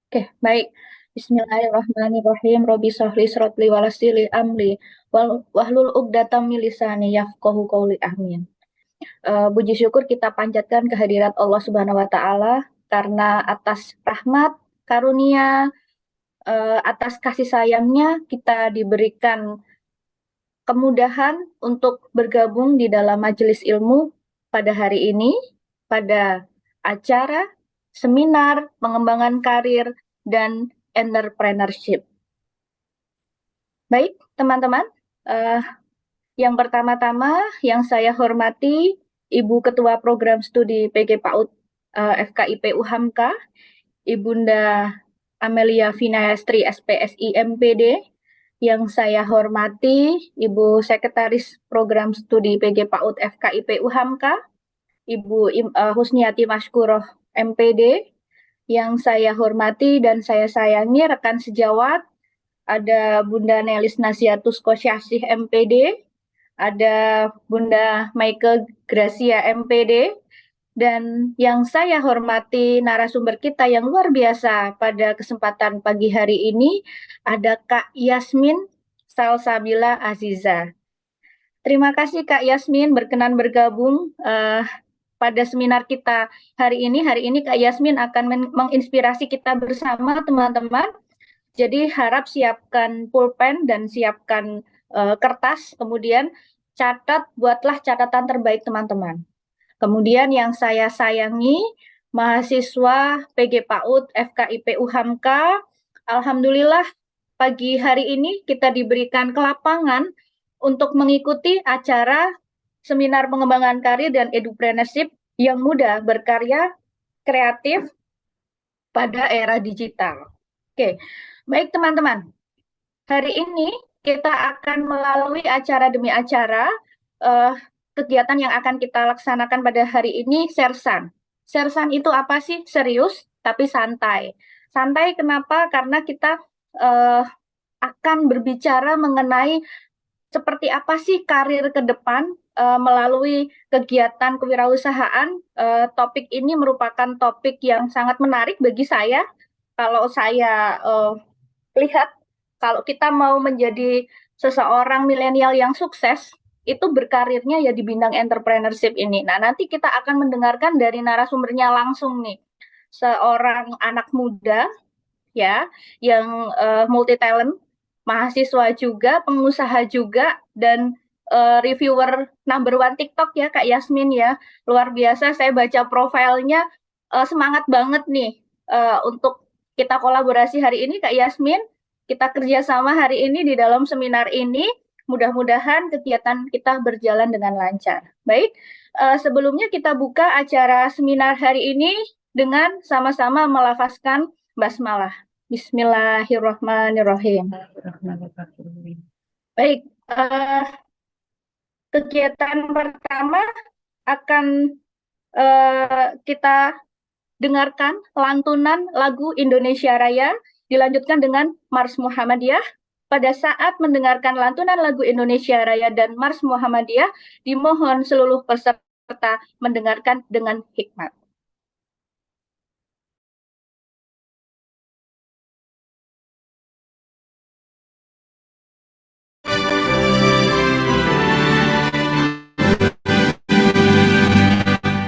Oke, baik. Bismillahirrahmanirrahim. Robi sahli srotli walasili amli wahlul uqdatam min lisani yafqahu qawli. Amin. Puji syukur kita panjatkan kehadirat Allah Subhanahu wa taala karena atas rahmat, karunia, atas kasih sayangnya kita diberikan kemudahan untuk bergabung di dalam majelis ilmu pada hari ini, pada acara seminar pengembangan karir dan entrepreneurship. Baik, teman-teman, uh, yang pertama-tama yang saya hormati Ibu Ketua Program Studi PG PAUD FKIP UHAMKA, Ibunda Amelia Vinayastri SPSI MPD, yang saya hormati Ibu Sekretaris Program Studi PG PAUD FKIP UHAMKA, Ibu Husniati Maskuroh MPD, yang saya hormati dan saya sayangi rekan sejawat, ada Bunda Nelis Nasiatus Kosyasih MPD, ada Bunda Michael Gracia MPD, dan yang saya hormati narasumber kita yang luar biasa pada kesempatan pagi hari ini, ada Kak Yasmin Salsabila Aziza. Terima kasih Kak Yasmin berkenan bergabung pada seminar kita hari ini. Hari ini Kak Yasmin akan menginspirasi kita bersama teman-teman. Jadi harap siapkan pulpen dan siapkan kertas, kemudian buatlah catatan terbaik teman-teman. Kemudian yang saya sayangi, mahasiswa PG PAUD FKIP UHAMKA, alhamdulillah pagi hari ini kita diberikan kelapangan untuk mengikuti acara seminar pengembangan karir dan entrepreneurship yang muda, berkarya, kreatif pada era digital. Oke, baik teman-teman. Hari ini kita akan melalui acara demi acara, kegiatan yang akan kita laksanakan pada hari ini Sersan. Sersan itu apa sih? Serius tapi santai. Santai kenapa? Karena kita akan berbicara mengenai seperti apa sih karir ke depan melalui kegiatan kewirausahaan. Topik ini merupakan topik yang sangat menarik bagi saya. Kalau saya lihat, kalau kita mau menjadi seseorang milenial yang sukses, itu berkarirnya ya di bidang entrepreneurship ini. Nah, nanti kita akan mendengarkan dari narasumbernya langsung nih, seorang anak muda ya yang multi talent, mahasiswa juga, pengusaha juga, dan reviewer number one TikTok ya Kak Yasmin ya. Luar biasa, saya baca profilnya, semangat banget nih untuk kita kolaborasi hari ini Kak Yasmin. Kita kerjasama hari ini di dalam seminar ini. Mudah-mudahan kegiatan kita berjalan dengan lancar. Baik, sebelumnya kita buka acara seminar hari ini dengan sama-sama melafazkan basmalah. Bismillahirrahmanirrahim. Baik, kegiatan pertama akan kita dengarkan lantunan lagu Indonesia Raya, dilanjutkan dengan Mars Muhammadiyah. Pada saat mendengarkan lantunan lagu Indonesia Raya dan Mars Muhammadiyah, dimohon seluruh peserta mendengarkan dengan hikmat.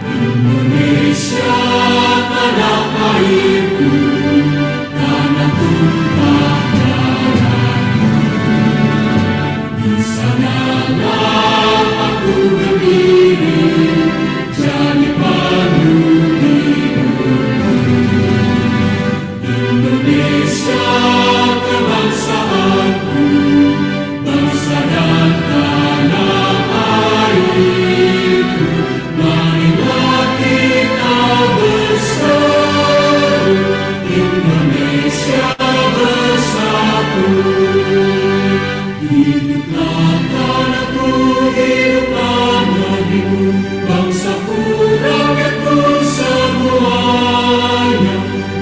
Indonesia tanah airku, tanah tumpah darahku. Di sanalah aku berdiri, jadi pandu hidupku. Indonesia kebangsaanku, bangsa dan tanah airku. Marilah kita bersatu, Indonesia bersatu. Hiduplah tanahku, hiduplah negeriku, bangsaku, rakyatku semuanya.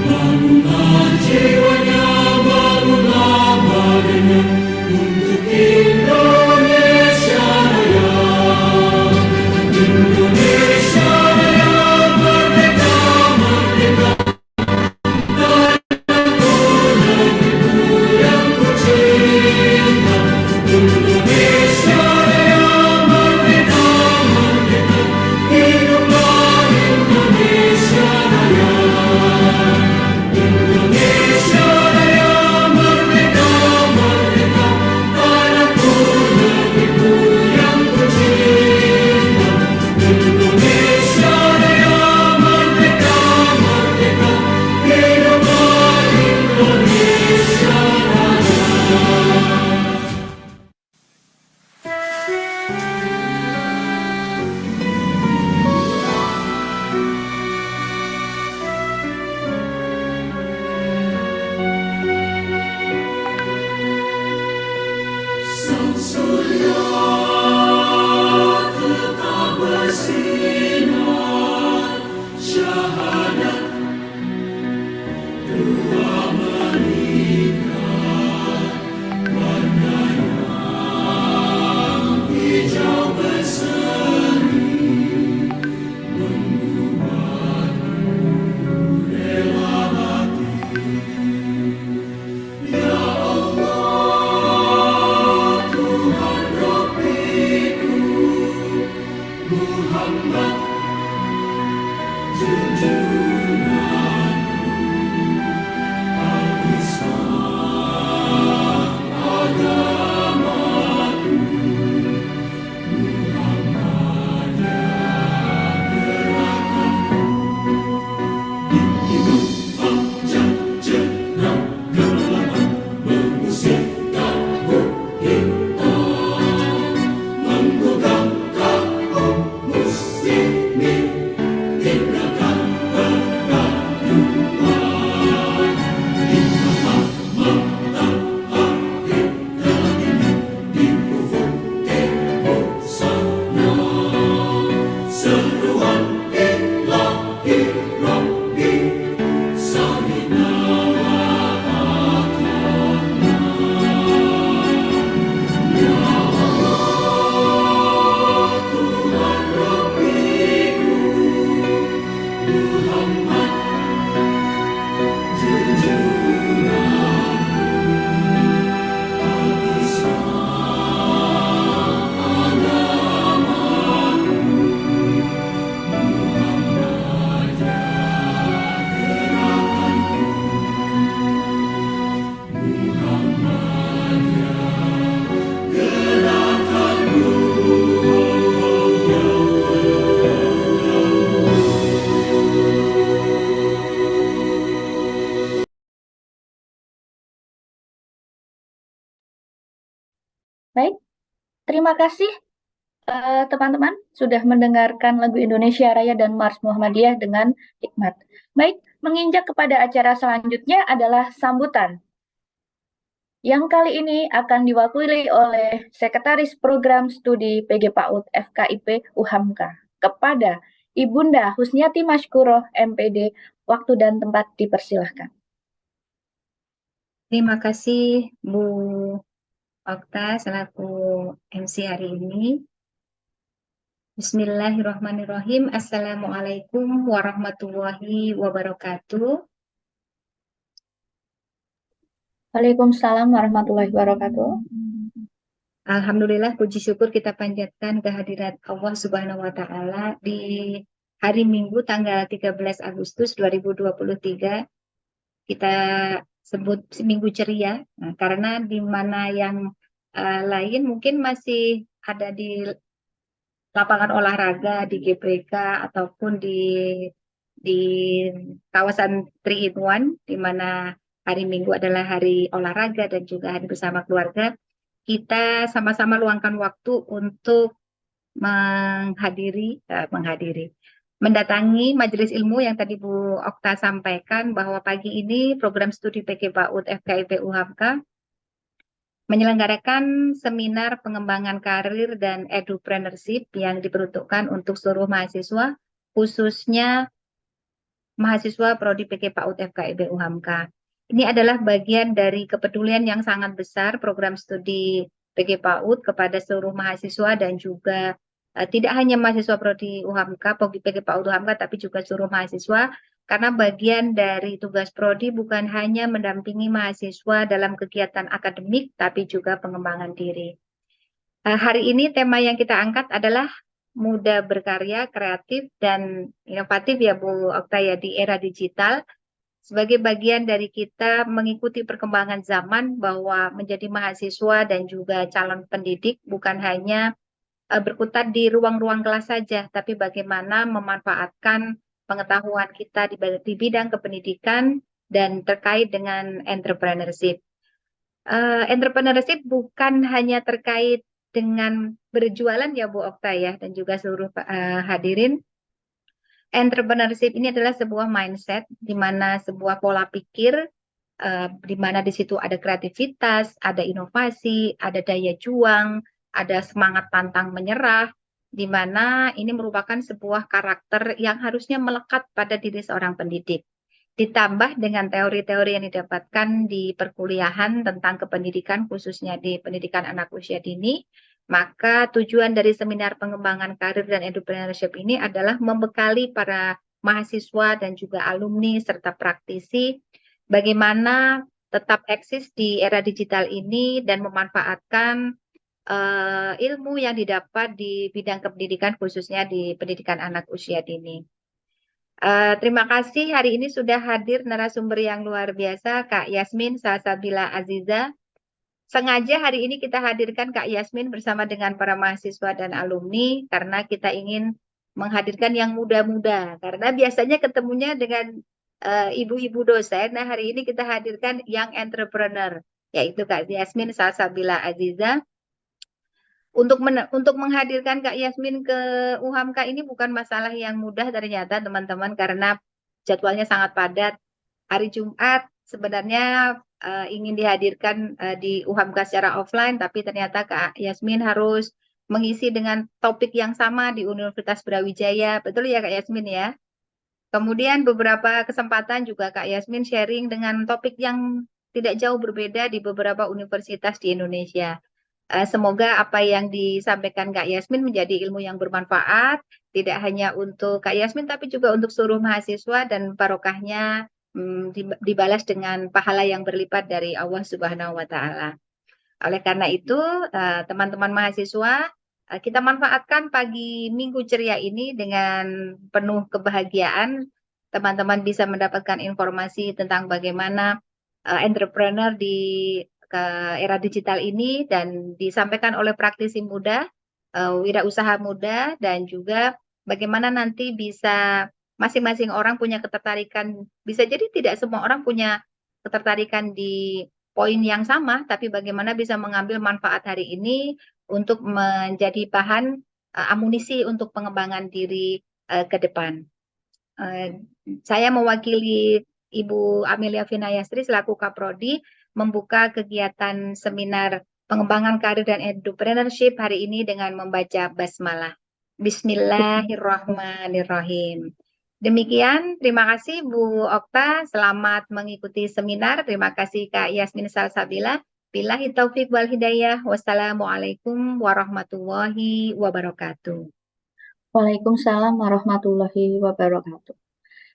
Bangunlah jiwanya, bangunlah badannya untuk Indonesia Raya. Indonesia Raya, merdeka, merdeka, tanahku Baik, terima kasih teman-teman sudah mendengarkan lagu Indonesia Raya dan Mars Muhammadiyah dengan hikmat. Baik, menginjak kepada acara selanjutnya adalah sambutan, yang kali ini akan diwakili oleh Sekretaris Program Studi PG PAUD FKIP UHAMKA kepada Ibunda Husniati Mashkuroh MPD. Waktu dan tempat dipersilahkan. Terima kasih Bu Okta selaku MC hari ini. Bismillahirrahmanirrahim. Assalamualaikum warahmatullahi wabarakatuh. Waalaikumsalam warahmatullahi wabarakatuh. Alhamdulillah, puji syukur kita panjatkan kehadirat Allah Subhanahu wa Ta'ala di hari Minggu tanggal 13 Agustus 2023. Kita sebut Minggu Ceria, karena di mana yang lain mungkin masih ada di lapangan olahraga, di GBK ataupun di kawasan 3 in 1, di mana hari Minggu adalah hari olahraga dan juga hari bersama keluarga. Kita sama-sama luangkan waktu untuk mendatangi majelis ilmu yang tadi Bu Okta sampaikan, bahwa pagi ini program studi PG PAUD FKIP UHAMKA menyelenggarakan seminar pengembangan karir dan edupreneurship yang diperuntukkan untuk seluruh mahasiswa, khususnya mahasiswa Prodi PG PAUD FKIP UHAMKA. Ini adalah bagian dari kepedulian yang sangat besar program studi PG PAUD kepada seluruh mahasiswa dan juga tidak hanya mahasiswa Prodi UHAMKA, PG PAUD UHAMKA, tapi juga seluruh mahasiswa, karena bagian dari tugas Prodi bukan hanya mendampingi mahasiswa dalam kegiatan akademik, tapi juga pengembangan diri. Hari ini tema yang kita angkat adalah muda berkarya, kreatif, dan inovatif ya Bu Okta ya, di era digital. Sebagai bagian dari kita mengikuti perkembangan zaman, bahwa menjadi mahasiswa dan juga calon pendidik bukan hanya berkutat di ruang-ruang kelas saja, tapi bagaimana memanfaatkan pengetahuan kita di bidang kependidikan dan terkait dengan entrepreneurship. Entrepreneurship bukan hanya terkait dengan berjualan ya Bu Okta ya, dan juga seluruh hadirin. Entrepreneurship ini adalah sebuah mindset, di mana sebuah pola pikir, di mana di situ ada kreativitas, ada inovasi, ada daya juang, ada semangat pantang menyerah, di mana ini merupakan sebuah karakter yang harusnya melekat pada diri seorang pendidik. Ditambah dengan teori-teori yang didapatkan di perkuliahan tentang kependidikan, khususnya di pendidikan anak usia dini, maka tujuan dari seminar pengembangan karir dan entrepreneurship ini adalah membekali para mahasiswa dan juga alumni serta praktisi bagaimana tetap eksis di era digital ini dan memanfaatkan ilmu yang didapat di bidang kependidikan, khususnya di pendidikan anak usia dini. Terima kasih, hari ini sudah hadir narasumber yang luar biasa, Kak Yasmin Salsabila Aziza. Sengaja hari ini kita hadirkan Kak Yasmin bersama dengan para mahasiswa dan alumni, karena kita ingin menghadirkan yang muda-muda, karena biasanya ketemunya dengan ibu-ibu dosen. Nah, hari ini kita hadirkan yang entrepreneur, yaitu Kak Yasmin Salsabila Aziza. Untuk menghadirkan Kak Yasmin ke UHAMKA ini bukan masalah yang mudah ternyata teman-teman, karena jadwalnya sangat padat. Hari Jumat sebenarnya ingin dihadirkan di UHAMKA secara offline, tapi ternyata Kak Yasmin harus mengisi dengan topik yang sama di Universitas Brawijaya. Betul ya Kak Yasmin ya? Kemudian beberapa kesempatan juga Kak Yasmin sharing dengan topik yang tidak jauh berbeda di beberapa universitas di Indonesia. Semoga apa yang disampaikan Kak Yasmin menjadi ilmu yang bermanfaat, tidak hanya untuk Kak Yasmin, tapi juga untuk seluruh mahasiswa, dan barokahnya dibalas dengan pahala yang berlipat dari Allah Subhanahu wa Ta'ala. Oleh karena itu, teman-teman mahasiswa, kita manfaatkan pagi Minggu ceria ini dengan penuh kebahagiaan. Teman-teman bisa mendapatkan informasi tentang bagaimana entrepreneur di era digital ini, dan disampaikan oleh praktisi muda, wirausaha muda, dan juga bagaimana nanti bisa masing-masing orang punya ketertarikan. Bisa jadi tidak semua orang punya ketertarikan di poin yang sama, tapi bagaimana bisa mengambil manfaat hari ini untuk menjadi bahan amunisi untuk pengembangan diri ke depan. Saya mewakili Ibu Amelia Vinayastri selaku Kaprodi membuka kegiatan seminar pengembangan karir dan entrepreneurship hari ini dengan membaca basmalah. Bismillahirrahmanirrahim. Demikian, terima kasih Bu Okta, selamat mengikuti seminar. Terima kasih Kak Yasmin Salsabila. Billahi taufik wal hidayah. Wassalamualaikum warahmatullahi wabarakatuh. Waalaikumsalam warahmatullahi wabarakatuh.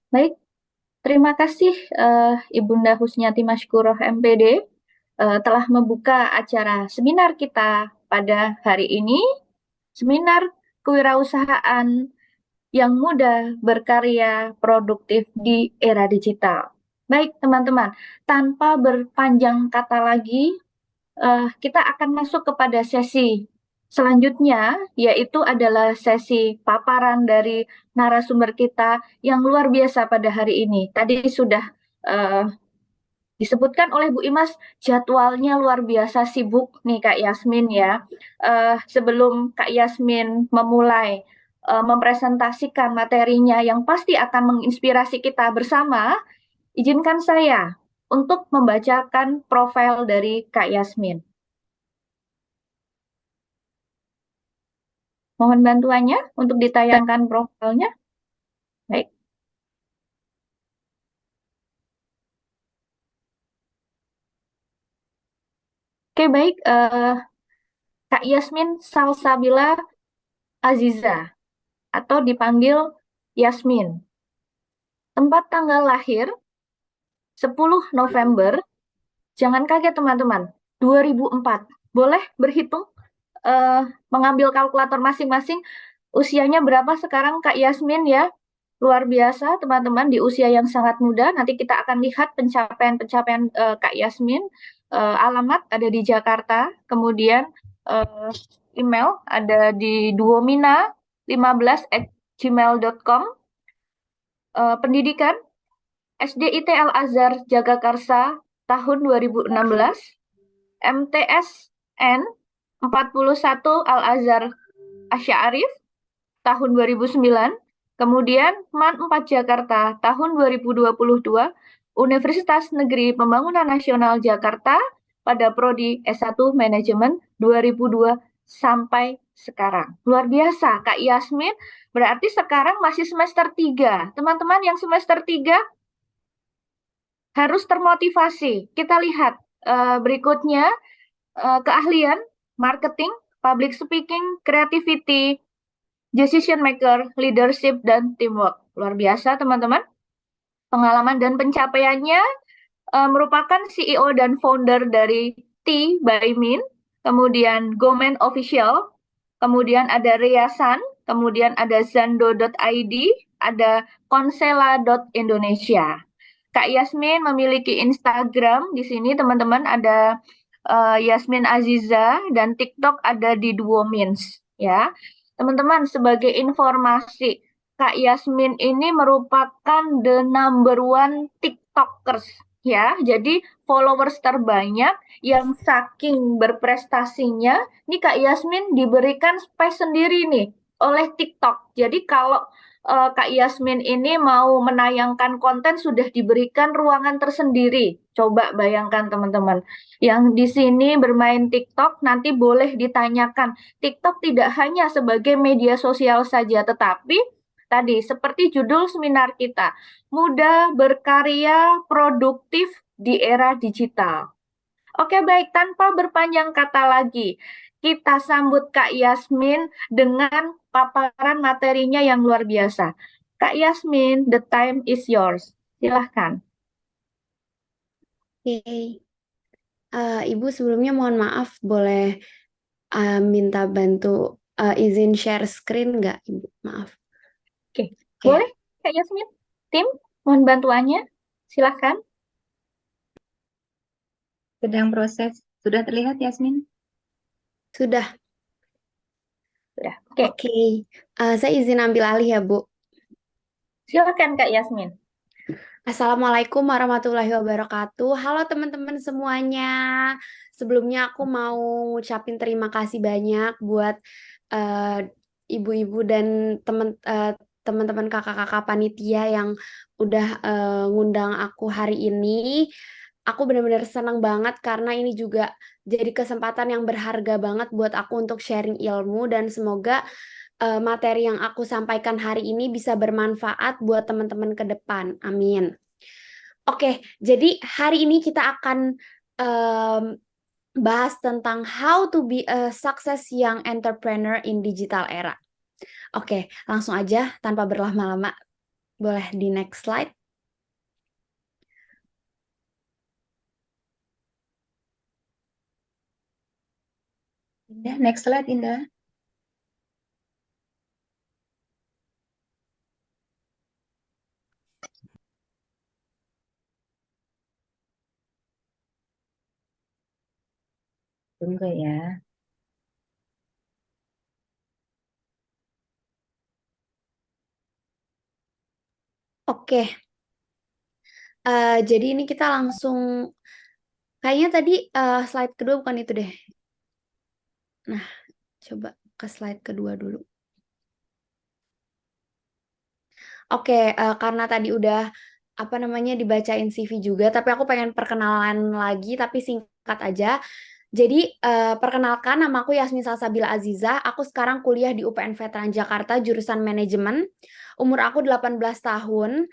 Baik, terima kasih Ibunda Husniati Mashkuroh MPD telah membuka acara seminar kita pada hari ini, seminar kewirausahaan yang mudah, berkarya, produktif di era digital. Baik teman-teman, tanpa berpanjang kata lagi, kita akan masuk kepada sesi selanjutnya, yaitu adalah sesi paparan dari narasumber kita yang luar biasa pada hari ini. Tadi sudah disebutkan oleh Bu Imas, jadwalnya luar biasa sibuk nih Kak Yasmin ya. Sebelum Kak Yasmin memulai mempresentasikan materinya yang pasti akan menginspirasi kita bersama, izinkan saya untuk membacakan profil dari Kak Yasmin. Mohon bantuannya untuk ditayangkan profilnya. Baik. Oke, baik. Kak Yasmin Salsabila Aziza atau dipanggil Yasmin. Tempat tanggal lahir 10 November. Jangan kaget teman-teman. 2004. Boleh berhitung mengambil kalkulator masing-masing usianya berapa sekarang Kak Yasmin ya. Luar biasa teman-teman di usia yang sangat muda. Nanti kita akan lihat pencapaian-pencapaian Kak Yasmin. Alamat ada di Jakarta. Kemudian email ada di duomina15@gmail.com. Pendidikan SDIT Al Azhar Jagakarsa tahun 2016. MTSN 41 Al Azhar Asy'arif tahun 2009. Kemudian MAN 4 Jakarta tahun 2022, Universitas Negeri Pembangunan Nasional Jakarta pada prodi S1 Manajemen 2002 sampai sekarang. Luar biasa, Kak Yasmin. Berarti sekarang masih semester 3. Teman-teman yang semester 3 harus termotivasi. Kita lihat berikutnya keahlian, marketing, public speaking, creativity, decision maker, leadership, dan teamwork. Luar biasa teman-teman. Pengalaman dan pencapaiannya merupakan CEO dan founder dari T by Min, kemudian Gomen Official, kemudian ada Riasan, kemudian ada Zando.id, ada Konsela.indonesia. Kak Yasmin memiliki Instagram di sini teman-teman ada Yasmin Aziza dan TikTok ada di Duomins ya. Teman-teman sebagai informasi Kak Yasmin ini merupakan the number one TikTokers ya. Jadi followers terbanyak yang saking berprestasinya, nih Kak Yasmin diberikan space sendiri nih oleh TikTok. Jadi kalau Kak Yasmin ini mau menayangkan konten sudah diberikan ruangan tersendiri. Coba bayangkan teman-teman. Yang di sini bermain TikTok nanti boleh ditanyakan. TikTok tidak hanya sebagai media sosial saja, tetapi tadi seperti judul seminar kita, mudah berkarya produktif di era digital. Oke, baik, tanpa berpanjang kata lagi, kita sambut Kak Yasmin dengan paparan materinya yang luar biasa. Kak Yasmin, the time is yours. Silahkan. Oke. Ibu sebelumnya mohon maaf, boleh minta bantu izin share screen nggak, Ibu? Maaf. Oke, Oke. boleh Kak Yasmin? Tim, mohon bantuannya. Silahkan. Sedang proses. Sudah terlihat Yasmin? Sudah. Sudah. Oke, Oke. Saya izin ambil alih ya, Bu. silakan Kak Yasmin. Assalamualaikum warahmatullahi wabarakatuh. Halo teman-teman semuanya. Sebelumnya aku mau ngucapin terima kasih banyak buat eh, ibu-ibu dan teman-teman kakak-kakak panitia yang udah ngundang aku hari ini. Aku benar-benar senang banget karena ini juga jadi kesempatan yang berharga banget buat aku untuk sharing ilmu dan semoga materi yang aku sampaikan hari ini bisa bermanfaat buat teman-teman ke depan. Amin. Oke, jadi hari ini kita akan em, bahas tentang how to be a success young entrepreneur in digital era. Oke, langsung aja tanpa berlama-lama. Boleh di next slide. Indah, next slide Indah. Tunggu ya. Oke, jadi ini kita langsung, kayaknya tadi slide kedua bukan itu deh. Nah, coba ke slide kedua dulu. Oke, karena tadi udah apa namanya dibacain CV juga, tapi aku pengen perkenalan lagi, tapi singkat aja. Jadi, perkenalkan nama aku Yasmin Salsabila Aziza. Aku sekarang kuliah di UPN Veteran Jakarta, jurusan manajemen. Umur aku 18 tahun.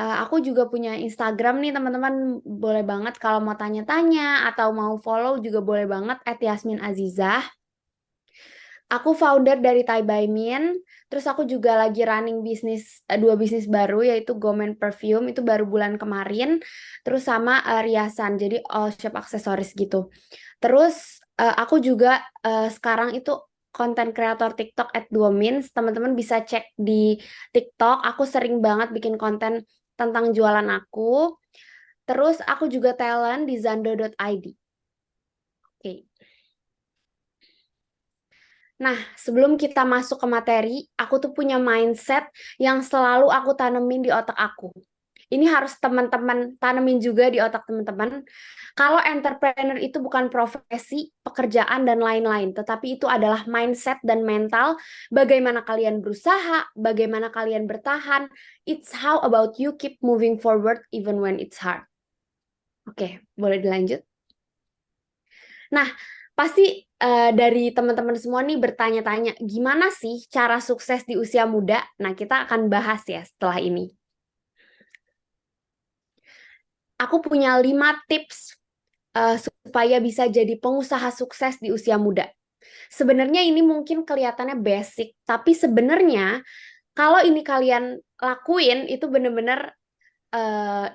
Aku juga punya Instagram nih, teman-teman. Boleh banget kalau mau tanya-tanya atau mau follow juga boleh banget @yasminaziza. Aku founder dari Thai By Min. Terus aku juga lagi running bisnis, dua bisnis baru yaitu Gomen Perfume itu baru bulan kemarin. Terus sama riasan, jadi all shop aksesoris gitu. Terus aku juga sekarang itu konten kreator TikTok @2mins. Teman-teman bisa cek di TikTok. Aku sering banget bikin konten tentang jualan aku. Terus aku juga talent di zando.id. Oke. Nah, sebelum kita masuk ke materi, aku tuh punya mindset yang selalu aku tanemin di otak aku. Ini harus teman-teman tanemin juga di otak teman-teman. Kalau entrepreneur itu bukan profesi, pekerjaan, dan lain-lain, tetapi itu adalah mindset dan mental. Bagaimana kalian berusaha, bagaimana kalian bertahan. It's how about you keep moving forward even when it's hard. Oke, boleh dilanjut? Nah, pasti dari teman-teman semua nih bertanya-tanya, gimana sih cara sukses di usia muda? Nah, kita akan bahas ya setelah ini. Aku punya 5 tips supaya bisa jadi pengusaha sukses di usia muda. Sebenarnya ini mungkin kelihatannya basic, tapi sebenarnya kalau ini kalian lakuin, itu benar-benar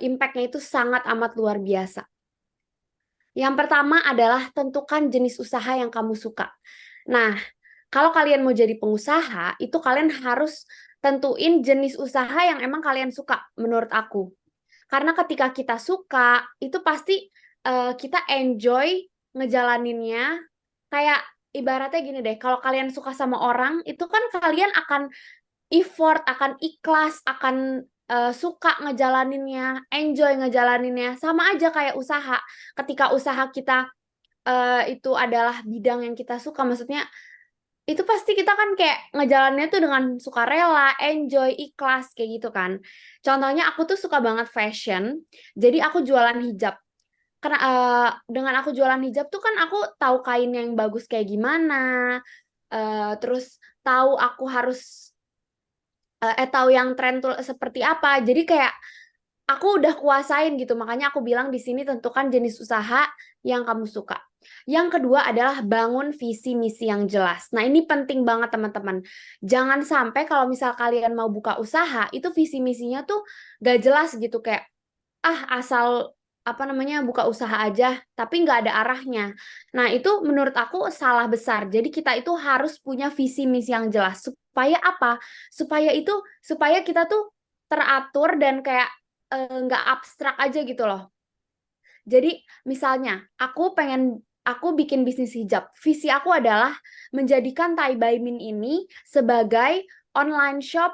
impact-nya itu sangat amat luar biasa. Yang pertama adalah tentukan jenis usaha yang kamu suka. Nah, kalau kalian mau jadi pengusaha, itu kalian harus tentuin jenis usaha yang emang kalian suka, menurut aku. Karena ketika kita suka, itu pasti kita enjoy ngejalaninnya. Kayak ibaratnya gini deh, kalau kalian suka sama orang, itu kan kalian akan effort, akan ikhlas, akan suka ngejalaninnya, enjoy ngejalaninnya. Sama aja kayak usaha. Ketika usaha kita itu adalah bidang yang kita suka, maksudnya itu pasti kita kan kayak ngejalaninnya tuh dengan sukarela, enjoy, ikhlas kayak gitu kan. Contohnya aku tuh suka banget fashion, jadi aku jualan hijab. Karena dengan aku jualan hijab tuh kan aku tahu kain yang bagus kayak gimana, terus tahu aku harus tahu yang tren tuh seperti apa. Jadi kayak aku udah kuasain gitu, makanya aku bilang di sini tentukan jenis usaha yang kamu suka. Yang kedua adalah bangun visi misi yang jelas. Nah, ini penting banget teman-teman. Jangan sampai kalau misal kalian mau buka usaha, itu visi misinya tuh gak jelas gitu kayak asal apa namanya buka usaha aja, tapi nggak ada arahnya. Nah, itu menurut aku salah besar. Jadi kita itu harus punya visi misi yang jelas. Supaya apa? Supaya kita tuh teratur dan kayak nggak abstrak aja gitu loh. Jadi misalnya aku bikin bisnis hijab. Visi aku adalah menjadikan Thai By Min ini sebagai online shop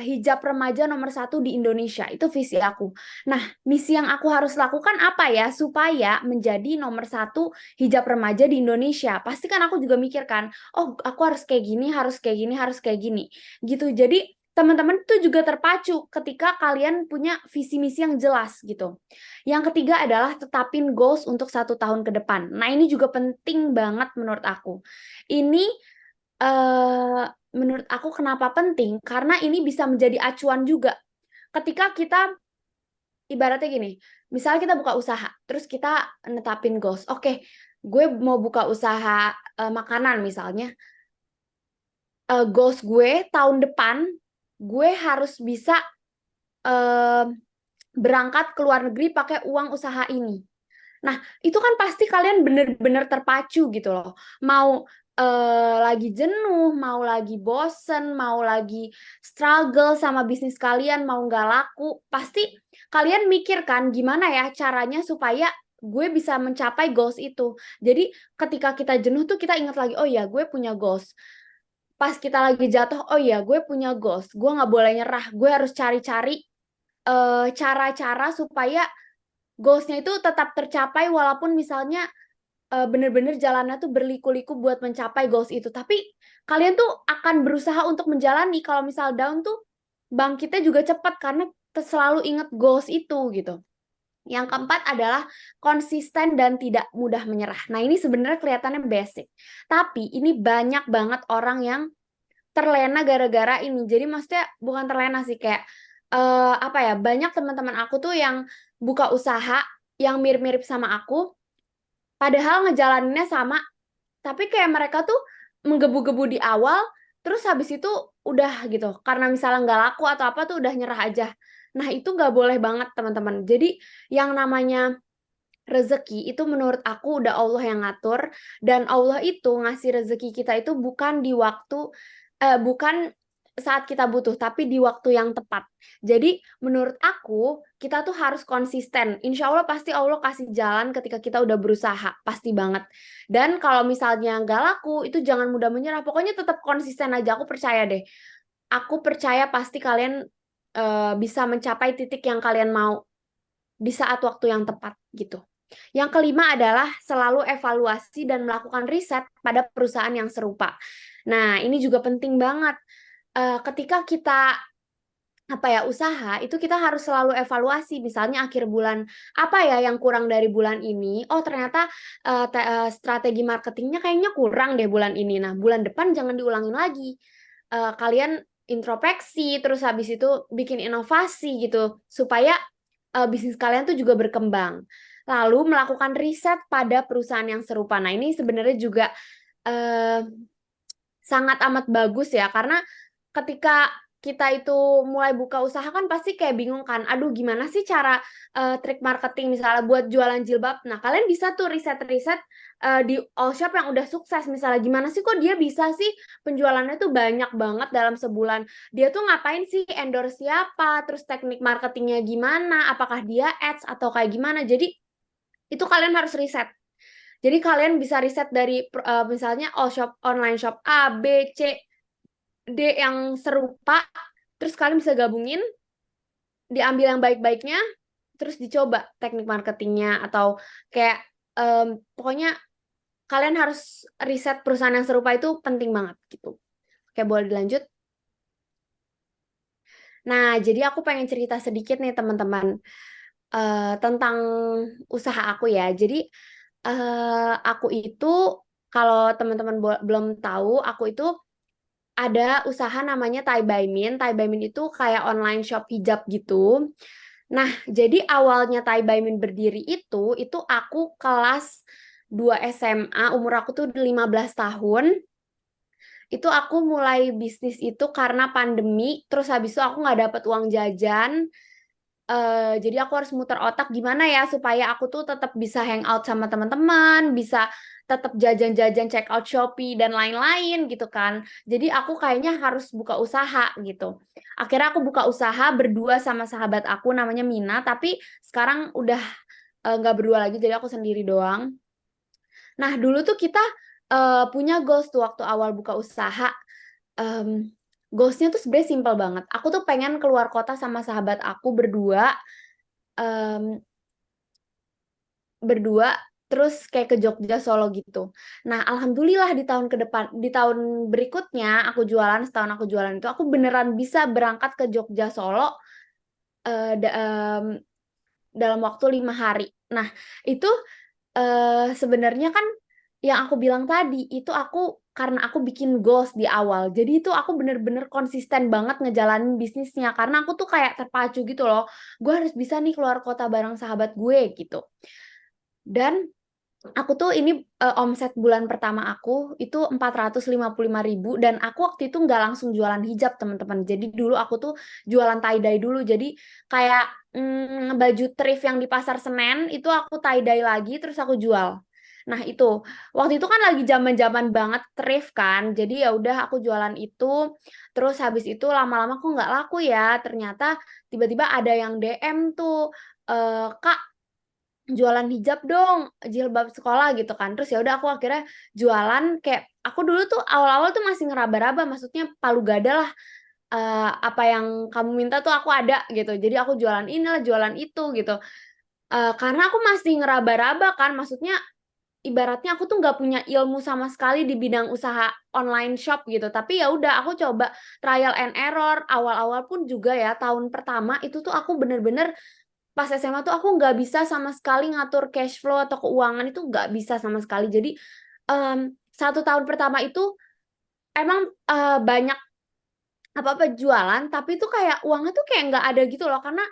hijab remaja nomor 1 di Indonesia. Itu visi aku. Nah, misi yang aku harus lakukan apa ya supaya menjadi nomor 1 hijab remaja di Indonesia? Pasti kan aku juga mikir kan, oh aku harus kayak gini, harus kayak gini, harus kayak gini. Gitu. Jadi teman-teman tuh juga terpacu ketika kalian punya visi misi yang jelas gitu. Yang ketiga adalah tetapin goals untuk 1 tahun ke depan. Nah, ini juga penting banget menurut aku. Ini menurut aku kenapa penting? Karena ini bisa menjadi acuan juga. Ketika kita ibaratnya gini, misalnya kita buka usaha, terus kita netapin goals. Oke, gue mau buka usaha makanan misalnya. Goals gue tahun depan, gue harus bisa berangkat ke luar negeri pakai uang usaha ini. Nah, itu kan pasti kalian bener-bener terpacu gitu loh. Mau lagi jenuh, mau lagi bosen, mau lagi struggle sama bisnis kalian, mau nggak laku, pasti kalian mikir kan gimana ya caranya supaya gue bisa mencapai goals itu. Jadi ketika kita jenuh tuh kita ingat lagi, oh ya gue punya goals. Pas kita lagi jatuh, oh ya gue punya goals. Gue nggak boleh nyerah, gue harus cari-cari cara-cara supaya goals-nya itu tetap tercapai walaupun misalnya bener-bener jalannya tuh berliku-liku buat mencapai goals itu. Tapi kalian tuh akan berusaha untuk menjalani. Kalau misal down tuh bangkitnya juga cepat karena selalu ingat goals itu gitu. Yang keempat adalah konsisten dan tidak mudah menyerah. Nah, ini sebenarnya kelihatannya basic. Tapi ini banyak banget orang yang terlena gara-gara ini. Jadi maksudnya bukan terlena sih, kayak apa ya, banyak teman-teman aku tuh yang buka usaha yang mirip-mirip sama aku, padahal ngejalaninnya sama, tapi kayak mereka tuh menggebu-gebu di awal, terus habis itu udah gitu. Karena misalnya nggak laku atau apa tuh udah nyerah aja. Nah, itu nggak boleh banget, teman-teman. Jadi, yang namanya rezeki itu menurut aku udah Allah yang ngatur, dan Allah itu ngasih rezeki kita itu bukan di waktu bukan saat kita butuh, tapi di waktu yang tepat. Jadi menurut aku kita tuh harus konsisten. Insya Allah pasti Allah kasih jalan ketika kita udah berusaha, pasti banget. Dan kalau misalnya nggak laku, itu jangan mudah menyerah. Pokoknya tetap konsisten aja. Aku percaya deh. Aku percaya pasti kalian bisa mencapai titik yang kalian mau di saat waktu yang tepat gitu. Yang kelima adalah selalu evaluasi dan melakukan riset pada perusahaan yang serupa. Nah, ini juga penting banget. Ketika kita usaha, itu kita harus selalu evaluasi. Misalnya akhir bulan, apa ya yang kurang dari bulan ini? Oh, ternyata strategi marketingnya kayaknya kurang deh bulan ini. Nah, bulan depan jangan diulangin lagi. Kalian introspeksi, terus habis itu bikin inovasi gitu, supaya bisnis kalian tuh juga berkembang. Lalu melakukan riset pada perusahaan yang serupa. Nah, ini sebenarnya juga sangat amat bagus ya, karena ketika kita itu mulai buka usaha kan pasti kayak bingung kan, aduh gimana sih cara trik marketing misalnya buat jualan jilbab. Nah, kalian bisa tuh riset-riset di all shop yang udah sukses, misalnya gimana sih kok dia bisa sih penjualannya tuh banyak banget dalam sebulan. Dia tuh ngapain sih, endorse siapa, terus teknik marketingnya gimana, apakah dia ads atau kayak gimana. Jadi itu kalian harus riset. Jadi kalian bisa riset dari misalnya all shop, online shop A, B, C, D yang serupa, terus kalian bisa gabungin, diambil yang baik-baiknya, terus dicoba teknik marketingnya, atau kayak pokoknya kalian harus riset perusahaan yang serupa, itu penting banget gitu. Oke, boleh dilanjut? Nah, jadi aku pengen cerita sedikit nih teman-teman tentang usaha aku ya. Jadi aku itu, kalau teman-teman belum tahu, aku itu ada usaha namanya Thai by Min. Thai by Min itu kayak online shop hijab gitu. Nah, jadi awalnya Thai by Min berdiri itu aku kelas 2 SMA, umur aku tuh 15 tahun. Itu aku mulai bisnis itu karena pandemi, terus habis itu aku nggak dapet uang jajan. Jadi aku harus muter otak gimana ya supaya aku tuh tetap bisa hangout sama teman-teman, bisa tetap jajan-jajan, check out Shopee dan lain-lain gitu kan. Jadi aku kayaknya harus buka usaha gitu. Akhirnya aku buka usaha berdua sama sahabat aku namanya Mina, tapi sekarang udah nggak berdua lagi, jadi aku sendiri doang. Nah, dulu tuh kita punya goals tuh waktu awal buka usaha. goalsnya tuh sebenarnya simpel banget. Aku tuh pengen keluar kota sama sahabat aku em, berdua terus kayak ke Jogja Solo gitu. Nah, alhamdulillah di tahun berikutnya aku jualan, setahun aku jualan itu aku beneran bisa berangkat ke Jogja Solo eh, da- em, dalam waktu 5 hari. Nah, itu sebenarnya kan yang aku bilang tadi itu aku karena aku bikin goals di awal. Jadi itu aku bener-bener konsisten banget ngejalanin bisnisnya karena aku tuh kayak terpacu gitu loh. Gue harus bisa nih keluar kota bareng sahabat gue gitu. Dan aku tuh ini omset bulan pertama aku itu 455.000 dan aku waktu itu nggak langsung jualan hijab teman-teman. Jadi dulu aku tuh jualan tie-dye dulu. Jadi kayak baju thrift yang di Pasar Senen itu aku tie-dye lagi terus aku jual. Nah, itu waktu itu kan lagi zaman-zaman banget thrift kan. Jadi ya udah aku jualan itu. Terus habis itu lama-lama kok nggak laku ya. Ternyata tiba-tiba ada yang DM tuh, Kak, jualan hijab dong, jilbab sekolah gitu kan. Terus ya udah aku akhirnya jualan kayak aku dulu tuh awal-awal tuh masih ngeraba-raba, maksudnya palu gada lah, apa yang kamu minta tuh aku ada gitu. Jadi aku jualan inilah, jualan itu gitu. Karena aku masih ngeraba-raba kan, maksudnya ibaratnya aku tuh nggak punya ilmu sama sekali di bidang usaha online shop gitu. Tapi ya udah aku coba trial and error. Awal-awal pun juga ya tahun pertama itu tuh aku bener-bener pas SMA tuh aku nggak bisa sama sekali ngatur cash flow atau keuangan itu nggak bisa sama sekali. Jadi 1 tahun pertama itu emang banyak apa-apa jualan, tapi tuh kayak uangnya tuh kayak nggak ada gitu loh, karena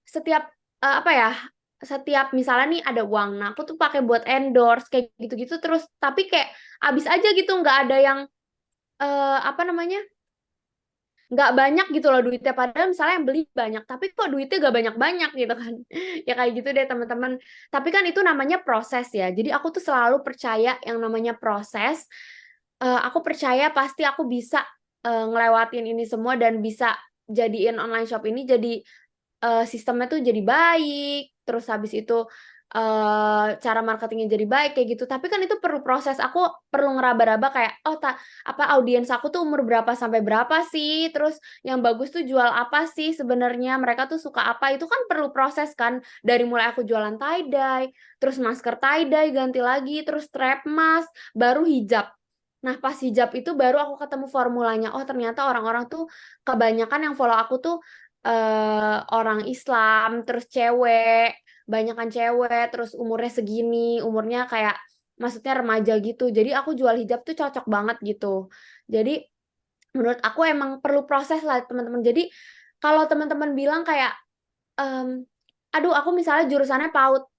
setiap apa ya, setiap misalnya nih ada uang, nah aku tuh pakai buat endorse kayak gitu-gitu terus, tapi kayak habis aja gitu, nggak ada yang apa namanya, nggak banyak gitu loh duitnya, padahal misalnya yang beli banyak tapi kok duitnya gak banyak-banyak gitu kan. Ya kayak gitu deh teman-teman, tapi kan itu namanya proses ya, jadi aku tuh selalu percaya yang namanya proses. Aku percaya pasti aku bisa ngelewatin ini semua dan bisa jadiin online shop ini jadi sistemnya tuh jadi baik, terus habis itu cara marketingnya jadi baik kayak gitu. Tapi kan itu perlu proses. Aku perlu ngeraba-raba kayak apa audiens aku tuh umur berapa sampai berapa sih? Terus yang bagus tuh jual apa sih sebenarnya? Mereka tuh suka apa? Itu kan perlu proses kan. Dari mulai aku jualan tie-dye, terus masker tie-dye ganti lagi, terus strap mask, baru hijab. Nah, pas hijab itu baru aku ketemu formulanya. Oh, ternyata orang-orang tuh kebanyakan yang follow aku tuh orang Islam, terus cewek, banyakan cewek, terus umurnya segini, umurnya kayak maksudnya remaja gitu. Jadi aku jual hijab tuh cocok banget gitu. Jadi menurut aku emang perlu proses lah teman-teman. Jadi kalau teman-teman bilang kayak, em, aduh aku misalnya jurusannya PAUD,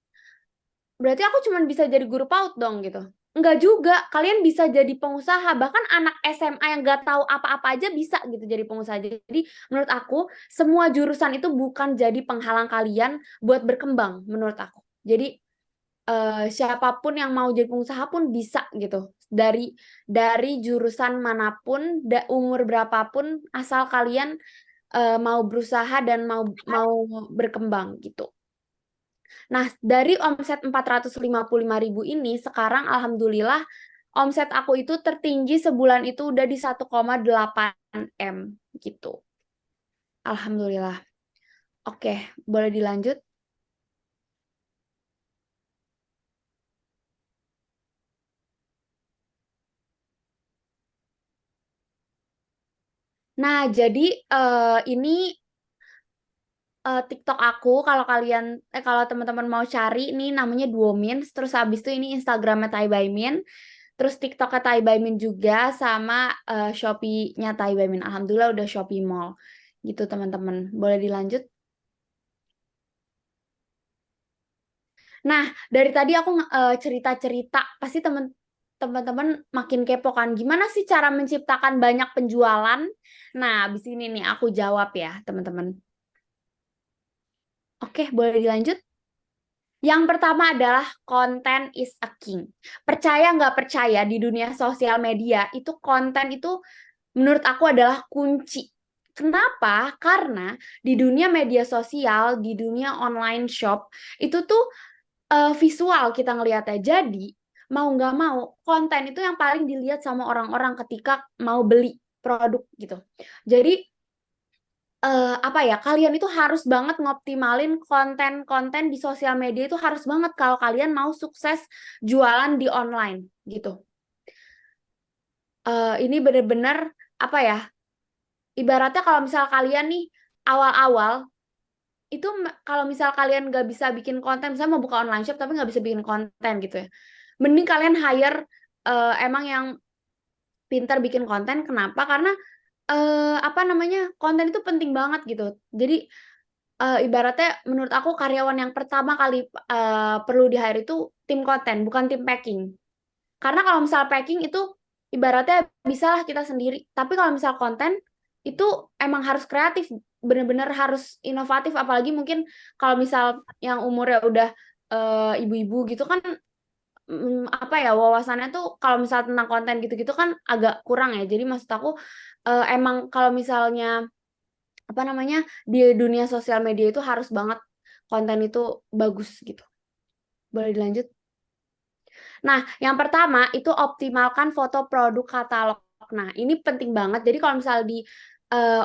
berarti aku cuma bisa jadi guru PAUD dong gitu. Enggak juga, kalian bisa jadi pengusaha, bahkan anak SMA yang nggak tahu apa-apa aja bisa gitu jadi pengusaha. Jadi menurut aku semua jurusan itu bukan jadi penghalang kalian buat berkembang menurut aku. Jadi siapapun yang mau jadi pengusaha pun bisa gitu. Dari jurusan manapun, umur berapapun, asal kalian mau berusaha dan mau berkembang gitu. Nah, dari omset 455.000 ini, sekarang alhamdulillah omset aku itu tertinggi sebulan itu udah di 1,8 M gitu. Alhamdulillah. Oke, boleh dilanjut? Nah, jadi ini TikTok aku, kalau teman-teman mau cari ini namanya Duomin, terus habis itu ini Instagramnya Tai by Min, terus TikToknya Tai by Min juga sama Shopee-nya Tai by Min. Alhamdulillah udah Shopee Mall. Gitu teman-teman. Boleh dilanjut? Nah, dari tadi aku cerita-cerita, pasti teman-teman makin kepo kan, gimana sih cara menciptakan banyak penjualan? Nah, abis ini nih aku jawab ya, teman-teman. Oke, boleh dilanjut? Yang pertama adalah content is a king. Percaya nggak percaya di dunia sosial media, itu konten itu menurut aku adalah kunci. Kenapa? Karena di dunia media sosial, di dunia online shop, itu tuh visual kita ngelihatnya. Jadi, mau nggak mau, konten itu yang paling dilihat sama orang-orang ketika mau beli, produk gitu. Jadi apa ya, kalian itu harus banget ngoptimalin konten-konten di sosial media, itu harus banget kalau kalian mau sukses jualan di online gitu. Ini bener-bener apa ya, ibaratnya kalau misal kalian nih awal-awal itu kalau misal kalian nggak bisa bikin konten, misalnya mau buka online shop tapi nggak bisa bikin konten gitu ya, mending kalian hire emang yang pintar bikin konten. Kenapa? Karena apa namanya, konten itu penting banget gitu. Jadi ibaratnya menurut aku karyawan yang pertama kali perlu di hire itu tim konten, bukan tim packing. Karena kalau misal packing itu ibaratnya bisalah kita sendiri. Tapi kalau misal konten itu emang harus kreatif, bener-bener harus inovatif. Apalagi mungkin kalau misal yang umurnya udah ibu-ibu gitu kan, apa ya, wawasannya tuh kalau misal tentang konten gitu-gitu kan agak kurang ya. Jadi maksud aku emang kalau misalnya apa namanya, di dunia sosial media itu harus banget konten itu bagus gitu. Boleh dilanjut? Nah, yang pertama itu optimalkan foto produk katalog. Nah, ini penting banget. Jadi kalau misal di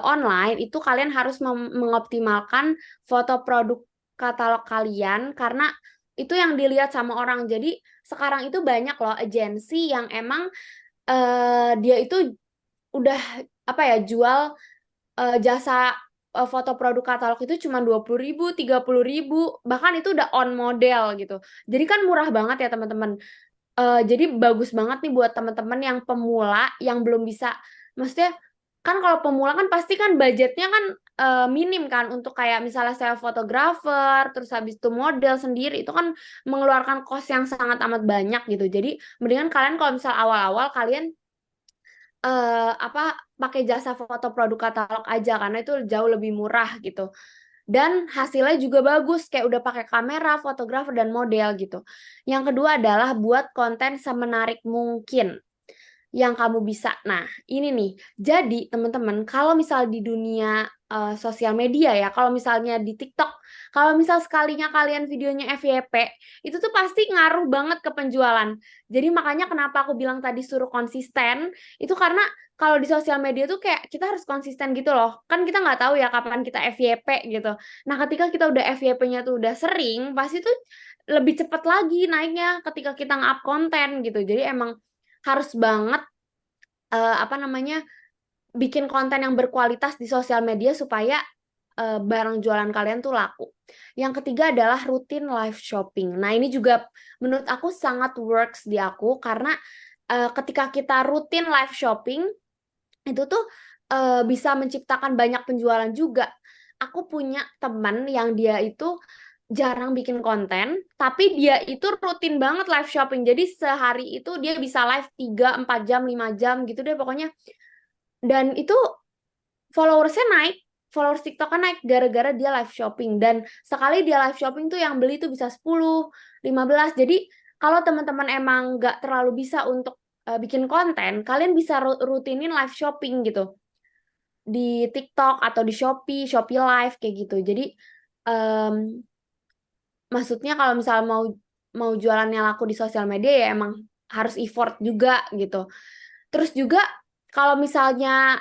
online itu kalian harus mengoptimalkan foto produk katalog kalian, karena itu yang dilihat sama orang. Jadi sekarang itu banyak loh agensi yang emang dia itu udah apa ya, jual jasa foto produk katalog itu cuma 20.000, 30.000, bahkan itu udah on model gitu. Jadi kan murah banget ya teman-teman. Jadi bagus banget nih buat teman-teman yang pemula yang belum bisa, maksudnya kan kalau pemula kan pasti kan budgetnya kan minim kan, untuk kayak misalnya saya fotografer, terus habis itu model sendiri, itu kan mengeluarkan cost yang sangat amat banyak gitu. Jadi mendingan kalian kalau misal awal-awal kalian apa, pakai jasa foto produk katalog aja, karena itu jauh lebih murah gitu. Dan hasilnya juga bagus, kayak udah pakai kamera, fotografer, dan model gitu. Yang kedua adalah buat konten semenarik mungkin yang kamu bisa. Nah, ini nih. Jadi, teman-teman, kalau misal di dunia sosial media ya, kalau misalnya di TikTok, kalau misal sekalinya kalian videonya FYP, itu tuh pasti ngaruh banget ke penjualan. Jadi makanya kenapa aku bilang tadi suruh konsisten, itu karena kalau di sosial media tuh kayak kita harus konsisten gitu loh. Kan kita nggak tahu ya kapan kita FYP gitu. Nah, ketika kita udah FYP-nya tuh udah sering, pasti tuh lebih cepat lagi naiknya ketika kita nge-up konten gitu. Jadi emang harus banget apa namanya, bikin konten yang berkualitas di sosial media supaya barang jualan kalian tuh laku. Yang ketiga adalah rutin live shopping. Nah, ini juga menurut aku sangat works di aku, karena ketika kita rutin live shopping itu tuh bisa menciptakan banyak penjualan juga. Aku punya teman yang dia itu jarang bikin konten, tapi dia itu rutin banget live shopping. Jadi sehari itu dia bisa live 3, 4 jam, 5 jam gitu deh pokoknya. Dan itu followersnya naik, followers TikToknya naik gara-gara dia live shopping. Dan sekali dia live shopping tuh yang beli tuh bisa 10, 15. Jadi kalau teman-teman emang nggak terlalu bisa untuk bikin konten, kalian bisa rutinin live shopping gitu di TikTok atau di Shopee, Shopee Live kayak gitu. Jadi maksudnya kalau misalnya mau jualannya laku di sosial media ya emang harus effort juga gitu. Terus juga kalau misalnya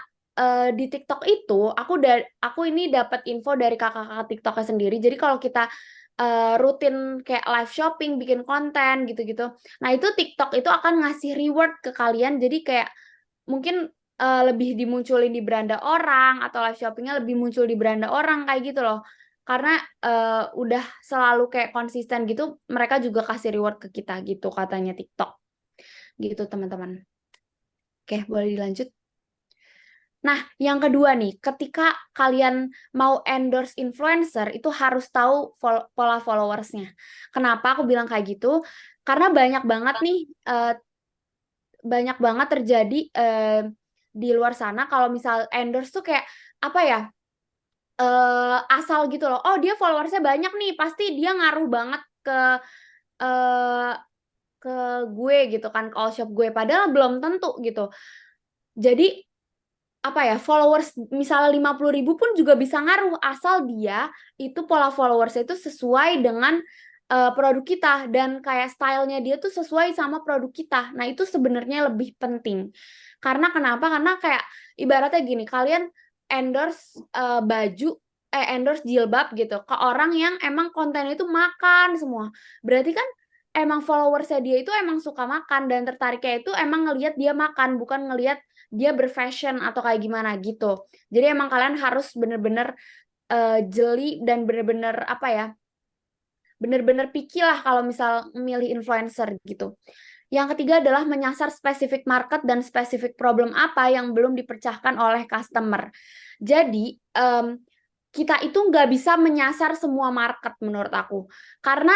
di TikTok itu aku ini dapat info dari kakak-kakak TikToknya sendiri. Jadi kalau kita rutin kayak live shopping, bikin konten gitu-gitu. Nah, itu TikTok itu akan ngasih reward ke kalian. Jadi kayak mungkin lebih dimunculin di beranda orang, atau live shoppingnya lebih muncul di beranda orang kayak gitu loh. Karena udah selalu kayak konsisten gitu, mereka juga kasih reward ke kita gitu katanya TikTok. Gitu teman-teman. Oke, boleh dilanjut. Nah, yang kedua nih, ketika kalian mau endorse influencer, itu harus tahu pola followersnya. Kenapa aku bilang kayak gitu? Karena banyak banget nih, banyak banget terjadi di luar sana kalau misal endorse tuh kayak apa ya, asal gitu loh. Oh, dia followersnya banyak nih, pasti dia ngaruh banget eh, ke gue gitu kan, ke all shop gue. Padahal belum tentu gitu. Jadi apa ya, followers misalnya 50.000 pun juga bisa ngaruh, asal dia itu pola followersnya itu sesuai dengan produk kita, dan kayak stylenya dia tuh sesuai sama produk kita. Nah, itu sebenarnya lebih penting. Karena kenapa? Karena kayak ibaratnya gini, kalian endorse endorse jilbab gitu ke orang yang emang kontennya itu makan semua. Berarti kan emang followersnya dia itu emang suka makan dan tertariknya itu emang ngelihat dia makan, bukan ngelihat dia berfashion atau kayak gimana gitu. Jadi emang kalian harus bener-bener jeli dan bener-bener apa ya, bener-bener picky lah kalau misal milih influencer gitu. Yang ketiga adalah menyasar spesifik market dan spesifik problem apa yang belum dipecahkan oleh customer. Jadi, kita itu nggak bisa menyasar semua market menurut aku. Karena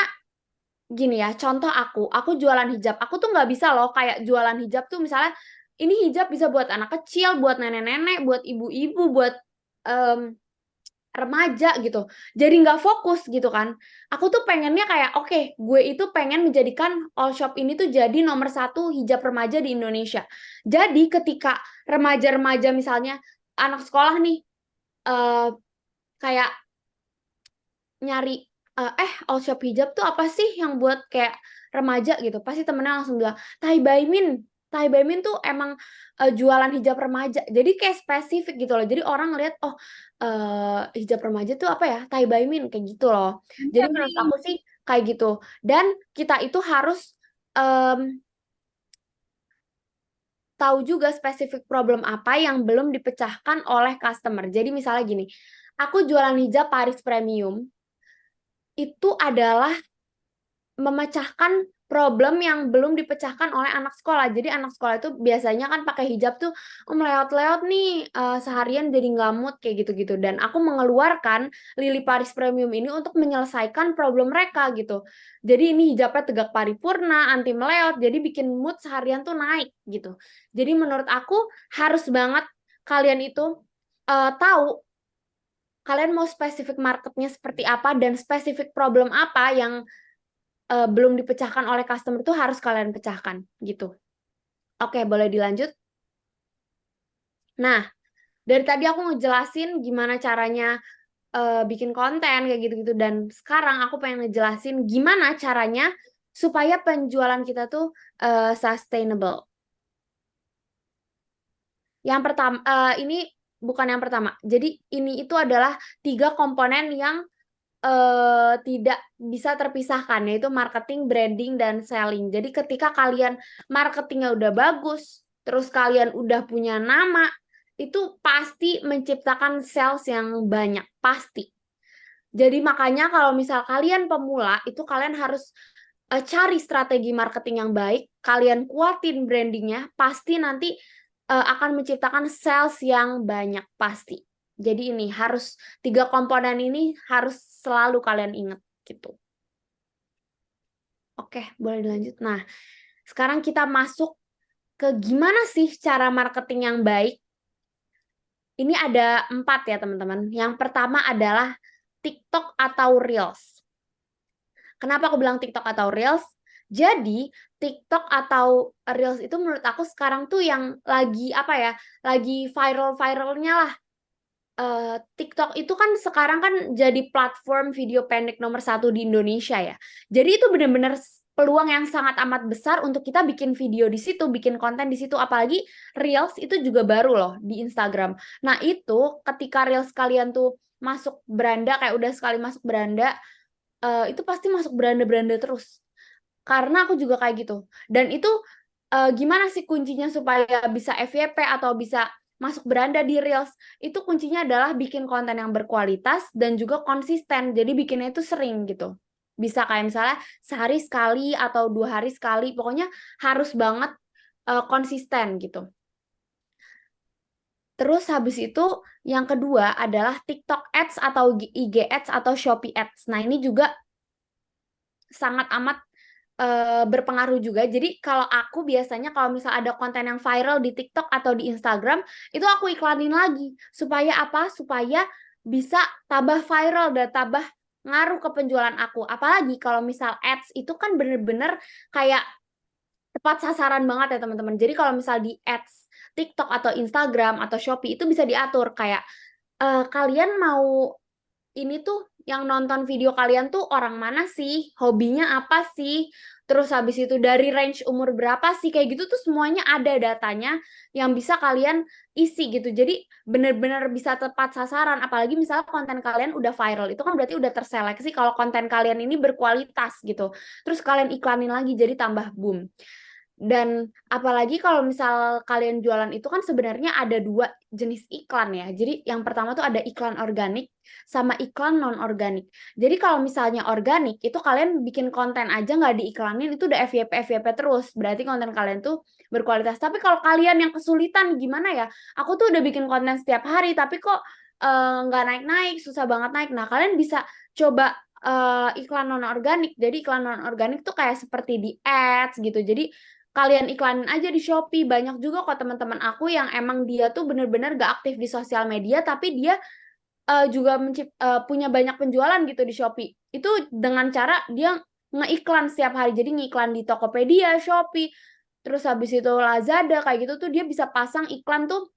gini ya, contoh aku jualan hijab. Aku tuh nggak bisa loh kayak jualan hijab tuh misalnya, ini hijab bisa buat anak kecil, buat nenek-nenek, buat ibu-ibu, buat remaja gitu. Jadi nggak fokus gitu kan. Aku tuh pengennya kayak, oke, gue itu pengen menjadikan All Shop ini tuh jadi nomor 1 hijab remaja di Indonesia. Jadi ketika remaja-remaja misalnya anak sekolah nih eh kayak nyari All Shop hijab tuh apa sih yang buat kayak remaja gitu. Pasti temennya langsung bilang, Tai Baimin. Tai Baimin tuh emang jualan hijab remaja. Jadi kayak spesifik gitu loh. Jadi orang ngeliat, oh hijab remaja tuh apa ya? Tai Baimin kayak gitu loh. Jadi menurut aku sih kayak gitu. Dan kita itu harus tahu juga spesifik problem apa yang belum dipecahkan oleh customer. Jadi misalnya gini, aku jualan hijab Paris Premium, itu adalah memecahkan problem yang belum dipecahkan oleh anak sekolah. Jadi anak sekolah itu biasanya kan pakai hijab tuh melewat-lewat nih seharian jadi nggak mood kayak gitu-gitu. Dan aku mengeluarkan Lily Paris Premium ini untuk menyelesaikan problem mereka gitu. Jadi ini hijabnya tegak paripurna, anti melewat, jadi bikin mood seharian tuh naik gitu. Jadi menurut aku harus banget kalian itu tahu kalian mau spesifik marketnya seperti apa dan spesifik problem apa yang belum dipecahkan oleh customer itu harus kalian pecahkan gitu. Oke, boleh dilanjut. Nah, dari tadi aku ngejelasin gimana caranya bikin konten kayak gitu-gitu dan sekarang aku pengen ngejelasin gimana caranya supaya penjualan kita tuh sustainable. Yang pertama, ini bukan yang pertama. Jadi ini itu adalah 3 komponen yang tidak bisa terpisahkan, yaitu marketing, branding, dan selling. Jadi ketika kalian marketingnya udah bagus, terus kalian udah punya nama, itu pasti menciptakan sales yang banyak, pasti. Jadi makanya kalau misal kalian pemula, itu kalian harus cari strategi marketing yang baik, kalian kuatin brandingnya, pasti nanti akan menciptakan sales yang banyak, pasti. Jadi ini harus 3 komponen ini harus selalu kalian ingat gitu. Oke, boleh dilanjut. Nah, sekarang kita masuk ke gimana sih cara marketing yang baik. Ini ada 4 ya teman-teman. Yang pertama adalah TikTok atau Reels. Kenapa aku bilang TikTok atau Reels? Jadi TikTok atau Reels itu menurut aku sekarang tuh yang lagi apa ya, lagi viral-viralnya lah. TikTok itu kan sekarang kan jadi platform video pendek nomor 1 di Indonesia ya. Jadi itu benar-benar peluang yang sangat amat besar untuk kita bikin video di situ, bikin konten di situ. Apalagi Reels itu juga baru loh di Instagram. Nah itu ketika Reels kalian tuh masuk beranda, kayak udah sekali masuk beranda, itu pasti masuk beranda-beranda terus. Karena aku juga kayak gitu. Dan itu gimana sih kuncinya supaya bisa FYP atau bisa masuk beranda di Reels? Itu kuncinya adalah bikin konten yang berkualitas dan juga konsisten. Jadi bikinnya itu sering gitu. Bisa kayak misalnya sehari sekali atau 2 hari sekali. Pokoknya harus banget konsisten gitu. Terus habis itu yang kedua adalah TikTok Ads atau IG Ads atau Shopee Ads. Nah ini juga sangat amat berpengaruh juga. Jadi kalau aku biasanya kalau misal ada konten yang viral di TikTok atau di Instagram, itu aku iklanin lagi. Supaya apa? Supaya bisa tambah viral dan tambah ngaruh ke penjualan aku. Apalagi kalau misal ads itu kan bener-bener kayak tepat sasaran banget ya teman-teman. Jadi kalau misal di ads TikTok atau Instagram atau Shopee itu bisa diatur kayak kalian mau ini tuh yang nonton video kalian tuh orang mana sih, hobinya apa sih, terus habis itu dari range umur berapa sih, kayak gitu tuh semuanya ada datanya yang bisa kalian isi gitu. Jadi bener-bener bisa tepat sasaran, apalagi misalnya konten kalian udah viral, itu kan berarti udah terseleksi kalau konten kalian ini berkualitas gitu. Terus kalian iklanin lagi jadi tambah boom. Dan apalagi kalau misal kalian jualan itu kan sebenarnya ada 2 jenis iklan ya. Jadi yang pertama tuh ada iklan organik sama iklan non-organik. Jadi kalau misalnya organik itu kalian bikin konten aja nggak diiklanin itu udah FYP terus. Berarti konten kalian tuh berkualitas. Tapi kalau kalian yang kesulitan gimana ya? Aku tuh udah bikin konten setiap hari tapi kok nggak naik-naik, susah banget naik. Nah, kalian bisa coba iklan non-organik. Jadi iklan non-organik tuh kayak seperti di ads gitu. Jadi kalian iklanin aja di Shopee. Banyak juga kok teman-teman aku yang emang dia tuh bener-bener gak aktif di sosial media, tapi dia juga punya banyak penjualan gitu di Shopee. Itu dengan cara dia ngeiklan setiap hari. Jadi ngiklan di Tokopedia, Shopee, terus habis itu Lazada, kayak gitu tuh dia bisa pasang iklan tuh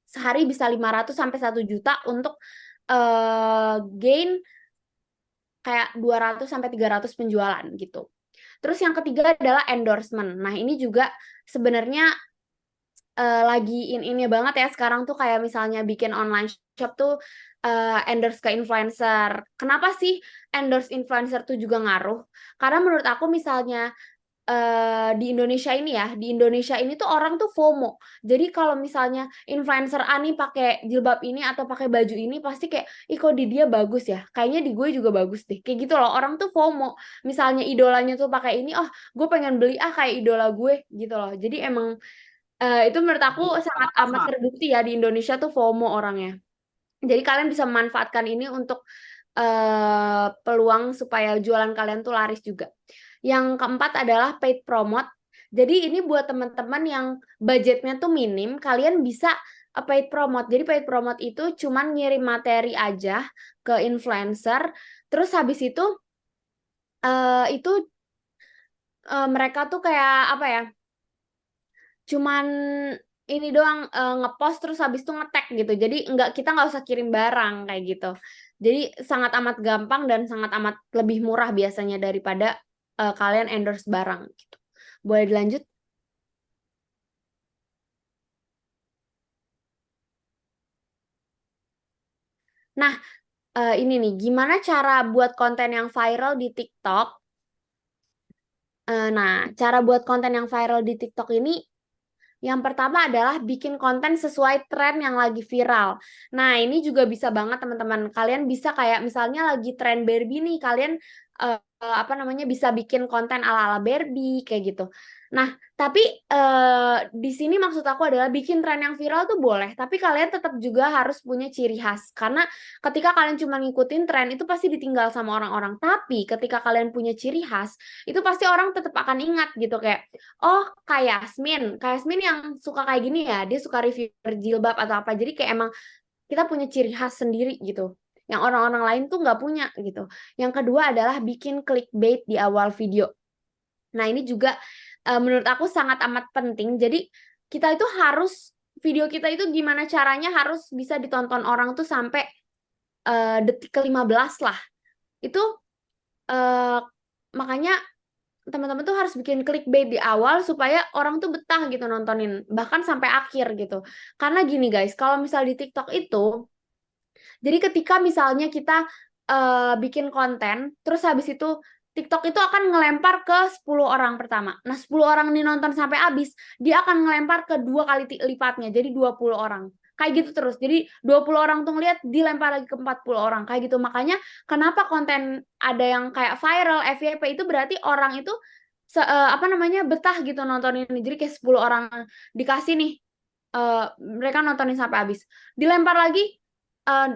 sehari bisa 500 sampai 1 juta untuk gain kayak 200 sampai 300 penjualan gitu. Terus yang ketiga adalah endorsement. Nah, ini juga sebenarnya lagi ini banget ya sekarang tuh, kayak misalnya bikin online shop tuh endorse ke influencer. Kenapa sih endorse influencer tuh juga ngaruh? Karena menurut aku misalnya di Indonesia ini ya, di Indonesia ini tuh orang tuh FOMO. Jadi kalau misalnya influencer A nih pakai jilbab ini atau pakai baju ini pasti kayak, ih kok di dia bagus ya, kayaknya di gue juga bagus deh, kayak gitu loh. Orang tuh FOMO, misalnya idolanya tuh pakai ini, oh gue pengen beli kayak idola gue gitu loh. Jadi emang itu menurut aku sangat amat terbukti ya di Indonesia tuh FOMO orangnya. Jadi kalian bisa memanfaatkan ini untuk peluang supaya jualan kalian tuh laris juga. Yang keempat adalah paid promote. Jadi ini buat teman-teman yang budgetnya tuh minim, kalian bisa paid promote. Jadi paid promote itu cuman ngirim materi aja ke influencer, terus habis itu mereka tuh kayak apa ya? Cuman ini doang ngepost terus habis itu nge-tag gitu. Jadi kita nggak usah kirim barang kayak gitu. Jadi sangat amat gampang dan sangat amat lebih murah biasanya daripada kalian endorse barang gitu. Boleh dilanjut? Nah, ini nih, gimana cara buat konten yang viral di TikTok? Nah, cara buat konten yang viral di TikTok ini yang pertama adalah bikin konten sesuai tren yang lagi viral. Nah, ini juga bisa banget teman-teman. Kalian bisa kayak misalnya lagi tren Barbie nih, kalian apa namanya bisa bikin konten ala-ala Barbie kayak gitu. Nah, tapi di sini maksud aku adalah bikin tren yang viral tuh boleh, tapi kalian tetap juga harus punya ciri khas. Karena ketika kalian cuma ngikutin tren itu pasti ditinggal sama orang-orang. Tapi ketika kalian punya ciri khas, itu pasti orang tetap akan ingat gitu kayak, oh kayak Yasmin yang suka kayak gini ya, dia suka review jilbab atau apa. Jadi kayak emang kita punya ciri khas sendiri gitu, yang orang-orang lain tuh nggak punya gitu. Yang kedua adalah bikin clickbait di awal video. Nah ini juga menurut aku sangat amat penting. Jadi kita itu harus, video kita itu gimana caranya harus bisa ditonton orang tuh sampai detik ke-15 lah. Itu makanya teman-teman tuh harus bikin clickbait di awal supaya orang tuh betah gitu nontonin, bahkan sampai akhir gitu. Karena gini guys, kalau misal di TikTok itu, jadi ketika misalnya kita bikin konten, terus habis itu TikTok itu akan ngelempar ke 10 orang pertama. Nah, 10 orang ini nonton sampai habis, dia akan ngelempar ke 2 kali lipatnya, jadi 20 orang. Kayak gitu terus. Jadi 20 orang tuh ngeliat, dilempar lagi ke 40 orang. Kayak gitu. Makanya kenapa konten ada yang kayak viral, FYP itu berarti orang itu apa namanya betah gitu nontonin ini. Jadi kayak 10 orang dikasih nih, mereka nontonin sampai habis. Dilempar lagi,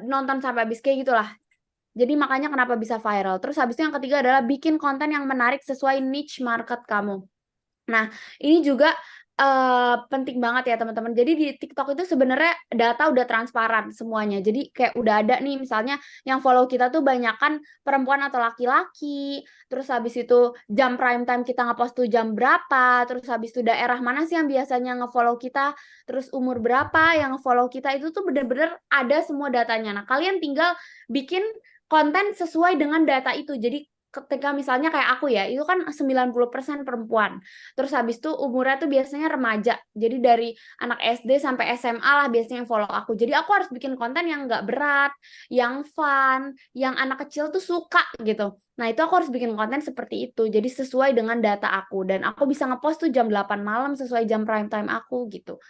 nonton sampai habis, kayak gitulah. Jadi makanya kenapa bisa viral. Terus habis itu yang ketiga adalah bikin konten yang menarik sesuai niche market kamu. Nah, ini juga penting banget ya teman-teman. Jadi di TikTok itu sebenarnya data udah transparan semuanya. Jadi kayak udah ada nih misalnya yang follow kita tuh banyakan perempuan atau laki-laki. Terus habis itu jam prime time kita ngepost tuh jam berapa. Terus habis itu daerah mana sih yang biasanya ngefollow kita. Terus umur berapa yang ngefollow kita. Itu tuh bener-bener ada semua datanya. Nah, kalian tinggal bikin konten sesuai dengan data itu. Jadi ketika misalnya kayak aku ya, itu kan 90% perempuan. Terus habis itu umurnya tuh biasanya remaja. Jadi dari anak SD sampai SMA lah biasanya yang follow aku. Jadi aku harus bikin konten yang nggak berat, yang fun, yang anak kecil tuh suka gitu. Nah, itu aku harus bikin konten seperti itu. Jadi sesuai dengan data aku. Dan aku bisa ngepost tuh jam 8 malam sesuai jam prime time aku gitu.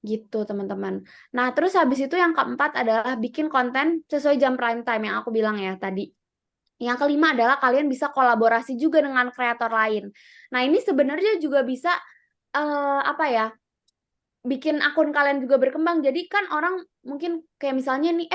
Gitu, teman-teman. Nah, terus habis itu yang keempat adalah bikin konten sesuai jam prime time yang aku bilang ya tadi. Yang kelima adalah kalian bisa kolaborasi juga dengan kreator lain. Nah, ini sebenarnya juga bisa apa ya? Bikin akun kalian juga berkembang. Jadi kan orang mungkin kayak misalnya nih,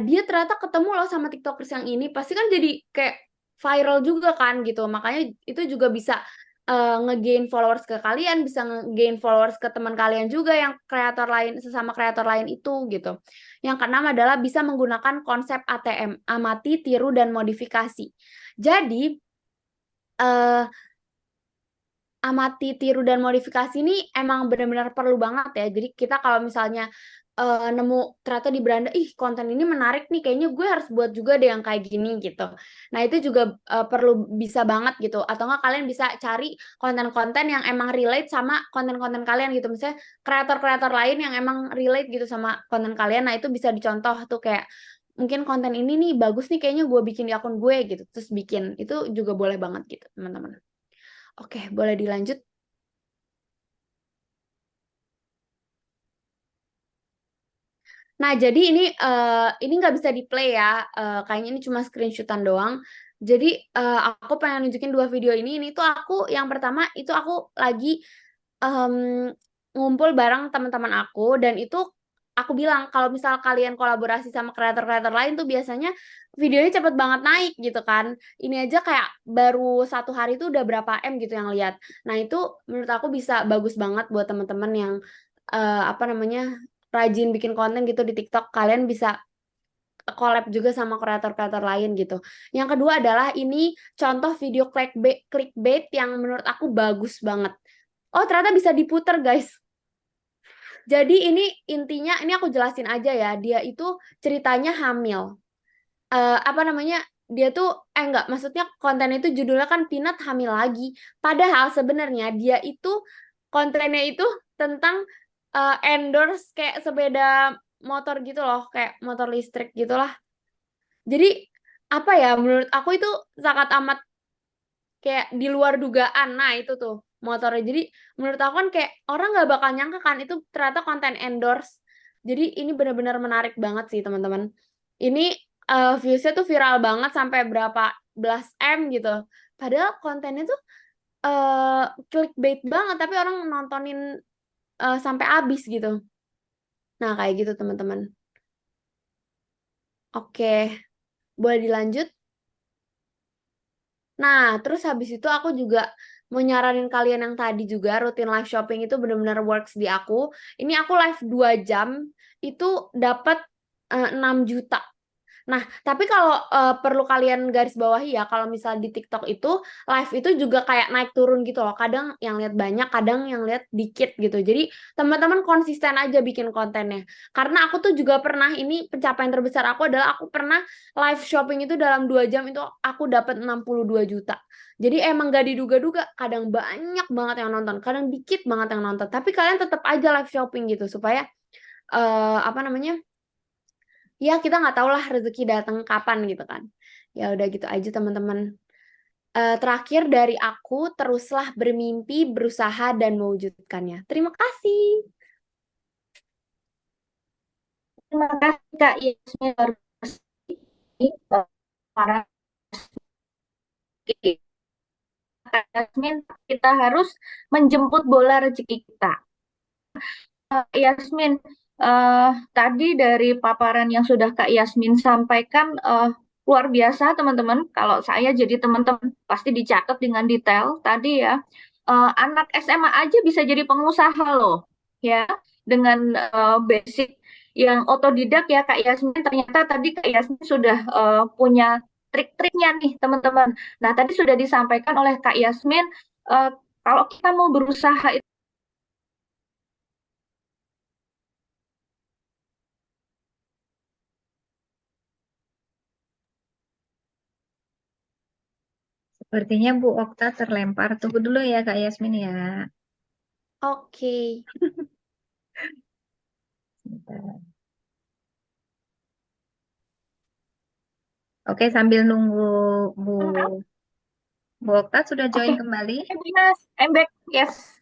dia ternyata ketemu loh sama TikTokers yang ini, pasti kan jadi kayak viral juga kan gitu. Makanya itu juga bisa nge-gain followers ke kalian, bisa nge-gain followers ke teman kalian juga yang kreator lain, sesama kreator lain itu gitu. Yang keenam adalah bisa menggunakan konsep ATM, amati, tiru, dan modifikasi. Jadi eh amati, tiru, dan modifikasi ini emang benar-benar perlu banget ya. Jadi kita kalau misalnya nemu ternyata di beranda, ih konten ini menarik nih, kayaknya gue harus buat juga deh yang kayak gini gitu. Nah itu juga perlu bisa banget gitu. Atau enggak kalian bisa cari konten-konten yang emang relate sama konten-konten kalian gitu. Misalnya kreator-kreator lain yang emang relate gitu sama konten kalian. Nah itu bisa dicontoh tuh kayak mungkin konten ini nih bagus nih kayaknya gue bikin di akun gue gitu. Terus bikin. Itu juga boleh banget gitu teman-teman. Oke, boleh dilanjut. Nah, jadi ini nggak bisa di-play ya. Kayaknya ini cuma screenshotan doang. Jadi aku pengen nunjukin dua video ini. Ini tuh aku yang pertama itu aku lagi em, ngumpul bareng teman-teman aku dan itu aku bilang kalau misal kalian kolaborasi sama kreator-kreator lain tuh biasanya videonya cepet banget naik gitu kan. Ini aja kayak baru 1 hari itu udah berapa M gitu yang lihat. Nah, itu menurut aku bisa bagus banget buat teman-teman yang apa namanya rajin bikin konten gitu di TikTok. Kalian bisa collab juga sama kreator-kreator lain gitu. Yang kedua adalah ini contoh video clickbait yang menurut aku bagus banget. Oh, ternyata bisa diputer, guys. Jadi ini intinya, ini aku jelasin aja ya. Dia itu ceritanya hamil. Apa namanya? Dia tuh, enggak, maksudnya konten itu judulnya kan Peanut hamil lagi. Padahal sebenarnya dia itu kontennya itu tentang endorse kayak sepeda motor gitu loh, kayak motor listrik gitulah. Jadi apa ya? Menurut aku itu sangat amat kayak di luar dugaan. Nah, itu tuh motornya. Jadi menurut aku kan kayak orang nggak bakal nyangka kan itu ternyata konten endorse. Jadi ini benar-benar menarik banget sih teman-teman. Ini viewsnya tuh viral banget sampai berapa belas M gitu. Padahal kontennya tuh clickbait banget tapi orang nontonin sampai habis gitu. Nah, kayak gitu teman-teman. Oke, boleh dilanjut? Nah, terus habis itu aku juga mau nyaranin kalian yang tadi juga rutin live shopping itu benar-benar works di aku. Ini aku live 2 jam itu dapat 6 juta. Nah, tapi kalau perlu kalian garis bawahi ya, kalau misal di TikTok itu live itu juga kayak naik turun gitu loh. Kadang yang lihat banyak, kadang yang lihat dikit gitu. Jadi teman-teman konsisten aja bikin kontennya. Karena aku tuh juga pernah, ini pencapaian terbesar aku adalah aku pernah live shopping itu dalam 2 jam itu aku dapat 62 juta. Jadi emang gak diduga-duga, kadang banyak banget yang nonton, kadang dikit banget yang nonton. Tapi kalian tetap aja live shopping gitu supaya apa namanya? Ya kita nggak tahu lah rezeki datang kapan gitu kan. Ya udah gitu aja teman-teman. Terakhir dari aku, teruslah bermimpi, berusaha, dan mewujudkannya. Terima kasih. Terima kasih Kak Yasmin baru para Kak Yasmin, kita harus menjemput bola rezeki kita. Yasmin, eh, tadi dari paparan yang sudah Kak Yasmin sampaikan luar biasa teman-teman. Kalau saya jadi teman-teman pasti dicatat dengan detail. Tadi ya, anak SMA aja bisa jadi pengusaha loh, ya dengan basic yang otodidak ya Kak Yasmin. Ternyata tadi Kak Yasmin sudah punya trik-triknya nih teman-teman. Nah tadi sudah disampaikan oleh Kak Yasmin. eh, Kalau kita mau berusaha Sepertinya Bu Okta terlempar. Tunggu dulu ya Kak Yasmin ya. Oke. Sebentar. Oke, sambil nunggu Bu Bu Okta sudah Oke, join kembali. Mas, I'm back. Yes.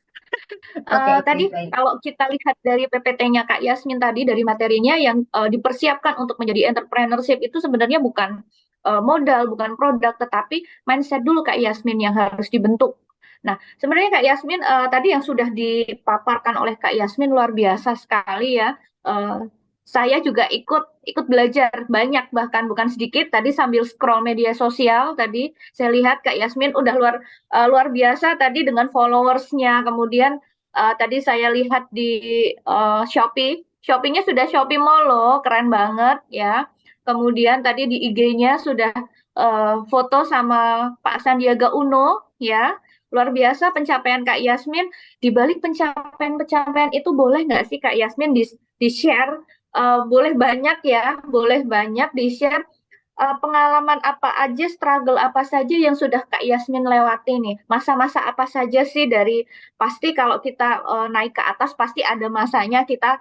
Oke, oke, Tadi baik. kalau kita lihat dari PPT-nya Kak Yasmin tadi, dari materinya yang dipersiapkan untuk menjadi entrepreneurship itu sebenarnya bukan modal, bukan produk, tetapi mindset dulu Kak Yasmin yang harus dibentuk. Nah, sebenarnya Kak Yasmin tadi yang sudah dipaparkan oleh Kak Yasmin luar biasa sekali ya. Eh, saya juga ikut ikut belajar banyak, bahkan bukan sedikit. Tadi sambil scroll media sosial tadi saya lihat Kak Yasmin udah luar biasa tadi dengan followersnya. Kemudian tadi saya lihat di Shopee, Shopee-nya sudah Shopee Mall loh, keren banget ya. Kemudian tadi di IG-nya sudah foto sama Pak Sandiaga Uno ya. Luar biasa pencapaian Kak Yasmin. Di balik pencapaian-pencapaian itu boleh nggak sih Kak Yasmin di-share? Boleh banyak ya, boleh banyak di-share pengalaman apa aja, struggle apa saja yang sudah Kak Yasmin lewati nih? Masa-masa apa saja sih dari pasti kalau kita naik ke atas pasti ada masanya kita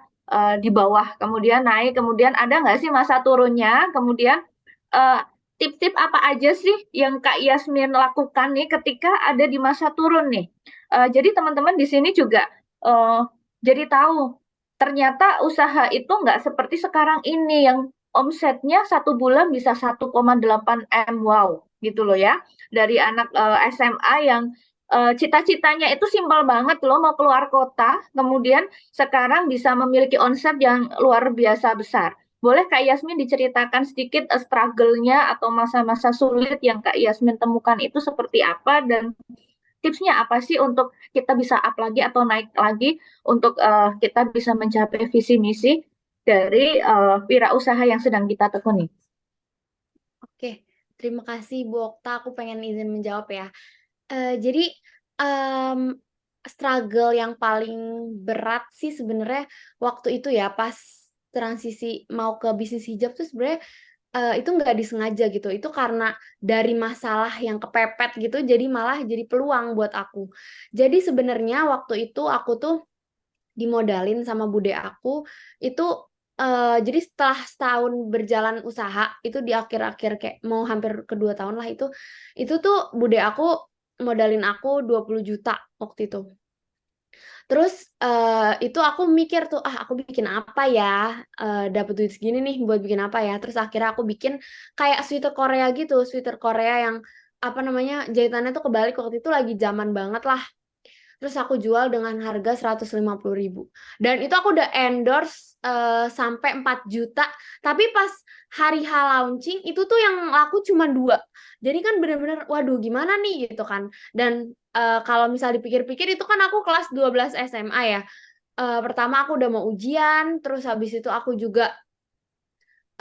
di bawah, kemudian naik, kemudian ada nggak sih masa turunnya? Kemudian eh, tip-tip apa aja sih yang Kak Yasmin lakukan nih ketika ada di masa turun nih? Jadi teman-teman di sini juga eh, jadi tahu ternyata usaha itu nggak seperti sekarang ini yang omsetnya satu bulan bisa 1,8 M. Wow, gitu loh ya. Dari anak SMA yang cita-citanya itu simpel banget loh, mau keluar kota, kemudian sekarang bisa memiliki omset yang luar biasa besar. Boleh Kak Yasmin diceritakan sedikit struggle-nya atau masa-masa sulit yang Kak Yasmin temukan itu seperti apa dan tipsnya apa sih untuk kita bisa up lagi atau naik lagi untuk kita bisa mencapai visi misi dari wirausaha yang sedang kita tekuni. Oke, terima kasih Bu Okta. Aku pengen izin menjawab ya. Jadi em, struggle yang paling berat sih sebenarnya waktu itu ya pas transisi mau ke bisnis hijab tuh sebenarnya itu nggak disengaja gitu. Itu karena dari masalah yang kepepet gitu, jadi malah jadi peluang buat aku. Jadi sebenarnya waktu itu aku tuh dimodalin sama bude aku itu jadi setelah setahun berjalan usaha itu di akhir-akhir kayak mau hampir kedua tahun lah itu tuh bude aku modalin aku 20 juta waktu itu. Terus itu aku mikir tuh aku bikin apa ya, dapat duit segini nih buat bikin apa ya. Terus akhirnya aku bikin kayak sweater Korea gitu, sweater Korea yang apa namanya jahitannya tuh kebalik, waktu itu lagi zaman banget lah. Terus aku jual dengan harga 150.000. Dan itu aku udah endorse sampai 4 juta. Tapi pas hari H launching itu tuh yang laku cuma 2. Jadi kan bener-bener waduh gimana nih gitu kan. Dan kalau misal dipikir-pikir itu kan aku kelas 12 SMA ya. Pertama aku udah mau ujian, terus habis itu aku juga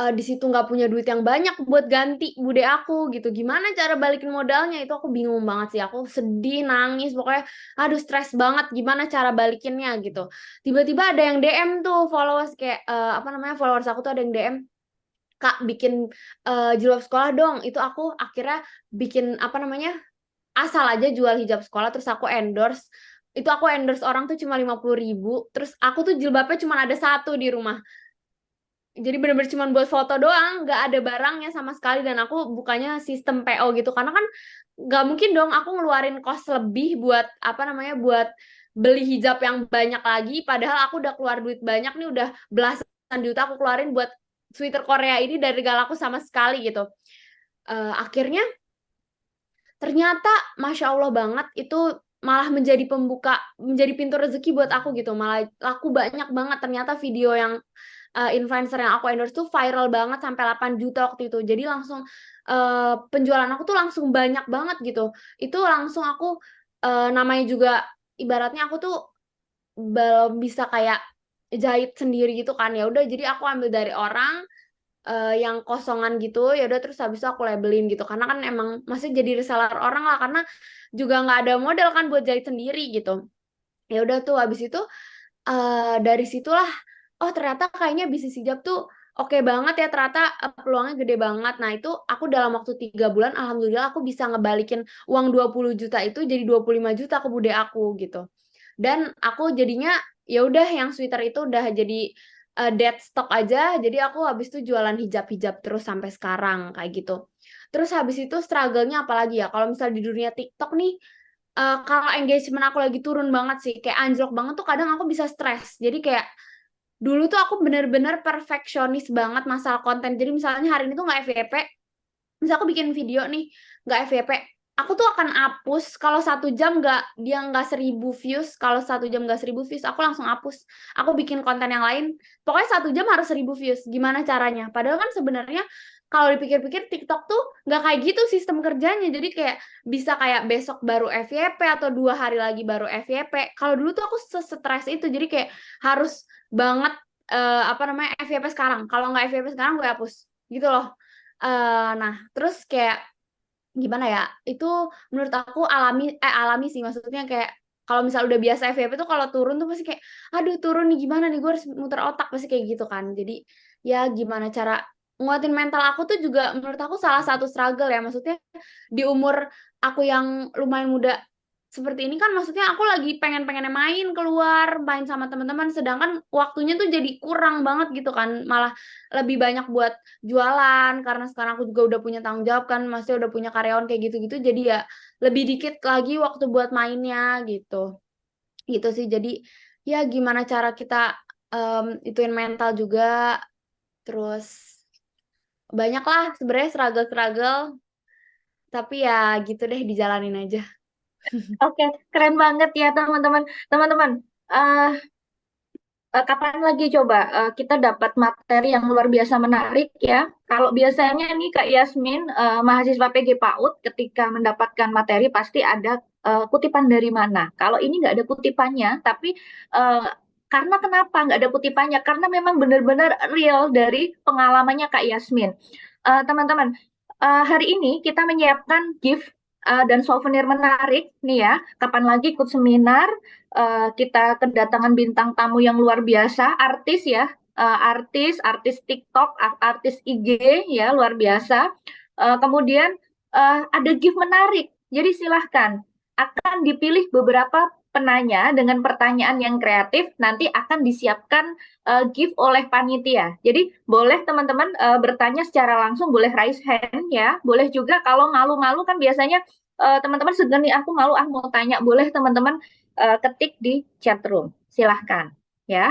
di situ nggak punya duit yang banyak buat ganti bude aku gitu. Gimana cara balikin modalnya itu aku bingung banget sih. Aku sedih, nangis, pokoknya aduh stres banget gimana cara balikinnya gitu. Tiba-tiba ada yang DM tuh followers kayak apa namanya followers aku tuh ada yang DM, Kak bikin jilbab sekolah dong. Itu aku akhirnya bikin apa namanya asal aja jual hijab sekolah terus aku endorse. Itu aku endorse orang tuh cuma 50.000. Terus aku tuh jilbabnya cuma ada satu di rumah. Jadi bener-bener cuma buat foto doang, nggak ada barangnya sama sekali dan aku bukannya sistem PO gitu karena kan nggak mungkin dong aku ngeluarin kos lebih buat apa namanya buat beli hijab yang banyak lagi padahal aku udah keluar duit banyak nih udah belasan juta aku keluarin buat sweater Korea ini dari gak laku sama sekali gitu. Akhirnya ternyata Masya Allah banget itu malah menjadi pembuka, menjadi pintu rezeki buat aku gitu, malah laku banyak banget ternyata video yang influencer yang aku endorse tuh viral banget sampai 8 juta waktu itu. Jadi langsung penjualan aku tuh langsung banyak banget gitu. Itu langsung aku namanya juga ibaratnya aku tuh belum bisa kayak jahit sendiri gitu kan. Ya udah jadi aku ambil dari orang yang kosongan gitu. Ya udah terus habis itu aku labelin gitu. Karena kan emang masih jadi reseller orang lah karena juga nggak ada modal kan buat jahit sendiri gitu. Ya udah tuh habis itu dari situlah oh ternyata kayaknya bisnis hijab tuh oke banget ya, ternyata peluangnya gede banget. Nah, itu aku dalam waktu 3 bulan, alhamdulillah aku bisa ngebalikin uang 20 juta itu jadi 25 juta ke bude aku gitu. Dan aku jadinya ya udah yang sweater itu udah jadi dead stock aja. Jadi aku habis itu jualan hijab-hijab terus sampai sekarang kayak gitu. Terus habis itu struggle-nya apalagi ya? Kalau misal di dunia TikTok nih, kalau engagement aku lagi turun banget sih, kayak anjlok banget tuh kadang aku bisa stres. Jadi kayak dulu tuh aku bener-bener perfeksionis banget masalah konten. Jadi misalnya hari ini tuh nggak FYP, misal aku bikin video nih nggak FYP, aku tuh akan hapus kalau 1 jam nggak 1.000 views, kalau 1 jam nggak 1.000 views aku langsung hapus, aku bikin konten yang lain, pokoknya 1 jam harus 1.000 views, gimana caranya, padahal kan sebenarnya kalau dipikir-pikir TikTok tuh nggak kayak gitu sistem kerjanya, jadi kayak bisa kayak besok baru FYP atau 2 hari lagi baru FYP. Kalau dulu tuh aku stres itu, jadi kayak harus banget apa namanya FYP sekarang, kalau nggak FYP sekarang gue hapus gitu loh. Nah, terus kayak gimana ya? Itu menurut aku alami sih, maksudnya kayak kalau misal udah biasa FYP tuh kalau turun tuh pasti kayak aduh turun nih gimana nih, gue harus muter otak pasti kayak gitu kan. Jadi ya gimana cara nguatin mental aku tuh juga menurut aku salah satu struggle ya. Maksudnya di umur aku yang lumayan muda seperti ini kan, maksudnya aku lagi pengen-pengennya main keluar, main sama teman-teman, sedangkan waktunya tuh jadi kurang banget gitu kan. Malah lebih banyak buat jualan karena sekarang aku juga udah punya tanggung jawab kan, masih udah punya karyawan kayak gitu-gitu, jadi ya lebih dikit lagi waktu buat mainnya gitu gitu sih. Jadi ya gimana cara kita ituin mental juga, terus banyak lah sebenarnya struggle-struggle, tapi ya gitu deh dijalanin aja. Oke, keren banget ya teman-teman. Teman-teman, eh kapan lagi coba kita dapat materi yang luar biasa menarik ya. Kalau biasanya nih Kak Yasmin, mahasiswa PG PAUD ketika mendapatkan materi pasti ada kutipan dari mana. Kalau ini nggak ada kutipannya, tapi eh, karena kenapa nggak ada kutipannya? Karena memang benar-benar real dari pengalamannya Kak Yasmin. Teman-teman, hari ini kita menyiapkan gift dan souvenir menarik nih ya. Kapan lagi ikut seminar? Kita kedatangan bintang tamu yang luar biasa, artis ya, artis TikTok, artis IG ya, luar biasa. Kemudian ada gift menarik, jadi silahkan akan dipilih beberapa penanya dengan pertanyaan yang kreatif, nanti akan disiapkan gift oleh panitia. Jadi boleh teman-teman bertanya secara langsung, boleh raise hand ya, boleh juga kalau malu-malu kan biasanya teman-teman segan nih aku malu mau tanya, boleh teman-teman ketik di chat room. Silahkan ya.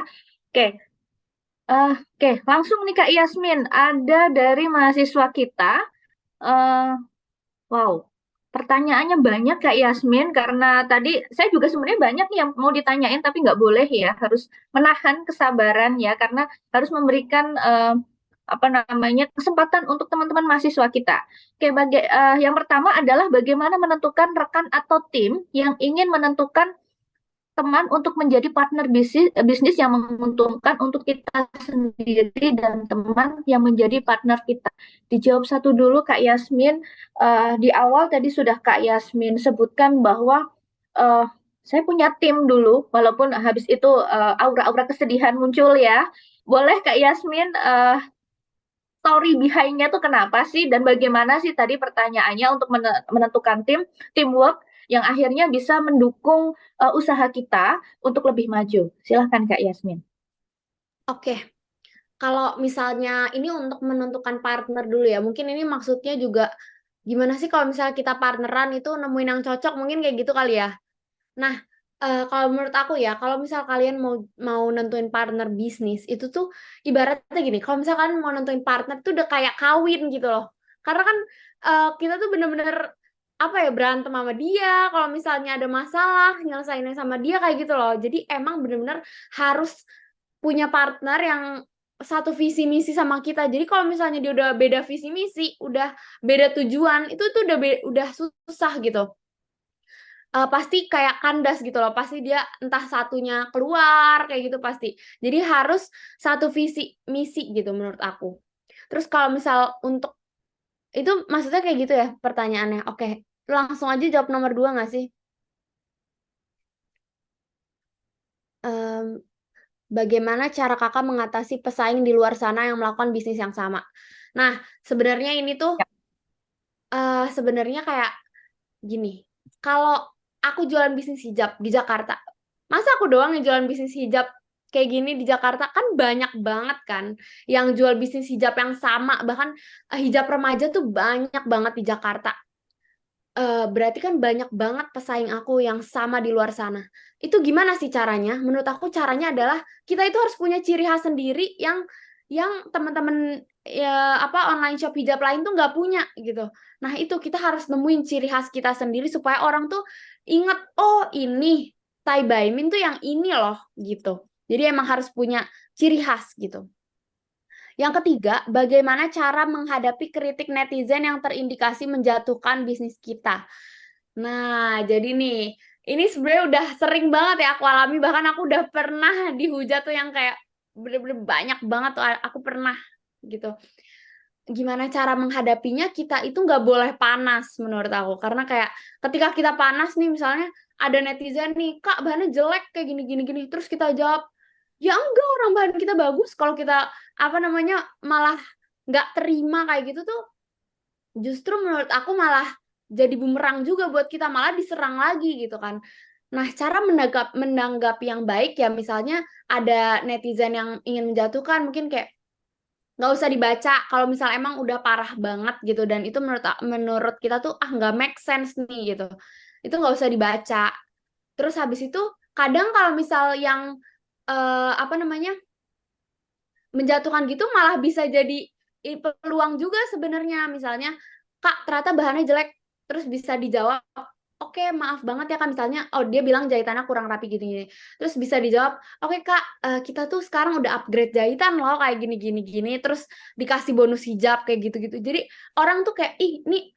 Oke, oke, langsung nih Kak Yasmin. Ada dari mahasiswa kita. eh, wow, pertanyaannya banyak Kak Yasmin karena tadi saya juga sebenarnya banyak nih yang mau ditanyain tapi nggak boleh ya, harus menahan kesabaran ya karena harus memberikan apa namanya kesempatan untuk teman-teman mahasiswa kita. Oke, yang pertama adalah bagaimana menentukan rekan atau tim yang ingin menentukan teman untuk menjadi partner bisnis yang menguntungkan untuk kita sendiri dan teman yang menjadi partner kita. Dijawab satu dulu Kak Yasmin. Di awal tadi sudah Kak Yasmin sebutkan bahwa uh, saya punya tim dulu, walaupun habis itu aura-aura kesedihan muncul ya. Boleh Kak Yasmin story behind-nya tuh kenapa sih dan bagaimana sih tadi pertanyaannya untuk menentukan teamwork yang akhirnya bisa mendukung usaha kita untuk lebih maju. Silahkan Kak Yasmin. Oke, kalau misalnya ini untuk menentukan partner dulu ya, mungkin ini maksudnya juga gimana sih kalau misalnya kita partneran itu nemuin yang cocok, mungkin kayak gitu kali ya. Nah, kalau menurut aku ya, kalau misal kalian mau mau nentuin partner bisnis, itu tuh ibaratnya gini, kalau misalkan mau nentuin partner tuh udah kayak kawin gitu loh. Karena kan kita tuh bener-bener apa ya, berantem sama dia, kalau misalnya ada masalah nyelesainnya sama dia kayak gitu loh. Jadi emang bener-bener harus punya partner yang satu visi misi sama kita. Jadi kalau misalnya dia udah beda visi misi, udah beda tujuan, itu tuh udah susah gitu. Pasti kayak kandas gitu loh, pasti dia entah satunya keluar kayak gitu pasti. Jadi harus satu visi misi gitu menurut aku. Terus kalau misal untuk itu maksudnya kayak gitu ya pertanyaannya. Oke, langsung aja jawab nomor 2 nggak sih? Em, bagaimana cara kakak mengatasi pesaing di luar sana yang melakukan bisnis yang sama. Nah, sebenarnya ini tuh sebenarnya kayak gini, kalau aku jualan bisnis hijab di Jakarta, masa aku doang yang jualan bisnis hijab kayak gini di Jakarta? Kan banyak banget kan yang jual bisnis hijab yang sama, bahkan hijab remaja tuh banyak banget di Jakarta. Berarti kan banyak banget pesaing aku yang sama di luar sana. Itu gimana sih caranya? Menurut aku caranya adalah kita itu harus punya ciri khas sendiri yang teman-teman ya apa online shop hijab lain tuh nggak punya gitu. Nah, itu kita harus nemuin ciri khas kita sendiri supaya orang tuh inget, oh ini Tai Baimin tuh yang ini loh gitu. Jadi emang harus punya ciri khas gitu. Yang ketiga, bagaimana cara menghadapi kritik netizen yang terindikasi menjatuhkan bisnis kita. Nah, jadi nih, ini sebenarnya udah sering banget ya aku alami, bahkan aku udah pernah dihujat tuh yang kayak bener-bener banyak banget tuh aku pernah gitu. Gimana cara menghadapinya, kita itu nggak boleh panas menurut aku. Karena kayak ketika kita panas nih, misalnya ada netizen nih, Kak bahannya jelek kayak gini-gini, terus kita jawab, ya enggak, orang bahan kita bagus. Kalau kita apa namanya malah nggak terima kayak gitu tuh, justru menurut aku malah jadi bumerang juga buat kita, malah diserang lagi gitu kan. Nah, cara menanggapi yang baik ya, misalnya ada netizen yang ingin menjatuhkan, mungkin kayak nggak usah dibaca kalau misal emang udah parah banget gitu, dan itu menurut kita tuh nggak make sense nih gitu, itu nggak usah dibaca. Terus habis itu kadang kalau misal yang apa namanya menjatuhkan gitu malah bisa jadi peluang juga sebenarnya. Misalnya, Kak, ternyata bahannya jelek, terus bisa dijawab, oke, maaf banget ya Kak, misalnya, oh dia bilang jahitannya kurang rapi gini-gini. Terus bisa dijawab, oke Kak, kita tuh sekarang udah upgrade jahitan loh, kayak gini-gini, terus dikasih bonus hijab kayak gitu-gitu. Jadi orang tuh kayak, ih, ini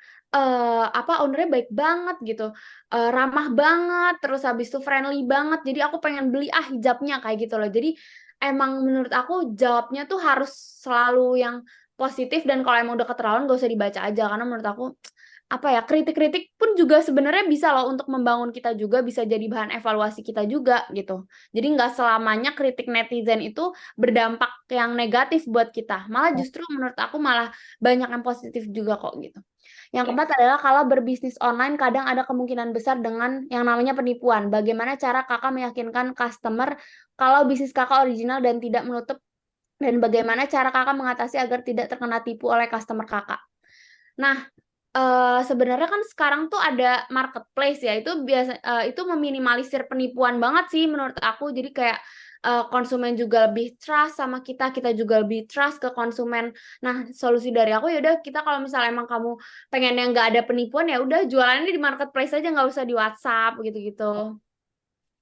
apa ownernya baik banget gitu, ramah banget, terus habis itu friendly banget. Jadi aku pengen beli hijabnya kayak gitu loh. Jadi emang menurut aku jawabnya tuh harus selalu yang positif, dan kalau emang udah keterlaluan gak usah dibaca aja, karena menurut aku apa ya, kritik-kritik pun juga sebenarnya bisa loh untuk membangun kita juga, bisa jadi bahan evaluasi kita juga gitu. Jadi nggak selamanya kritik netizen itu berdampak yang negatif buat kita, malah justru menurut aku malah banyak yang positif juga kok gitu. Yang keempat adalah kalau berbisnis online kadang ada kemungkinan besar dengan yang namanya penipuan. Bagaimana cara kakak meyakinkan customer kalau bisnis kakak original dan tidak menutup, dan bagaimana cara kakak mengatasi agar tidak terkena tipu oleh customer kakak? Nah, sebenarnya kan sekarang tuh ada marketplace ya, itu itu meminimalisir penipuan banget sih menurut aku. Jadi kayak, konsumen juga lebih trust sama kita, kita juga lebih trust ke konsumen. Nah, solusi dari aku, ya udah, kita kalau misalnya emang kamu pengen yang nggak ada penipuan, ya udah jualannya di marketplace aja, nggak usah di WhatsApp, gitu-gitu.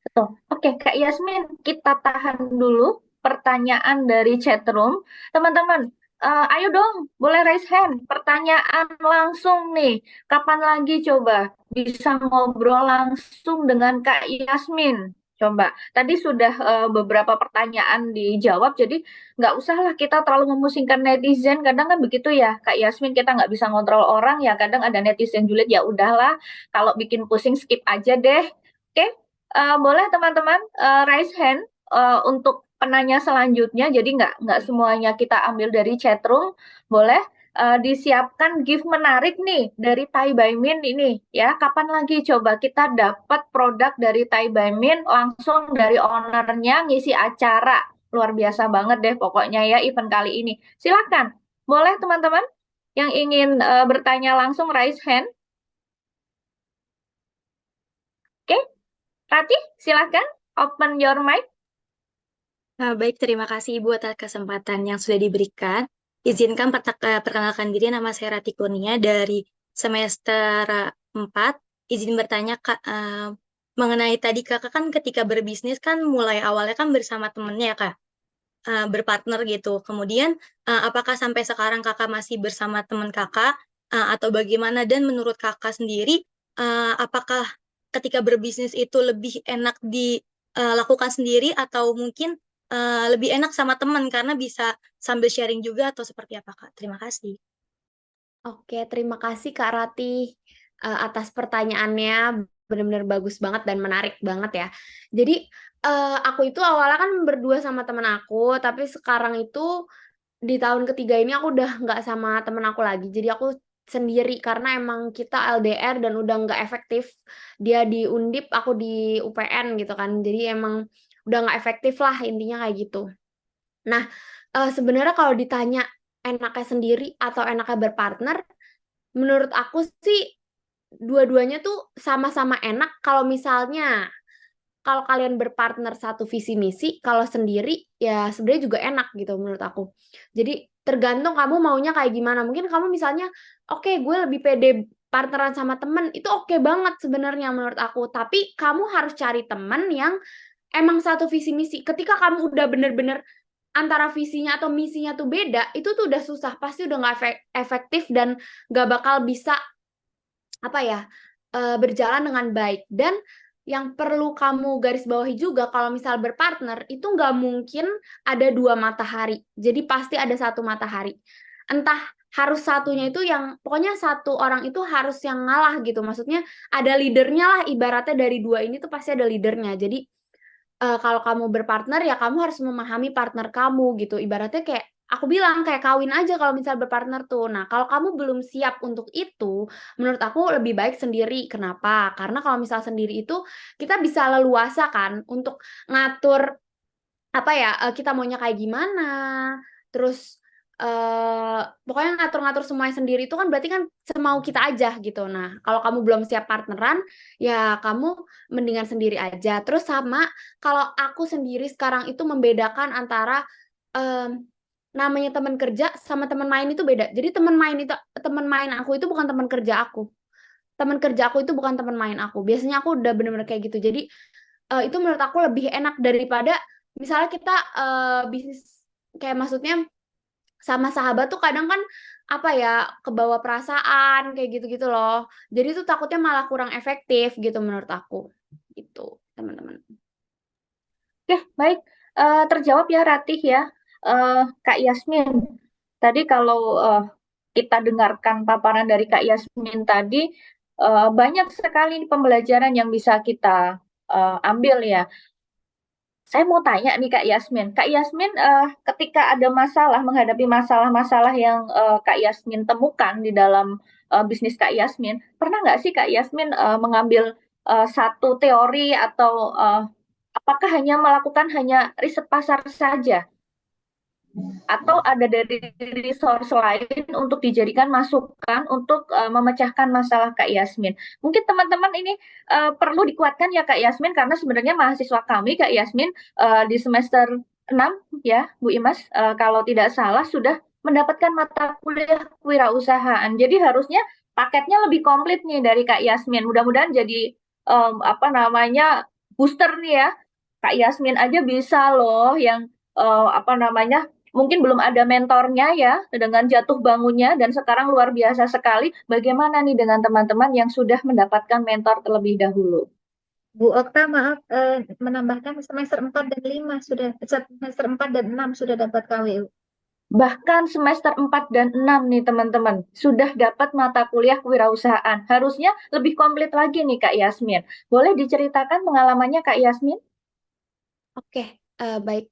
Betul. Oke, Kak Yasmin, kita tahan dulu pertanyaan dari chat room. Teman-teman, ayo dong, boleh raise hand. Pertanyaan langsung nih. Kapan lagi coba bisa ngobrol langsung dengan Kak Yasmin? Coba. Tadi sudah beberapa pertanyaan dijawab, jadi nggak usahlah kita terlalu memusingkan netizen. Kadang kan begitu ya, Kak Yasmin, kita nggak bisa ngontrol orang ya. Kadang ada netizen julid, ya udahlah. Kalau bikin pusing, skip aja deh. Oke? Boleh teman-teman raise hand untuk penanya selanjutnya. Jadi nggak semuanya kita ambil dari chat room. Boleh disiapkan gift menarik nih dari Tai By Min ini ya. Kapan lagi coba kita dapat produk dari Tai By Min langsung dari ownernya ngisi acara. Luar biasa banget deh pokoknya ya event kali ini. Silakan. Boleh teman-teman yang ingin bertanya langsung raise hand. Oke, Rati, silakan open your mic. Baik, terima kasih Ibu atas kesempatan yang sudah diberikan. Izinkan perkenalkan diri, nama saya Rati Kurnia dari semester 4. Izin bertanya mengenai tadi Kakak kan ketika berbisnis kan mulai awalnya kan bersama temennya Kak, berpartner gitu. Kemudian apakah sampai sekarang Kakak masih bersama teman Kakak atau bagaimana? Dan menurut Kakak sendiri, apakah ketika berbisnis itu lebih enak dilakukan sendiri atau mungkin lebih enak sama teman karena bisa sambil sharing juga atau seperti apa Kak? Terima kasih. Oke, terima kasih Kak Rati atas pertanyaannya. benar-benar bagus banget dan menarik banget ya. Jadi aku itu awalnya kan berdua sama temen aku, tapi sekarang itu di tahun ketiga ini aku udah nggak sama temen aku lagi. Jadi aku sendiri karena emang kita LDR dan udah nggak efektif. Dia di Undip, aku di UPN gitu kan. Jadi emang udah nggak efektif lah intinya kayak gitu. Nah, sebenarnya kalau ditanya enaknya sendiri atau enaknya berpartner, menurut aku sih dua-duanya tuh sama-sama enak kalau misalnya kalau kalian berpartner satu visi misi, kalau sendiri ya sebenarnya juga enak gitu menurut aku. Jadi tergantung kamu maunya kayak gimana. Mungkin kamu misalnya, oke gue lebih pede partneran sama temen, itu oke banget sebenarnya menurut aku. Tapi kamu harus cari temen yang emang satu visi misi. Ketika kamu udah bener-bener antara visinya atau misinya tuh beda, itu tuh udah susah. Pasti udah nggak efektif dan nggak bakal bisa apa ya berjalan dengan baik. Dan yang perlu kamu garis bawahi juga kalau misal berpartner itu nggak mungkin ada dua matahari. Jadi pasti ada satu matahari. Entah harus satunya itu yang pokoknya satu orang itu harus yang ngalah gitu. Maksudnya ada leadernya lah ibaratnya dari dua ini tuh pasti ada leadernya. Jadi kalau kamu berpartner ya kamu harus memahami partner kamu gitu. Ibaratnya kayak aku bilang kayak kawin aja kalau misal berpartner tuh. Nah, kalau kamu belum siap untuk itu, menurut aku lebih baik sendiri. Kenapa? Karena kalau misal sendiri itu kita bisa leluasa kan untuk ngatur apa ya kita maunya kayak gimana. Terus pokoknya ngatur-ngatur semuanya sendiri itu kan berarti kan semau kita aja gitu. Nah, kalau kamu belum siap partneran, ya kamu mendingan sendiri aja. Terus sama kalau aku sendiri sekarang itu membedakan antara namanya teman kerja sama teman main itu beda. Jadi teman main aku itu bukan teman kerja aku. Teman kerja aku itu bukan teman main aku. Biasanya aku udah bener-bener kayak gitu. Jadi itu menurut aku lebih enak daripada misalnya kita bisnis kayak maksudnya sama sahabat tuh kadang kan apa ya kebawa perasaan kayak gitu-gitu loh. Jadi tuh takutnya malah kurang efektif gitu menurut aku. Gitu, teman-teman. Oke, baik. Terjawab ya Ratih ya. Kak Yasmin, tadi kalau kita dengarkan paparan dari Kak Yasmin tadi, banyak sekali pembelajaran yang bisa kita ambil ya. Saya mau tanya nih Kak Yasmin. Kak Yasmin, ketika ada masalah, menghadapi masalah-masalah yang Kak Yasmin temukan di dalam bisnis Kak Yasmin, pernah nggak sih Kak Yasmin mengambil satu teori atau apakah hanya melakukan hanya riset pasar saja? Atau ada dari resource lain untuk dijadikan masukan untuk memecahkan masalah Kak Yasmin. Mungkin teman-teman ini perlu dikuatkan ya Kak Yasmin, karena sebenarnya mahasiswa kami Kak Yasmin di semester 6 ya Bu Imas, kalau tidak salah sudah mendapatkan mata kuliah kewirausahaan. Jadi harusnya paketnya lebih komplit nih dari Kak Yasmin. Mudah-mudahan jadi apa namanya booster nih ya. Kak Yasmin aja bisa loh yang apa namanya mungkin belum ada mentornya ya dengan jatuh bangunnya dan sekarang luar biasa sekali. Bagaimana nih dengan teman-teman yang sudah mendapatkan mentor terlebih dahulu? Bu Okta, maaf menambahkan semester 4 dan 5 sudah semester 4 dan 6 sudah dapat KWU. Bahkan semester 4 dan 6 nih teman-teman, sudah dapat mata kuliah kewirausahaan. Harusnya lebih komplit lagi nih Kak Yasmin. Boleh diceritakan pengalamannya Kak Yasmin? Oke, baik.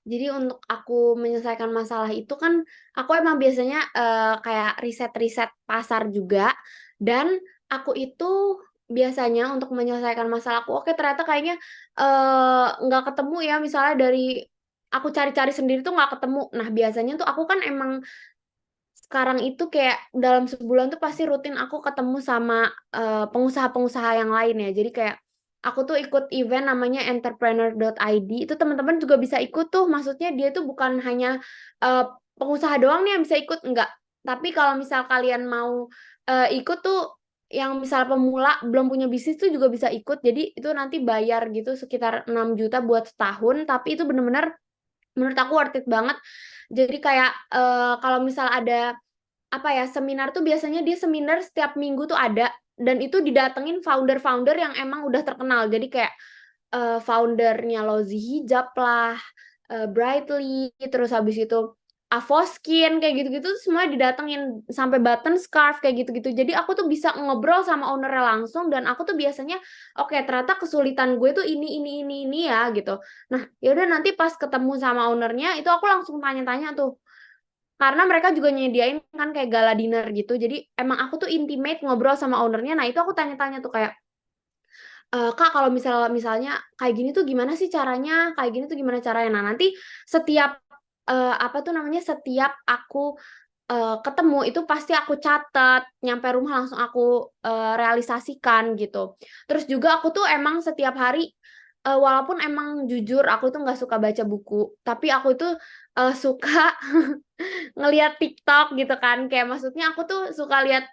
Jadi untuk aku menyelesaikan masalah itu kan aku emang biasanya kayak riset-riset pasar juga dan aku itu biasanya untuk menyelesaikan masalahku, oke ternyata kayaknya nggak ketemu ya misalnya dari aku cari-cari sendiri tuh nggak ketemu. Nah biasanya tuh aku kan emang sekarang itu kayak dalam sebulan tuh pasti rutin aku ketemu sama pengusaha-pengusaha yang lain ya. Jadi kayak aku tuh ikut event namanya entrepreneur.id. Itu teman-teman juga bisa ikut tuh. Maksudnya dia tuh bukan hanya pengusaha doang nih yang bisa ikut, enggak. Tapi kalau misal kalian mau ikut tuh yang misal pemula belum punya bisnis tuh juga bisa ikut. Jadi itu nanti bayar gitu sekitar 6 juta buat setahun, tapi itu bener-bener menurut aku worth it banget. Jadi kayak kalau misal ada apa ya seminar tuh biasanya dia seminar setiap minggu tuh ada dan itu didatengin founder-founder yang emang udah terkenal. Jadi kayak foundernya Lozi Hijab lah, Brightly, terus habis itu Avoskin kayak gitu-gitu semua didatengin sampai button scarf kayak gitu-gitu. Jadi aku tuh bisa ngobrol sama ownernya langsung dan aku tuh biasanya oke ternyata kesulitan gue tuh ini ya gitu. Nah, ya udah nanti pas ketemu sama ownernya itu aku langsung tanya-tanya tuh. Karena mereka juga nyediain kan kayak gala dinner gitu. Jadi emang aku tuh intimate ngobrol sama ownernya. Nah, itu aku tanya-tanya tuh kayak Kak, kalau misalnya kayak gini tuh gimana sih caranya? Kayak gini tuh gimana caranya? Nah, nanti setiap apa tuh namanya? Setiap aku ketemu itu pasti aku catat, nyampe rumah langsung aku realisasikan gitu. Terus juga aku tuh emang setiap hari walaupun emang jujur aku tuh nggak suka baca buku, tapi aku itu suka ngelihat TikTok gitu kan. Kayak maksudnya aku tuh suka lihat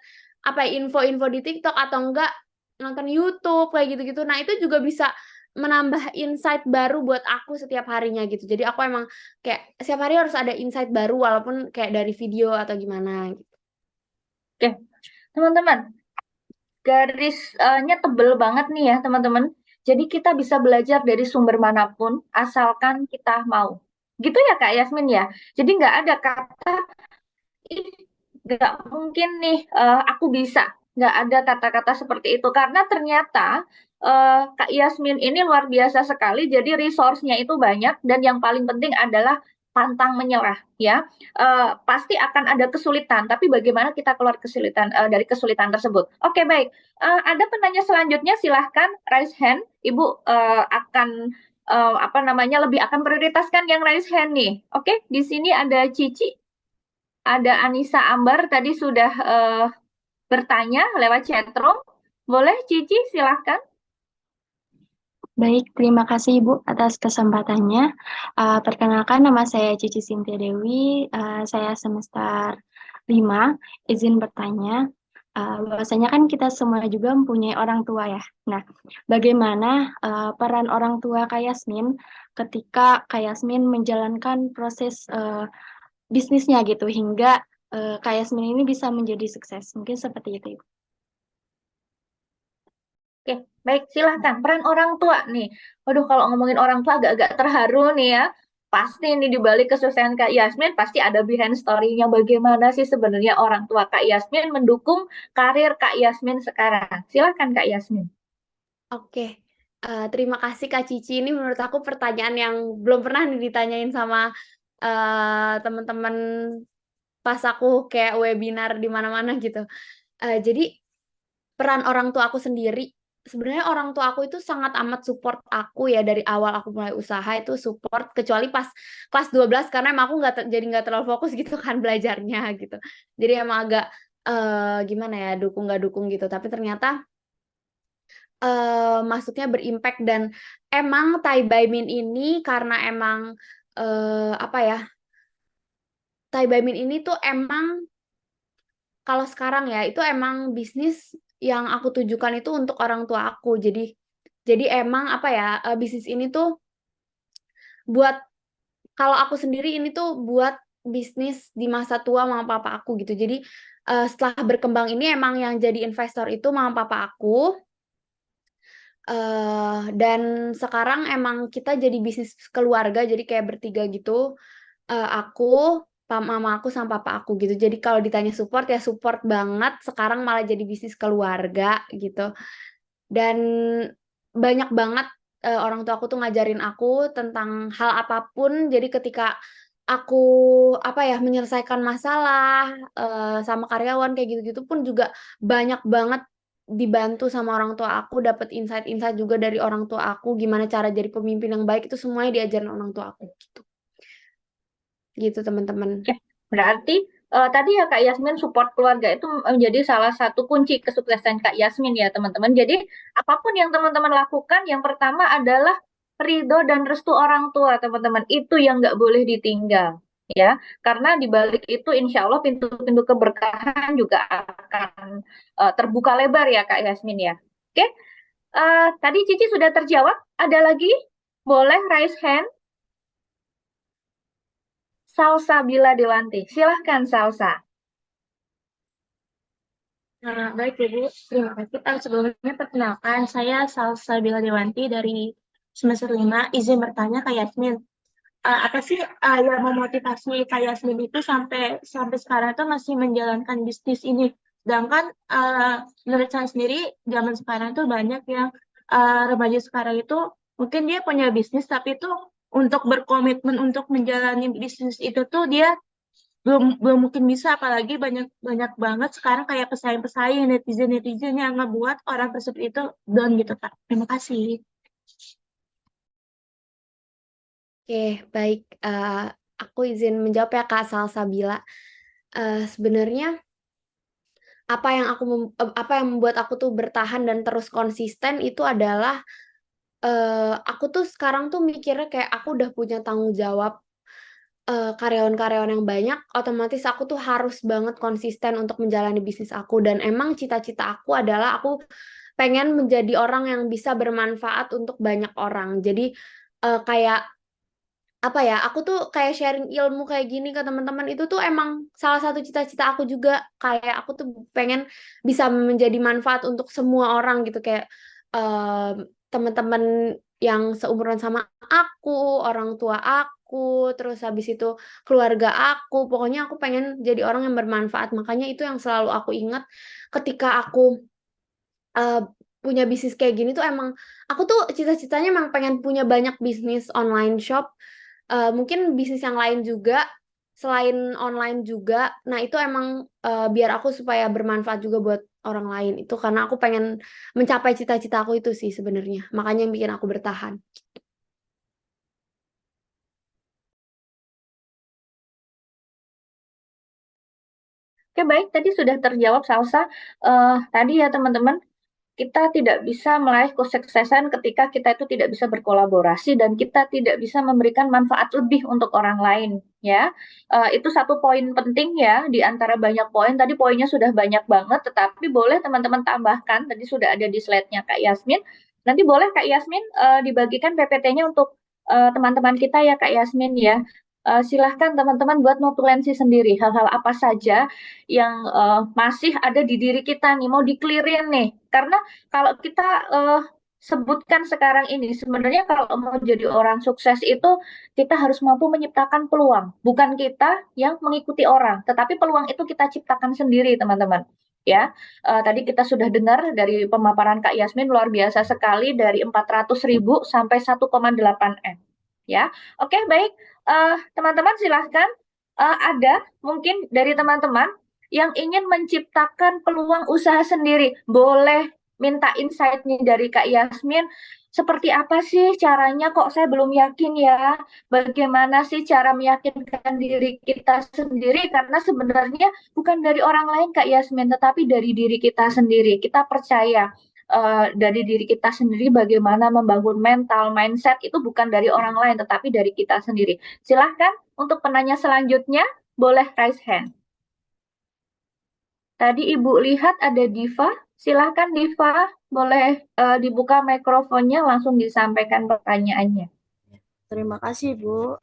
apa ya, info-info di TikTok atau enggak nonton YouTube kayak gitu-gitu. Nah, itu juga bisa menambah insight baru buat aku setiap harinya gitu. Jadi aku emang kayak setiap hari harus ada insight baru walaupun kayak dari video atau gimana gitu. Oke, teman-teman, garisnya tebel banget nih ya, teman-teman. Jadi kita bisa belajar dari sumber manapun, asalkan kita mau. Gitu ya, Kak Yasmin ya? Jadi nggak ada kata, ih, nggak mungkin nih, aku bisa. Nggak ada kata-kata seperti itu. Karena ternyata Kak Yasmin ini luar biasa sekali, jadi resource-nya itu banyak, dan yang paling penting adalah pantang menyerah, ya. Pasti akan ada kesulitan, tapi bagaimana kita keluar kesulitan dari kesulitan tersebut. Oke, baik. Ada penanya selanjutnya, silahkan raise hand. Ibu akan apa namanya lebih akan prioritaskan yang raise hand nih. Oke, di sini ada Cici, ada Anissa Ambar tadi sudah bertanya lewat chatroom. Boleh Cici, silahkan. Baik, terima kasih Ibu atas kesempatannya. Perkenalkan nama saya Cici Sintia Dewi, saya semester 5. Izin bertanya, bahwasanya kan kita semua juga mempunyai orang tua ya. Nah, bagaimana peran orang tua Kak Yasmin ketika Kak Yasmin menjalankan proses bisnisnya gitu hingga Kak Yasmin ini bisa menjadi sukses? Mungkin seperti itu, Ibu. Oke, baik, silahkan. Peran orang tua nih. Waduh, kalau ngomongin orang tua agak-agak terharu nih ya. Pasti ini di balik kesuksesan Kak Yasmin, pasti ada behind story-nya bagaimana sih sebenarnya orang tua Kak Yasmin mendukung karir Kak Yasmin sekarang. Silahkan Kak Yasmin. Oke. Terima kasih Kak Cici. Ini menurut aku pertanyaan yang belum pernah nih ditanyain sama teman-teman pas aku kayak webinar di mana-mana gitu. Jadi peran orang tua aku sendiri, sebenarnya orang tua aku itu sangat amat support aku ya dari awal aku mulai usaha itu support, kecuali pas kelas 12 karena emang aku jadi nggak terlalu fokus gitu kan belajarnya gitu. Jadi emang agak gimana ya, dukung nggak dukung gitu. Tapi ternyata maksudnya berimpact dan emang Thai By Min ini karena emang apa ya, Thai By Min ini tuh emang kalau sekarang ya, itu emang bisnis yang aku tujukan itu untuk orang tua aku. Jadi emang apa ya, bisnis ini tuh buat kalau aku sendiri ini tuh buat bisnis di masa tua mama papa aku gitu. Jadi, setelah berkembang ini emang yang jadi investor itu mama papa aku, dan sekarang emang kita jadi bisnis keluarga, jadi kayak bertiga gitu, aku, mama aku sama papa aku gitu. Jadi kalau ditanya support ya support banget, sekarang malah jadi bisnis keluarga gitu. Dan banyak banget, orang tua aku tuh ngajarin aku tentang hal apapun, jadi ketika aku, apa ya, menyelesaikan masalah, sama karyawan kayak gitu-gitu pun juga banyak banget dibantu sama orang tua aku, dapet insight-insight juga dari orang tua aku, gimana cara jadi pemimpin yang baik itu semuanya diajarin orang tua aku, gitu. Gitu teman-teman. Oke, berarti tadi ya Kak Yasmin support keluarga itu menjadi salah satu kunci kesuksesan Kak Yasmin ya teman-teman. Jadi apapun yang teman-teman lakukan, yang pertama adalah ridho dan restu orang tua teman-teman. Itu yang nggak boleh ditinggal ya. Karena di balik itu insya Allah pintu-pintu keberkahan juga akan terbuka lebar ya Kak Yasmin ya. Oke, tadi Cici sudah terjawab. Ada lagi? Boleh raise hand. Salsa Bila Dewanti. Silahkan Salsa. Baik Ibu, terima kasih. Sebelumnya perkenalkan, saya Salsa Bila Dewanti dari semester 5. Izin bertanya Kak Yasmin, apa sih yang memotivasi Kak Yasmin itu sampai sekarang itu masih menjalankan bisnis ini. Sedangkan menurut saya sendiri zaman sekarang tuh banyak yang remaja sekarang itu mungkin dia punya bisnis tapi itu untuk berkomitmen untuk menjalani bisnis itu tuh dia belum mungkin bisa, apalagi banyak banyak banget sekarang kayak pesaing-pesaing netizen yang ngebuat orang tersebut itu down gitu Kak. Terima kasih. Oke, baik. Aku izin menjawab ya Kak Salsabila. Sebenarnya apa yang membuat aku tuh bertahan dan terus konsisten itu adalah aku tuh sekarang tuh mikirnya kayak aku udah punya tanggung jawab karyawan-karyawan yang banyak, otomatis aku tuh harus banget konsisten untuk menjalani bisnis aku dan emang cita-cita aku adalah aku pengen menjadi orang yang bisa bermanfaat untuk banyak orang. Jadi kayak apa ya, aku tuh kayak sharing ilmu kayak gini ke teman-teman itu tuh emang salah satu cita-cita aku juga. Kayak aku tuh pengen bisa menjadi manfaat untuk semua orang gitu kayak teman-teman yang seumuran sama aku, orang tua aku, terus habis itu keluarga aku. Pokoknya aku pengen jadi orang yang bermanfaat. Makanya itu yang selalu aku ingat ketika aku punya bisnis kayak gini tuh emang aku tuh cita-citanya emang pengen punya banyak bisnis online shop, mungkin bisnis yang lain juga, selain online juga. Nah itu emang, biar aku supaya bermanfaat juga buat orang lain, itu karena aku pengen mencapai cita-cita aku itu sih sebenarnya, makanya yang bikin aku bertahan. Oke, baik. Tadi sudah terjawab Salsa. Tadi ya teman-teman, kita tidak bisa meraih kesuksesan ketika kita itu tidak bisa berkolaborasi dan kita tidak bisa memberikan manfaat lebih untuk orang lain, ya. Itu satu poin penting ya di antara banyak poin. Tadi poinnya sudah banyak banget, tetapi boleh teman-teman tambahkan. Tadi sudah ada di slide-nya Kak Yasmin. Nanti boleh Kak Yasmin dibagikan PPT-nya untuk teman-teman kita ya Kak Yasmin ya. Silahkan teman-teman buat notulensi sendiri hal-hal apa saja yang masih ada di diri kita nih, mau di-clearin nih. Karena kalau kita sebutkan sekarang ini, sebenarnya kalau mau jadi orang sukses itu kita harus mampu menciptakan peluang, bukan kita yang mengikuti orang, tetapi peluang itu kita ciptakan sendiri, teman-teman. Ya, tadi kita sudah dengar dari pemaparan Kak Yasmin luar biasa sekali dari 400.000 sampai 1,8 M. Ya, oke baik, teman-teman silahkan ada mungkin dari teman-teman yang ingin menciptakan peluang usaha sendiri, boleh minta insight nih dari Kak Yasmin. Seperti apa sih caranya? Kok saya belum yakin ya? Bagaimana sih cara meyakinkan diri kita sendiri? Karena sebenarnya bukan dari orang lain Kak Yasmin, tetapi dari diri kita sendiri. Kita percaya dari diri kita sendiri bagaimana membangun mental, mindset itu bukan dari orang lain, tetapi dari kita sendiri. Silahkan untuk penanya selanjutnya, boleh raise hand. Tadi Ibu lihat ada Diva, silahkan Diva, boleh dibuka mikrofonnya langsung disampaikan pertanyaannya. Terima kasih Bu.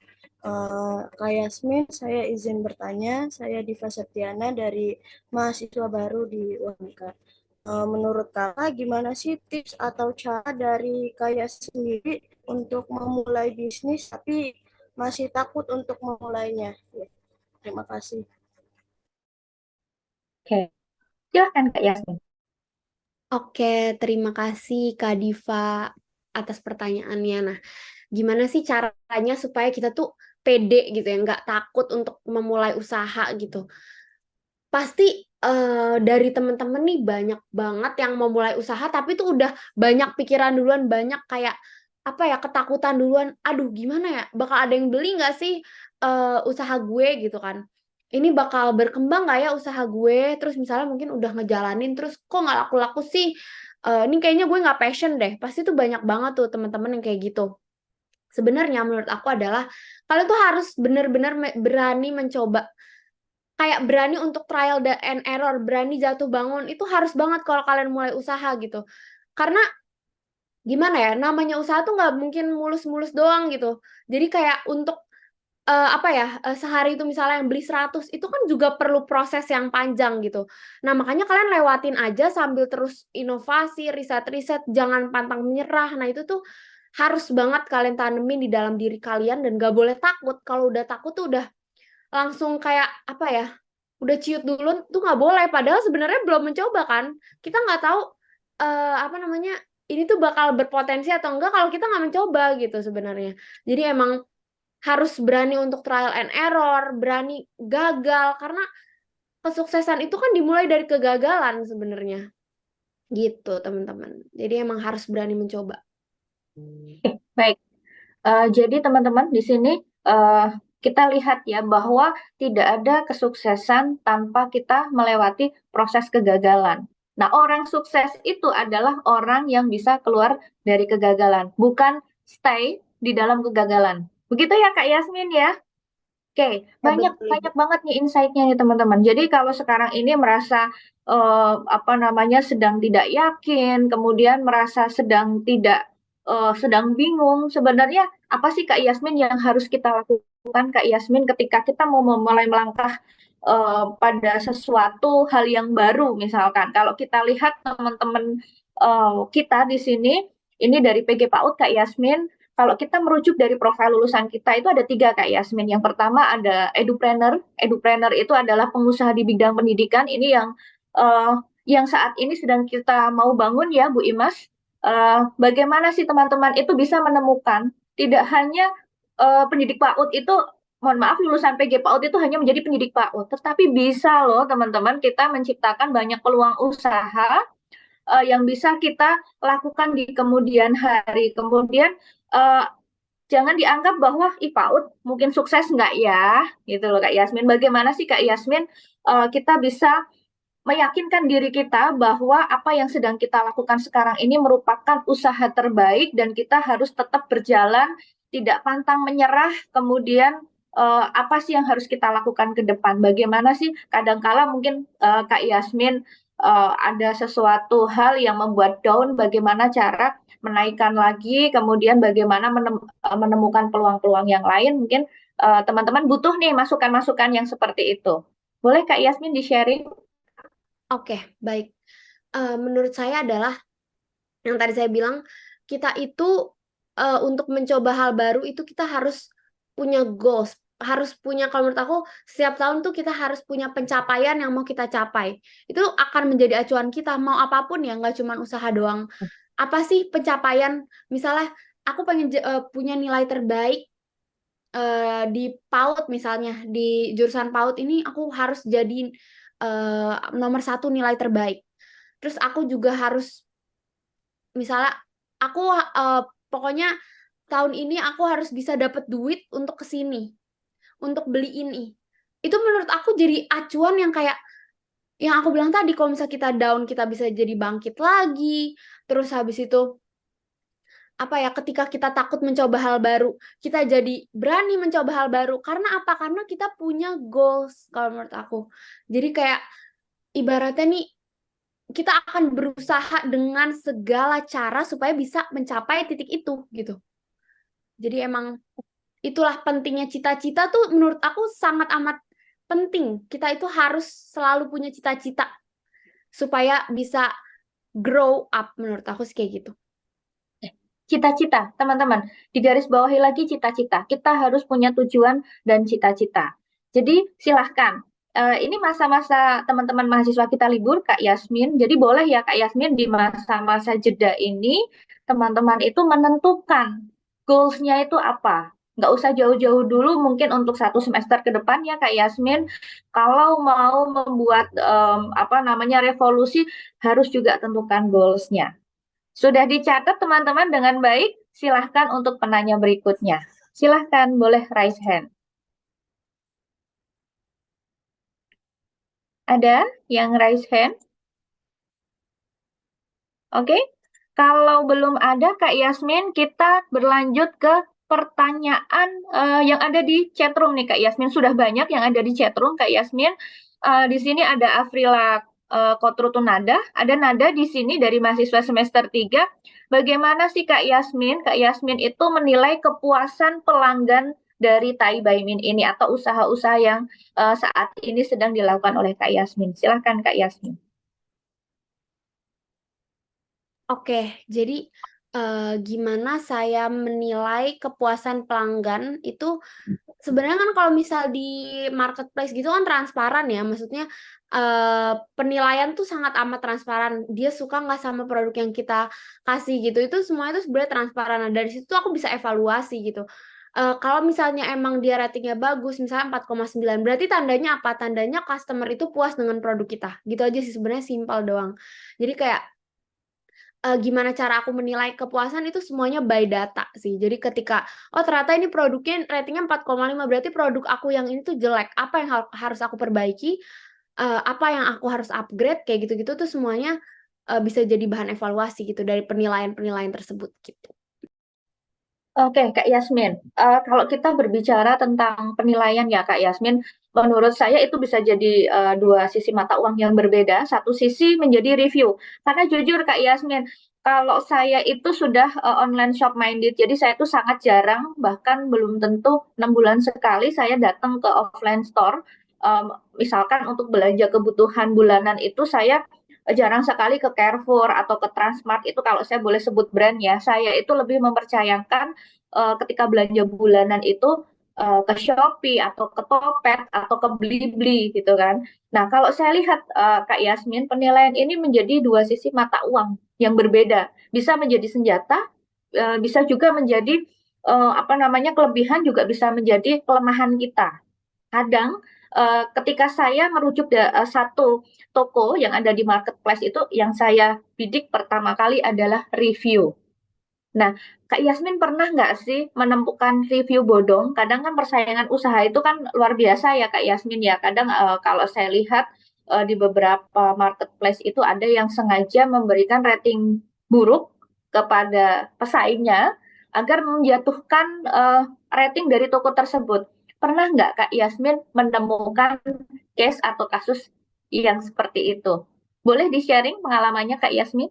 Kak Yasmin, saya izin bertanya. Saya Diva Septiana dari mahasiswa baru di UMK. Menurut Kakak, gimana sih tips atau cara dari Kak Yasmin sendiri untuk memulai bisnis tapi masih takut untuk memulainya? Ya, terima kasih. Oke, silahkan Kak Yasmin. Oke, terima kasih Kak Diva atas pertanyaannya. Nah, gimana sih caranya supaya kita tuh pede gitu ya, nggak takut untuk memulai usaha gitu. Pasti dari teman-teman nih banyak banget yang mau mulai usaha tapi tuh udah banyak pikiran duluan, banyak kayak apa ya, ketakutan duluan. Aduh, gimana ya? Bakal ada yang beli nggak sih usaha gue gitu kan? Ini bakal berkembang nggak ya usaha gue? Terus misalnya mungkin udah ngejalanin terus kok nggak laku-laku sih? Ini kayaknya gue nggak passion deh. Pasti tuh banyak banget tuh teman-teman yang kayak gitu. Sebenarnya menurut aku adalah kalian tuh harus benar-benar berani mencoba. Kayak berani untuk trial and error, berani jatuh bangun, itu harus banget kalau kalian mulai usaha gitu. Karena gimana ya, namanya usaha tuh nggak mungkin mulus-mulus doang gitu. Jadi kayak untuk apa ya, sehari itu misalnya yang beli 100 itu kan juga perlu proses yang panjang gitu. Nah, makanya kalian lewatin aja sambil terus inovasi, riset-riset, jangan pantang menyerah. Nah, itu tuh harus banget kalian tanemin di dalam diri kalian dan gak boleh takut. Kalau udah takut tuh udah langsung kayak apa ya, udah ciut dulu tuh nggak boleh. Padahal sebenarnya belum mencoba kan, kita nggak tahu apa namanya ini tuh bakal berpotensi atau enggak kalau kita nggak mencoba gitu sebenarnya. Jadi emang harus berani untuk trial and error, berani gagal karena kesuksesan itu kan dimulai dari kegagalan sebenarnya gitu teman-teman. Jadi emang harus berani mencoba. Baik. Jadi teman-teman di sini eh, kita lihat ya bahwa tidak ada kesuksesan tanpa kita melewati proses kegagalan. Nah, orang sukses itu adalah orang yang bisa keluar dari kegagalan, bukan stay di dalam kegagalan. Begitu ya Kak Yasmin ya? Oke, Ya, banyak betul, Ibu. banyak banget nih insight-nya nih teman-teman. Jadi kalau sekarang ini merasa apa namanya sedang tidak yakin, kemudian merasa sedang tidak sedang bingung, sebenarnya apa sih Kak Yasmin yang harus kita lakukan Kak Yasmin ketika kita mau memulai melangkah pada sesuatu hal yang baru misalkan. Kalau kita lihat teman-teman kita di sini, ini dari PG PAUD Kak Yasmin. Kalau kita merujuk dari profil lulusan kita itu ada 3 Kak Yasmin. Yang pertama ada edupreneur. Edupreneur itu adalah pengusaha di bidang pendidikan. Ini yang saat ini sedang kita mau bangun ya Bu Imas. Bagaimana sih teman-teman itu bisa menemukan tidak hanya pendidik PAUD itu, mohon maaf lulusan PG PAUD itu hanya menjadi pendidik PAUD, tetapi bisa loh teman-teman kita menciptakan banyak peluang usaha yang bisa kita lakukan di kemudian hari. Kemudian uh, jangan dianggap bahwa PAUD mungkin sukses nggak ya, gitu loh Kak Yasmin. Bagaimana sih Kak Yasmin kita bisa meyakinkan diri kita bahwa apa yang sedang kita lakukan sekarang ini merupakan usaha terbaik dan kita harus tetap berjalan, tidak pantang menyerah, kemudian apa sih yang harus kita lakukan ke depan? Bagaimana sih kadangkala mungkin Kak Yasmin ada sesuatu hal yang membuat down, bagaimana cara menaikkan lagi, kemudian bagaimana menemukan peluang-peluang yang lain, mungkin teman-teman butuh nih masukan-masukan yang seperti itu. Boleh Kak Yasmin di-sharing? Oke, baik. Menurut saya adalah yang tadi saya bilang, kita itu untuk mencoba hal baru itu kita harus punya goals, harus punya, kalau menurut aku setiap tahun tuh kita harus punya pencapaian yang mau kita capai. Itu akan menjadi acuan kita mau apapun ya, nggak cuma usaha doang. Apa sih pencapaian? Misalnya aku pengen punya nilai terbaik di PAUD misalnya, di jurusan PAUD ini aku harus jadi nomor 1 nilai terbaik. Terus aku juga harus misalnya aku pokoknya tahun ini aku harus bisa dapat duit untuk kesini, untuk beli ini. Itu menurut aku jadi acuan yang kayak yang aku bilang tadi, kalau misalnya kita down kita bisa jadi bangkit lagi. Terus habis itu apa ya, ketika kita takut mencoba hal baru, kita jadi berani mencoba hal baru. Karena apa? Karena kita punya goals kalau menurut aku. Jadi kayak ibaratnya nih kita akan berusaha dengan segala cara supaya bisa mencapai titik itu gitu. Jadi emang itulah pentingnya cita-cita tuh menurut aku sangat amat penting. Kita itu harus selalu punya cita-cita supaya bisa grow up, menurut aku sih kayak gitu. Cita-cita, teman-teman, digaris bawahi lagi cita-cita. Kita harus punya tujuan dan cita-cita. Jadi silahkan. Ini masa-masa teman-teman mahasiswa kita libur, Kak Yasmin. Jadi boleh ya Kak Yasmin di masa-masa jeda ini, teman-teman itu menentukan goals-nya itu apa. Nggak usah jauh-jauh dulu, mungkin untuk 1 semester ke depan ya Kak Yasmin. Kalau mau membuat apa namanya revolusi, harus juga tentukan goals-nya. Sudah dicatat teman-teman dengan baik? Silahkan untuk penanya berikutnya. Silahkan, boleh raise hand. Ada yang raise hand? Oke, kalau belum ada Kak Yasmin, kita berlanjut ke pertanyaan yang ada di chatroom nih Kak Yasmin. Sudah banyak yang ada di chatroom Kak Yasmin. Di sini ada Afrila Kotrutunada, ada Nada di sini dari mahasiswa semester 3. Bagaimana sih Kak Yasmin? Kak Yasmin itu menilai kepuasan pelanggan dari Tai Baimin ini atau usaha-usaha yang saat ini sedang dilakukan oleh Kak Yasmin. Silahkan Kak Yasmin. Oke, jadi Gimana saya menilai kepuasan pelanggan itu sebenarnya kan kalau misal di marketplace gitu kan transparan ya, maksudnya penilaian tuh sangat amat transparan. Dia suka nggak sama produk yang kita kasih gitu, itu semua itu sebenarnya transparan. Nah, dari situ aku bisa evaluasi gitu. Kalau misalnya emang dia ratingnya bagus, misalnya 4,9, berarti tandanya apa? Tandanya customer itu puas dengan produk kita. Gitu aja sih sebenarnya, simpel doang. Jadi kayak gimana cara aku menilai kepuasan itu semuanya by data sih. Jadi ketika oh ternyata ini produknya ratingnya 4,5, berarti produk aku yang ini tuh jelek. Apa yang harus aku perbaiki? Apa yang aku harus upgrade? Kayak gitu-gitu tuh semuanya bisa jadi bahan evaluasi gitu dari penilaian-penilaian tersebut gitu. Oke, Kak Yasmin. Kalau kita berbicara tentang penilaian ya, Kak Yasmin, menurut saya itu bisa jadi dua sisi mata uang yang berbeda. Satu sisi menjadi review. Karena jujur, Kak Yasmin, kalau saya itu sudah online shop minded, jadi saya itu sangat jarang, bahkan belum tentu 6 bulan sekali saya datang ke offline store. Misalkan untuk belanja kebutuhan bulanan itu saya jarang sekali ke Carrefour atau ke Transmart itu kalau saya boleh sebut brand ya. Saya itu lebih mempercayakan ketika belanja bulanan itu ke Shopee atau ke Topet atau ke Blibli gitu kan. Nah, kalau saya lihat Kak Yasmin, penilaian ini menjadi dua sisi mata uang yang berbeda. Bisa menjadi senjata, bisa juga menjadi apa namanya kelebihan, juga bisa menjadi kelemahan kita. Kadang ketika saya merujuk satu toko yang ada di marketplace itu, yang saya bidik pertama kali adalah review. Nah, Kak Yasmin pernah nggak sih menemukan review bodong? Kadang kan persaingan usaha itu kan luar biasa ya Kak Yasmin ya. Kadang kalau saya lihat di beberapa marketplace itu ada yang sengaja memberikan rating buruk kepada pesaingnya agar menjatuhkan rating dari toko tersebut. Pernah nggak Kak Yasmin menemukan case atau kasus yang seperti itu? Boleh di-sharing pengalamannya Kak Yasmin?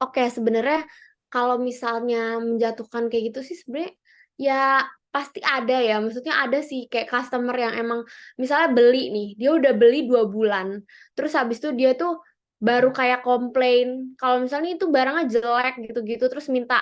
Oke, sebenarnya kalau misalnya menjatuhkan kayak gitu sih sebenarnya ya pasti ada ya. Maksudnya ada sih kayak customer yang emang misalnya beli nih, dia udah beli 2 bulan, terus habis itu dia tuh baru kayak komplain kalau misalnya itu barangnya jelek gitu-gitu, terus minta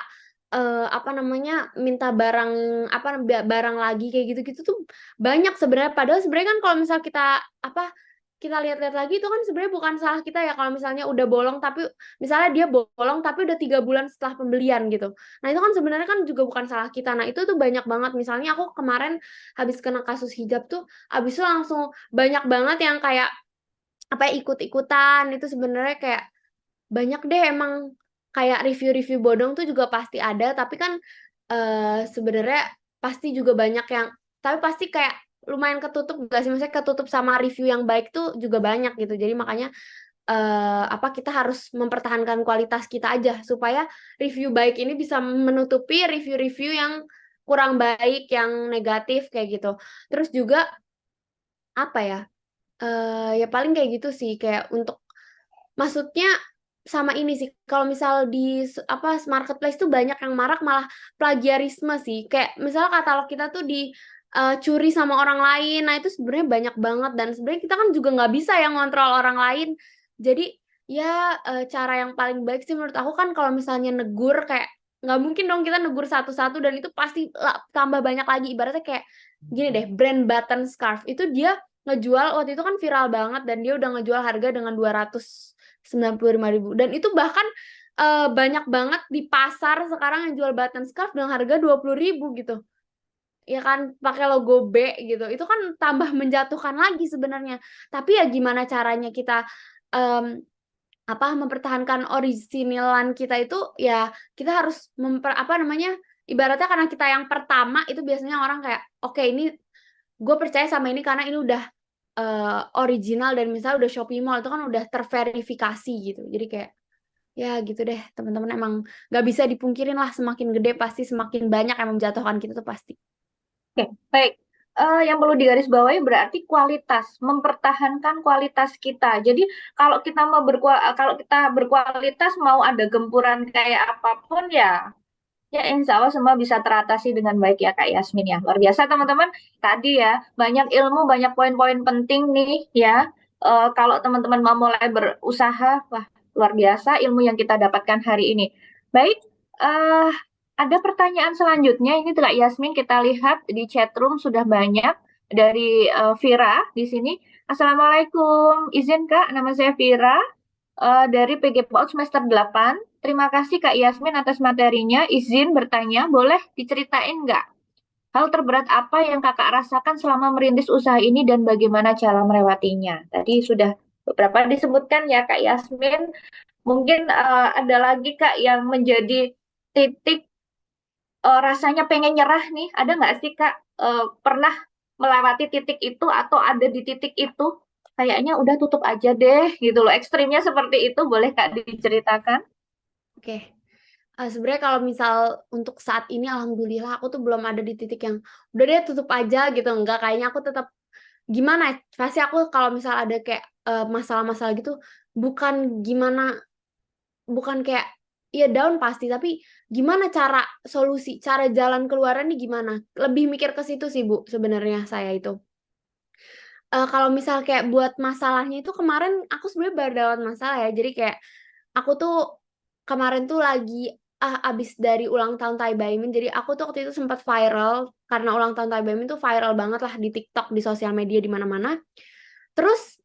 apa namanya, minta barang apa barang lagi kayak gitu-gitu tuh banyak sebenarnya. Padahal sebenarnya kan kalau misal kita apa kita lihat-lihat lagi itu kan sebenarnya bukan salah kita ya kalau misalnya udah bolong tapi misalnya dia bolong tapi udah 3 bulan setelah pembelian gitu. Nah itu kan sebenarnya kan juga bukan salah kita. Nah itu tuh banyak banget. Misalnya aku kemarin habis kena kasus hijab tuh, habis itu langsung banyak banget yang kayak apa ya ikut-ikutan itu sebenarnya kayak banyak deh emang kayak review-review bodong tuh juga pasti ada. Tapi kan sebenarnya pasti juga banyak yang tapi pasti kayak lumayan ketutup gak sih? Maksudnya ketutup sama review yang baik tuh juga banyak gitu. Jadi makanya apa kita harus mempertahankan kualitas kita aja supaya review baik ini bisa menutupi review-review yang kurang baik, yang negatif kayak gitu. Terus juga apa ya? Ya paling kayak gitu sih kayak untuk maksudnya sama ini sih kalau misal di apa marketplace tuh banyak yang marak malah plagiarisme sih. Kayak misal katalog kita tuh curi sama orang lain. Nah, itu sebenarnya banyak banget dan sebenarnya kita kan juga nggak bisa yang ngontrol orang lain. Jadi ya cara yang paling baik sih menurut aku kan kalau misalnya negur kayak nggak mungkin dong kita negur satu-satu dan itu pasti tambah banyak lagi. Ibaratnya kayak gini deh, brand button scarf itu dia ngejual waktu itu kan viral banget dan dia udah ngejual harga dengan 295.000 dan itu bahkan banyak banget di pasar sekarang yang jual button scarf dengan harga 20.000 gitu. Ya kan pakai logo B gitu. Itu kan tambah menjatuhkan lagi sebenarnya. Tapi ya gimana caranya kita apa mempertahankan originalan kita itu ya kita harus apa namanya ibaratnya karena kita yang pertama itu biasanya orang kayak oke ini gue percaya sama ini karena ini udah original dan misalnya udah Shopee Mall itu kan udah terverifikasi gitu. Jadi kayak ya gitu deh teman-teman emang nggak bisa dipungkirin lah semakin gede pasti semakin banyak yang menjatuhkan kita tuh pasti. Oke, baik. Yang perlu digarisbawahi berarti kualitas, mempertahankan kualitas kita. Jadi kalau kita berkualitas mau ada gempuran kayak apapun ya, ya insya Allah semua bisa teratasi dengan baik ya Kak Yasmin ya. Luar biasa teman-teman. Tadi ya banyak ilmu, banyak poin-poin penting nih ya. Kalau teman-teman mau mulai berusaha, wah luar biasa ilmu yang kita dapatkan hari ini. Baik, eh, ada pertanyaan selanjutnya ini Kak Yasmin, kita lihat di chat room sudah banyak dari Vira di sini. Assalamualaikum, izin Kak, nama saya Vira dari PG PAUD semester 8. Terima kasih Kak Yasmin atas materinya. Izin bertanya, boleh diceritain nggak hal terberat apa yang Kakak rasakan selama merintis usaha ini dan bagaimana cara melewatinya? Tadi sudah beberapa disebutkan ya Kak Yasmin. Mungkin ada lagi Kak yang menjadi titik rasanya pengen nyerah nih. Ada nggak sih Kak pernah melewati titik itu atau ada di titik itu? Kayaknya udah tutup aja deh gitu loh. Ekstrimnya seperti itu, boleh Kak diceritakan? Oke. Sebenarnya kalau misal untuk saat ini alhamdulillah aku tuh belum ada di titik yang udah deh tutup aja gitu. Enggak, kayaknya aku tetap gimana ya, pasti aku kalau misal ada kayak masalah-masalah gitu bukan kayak ya down pasti, tapi gimana cara solusi, cara jalan keluarnya nih gimana? Lebih mikir ke situ sih Bu sebenarnya saya itu. Kalau misal kayak buat masalahnya itu kemarin aku sebenarnya baru dapat masalah ya. Jadi kayak aku tuh kemarin tuh lagi abis dari ulang tahun Tai Baimin. Jadi aku tuh waktu itu sempat viral karena ulang tahun Tai Baimin tuh viral banget lah di TikTok, di sosial media di mana-mana. Terus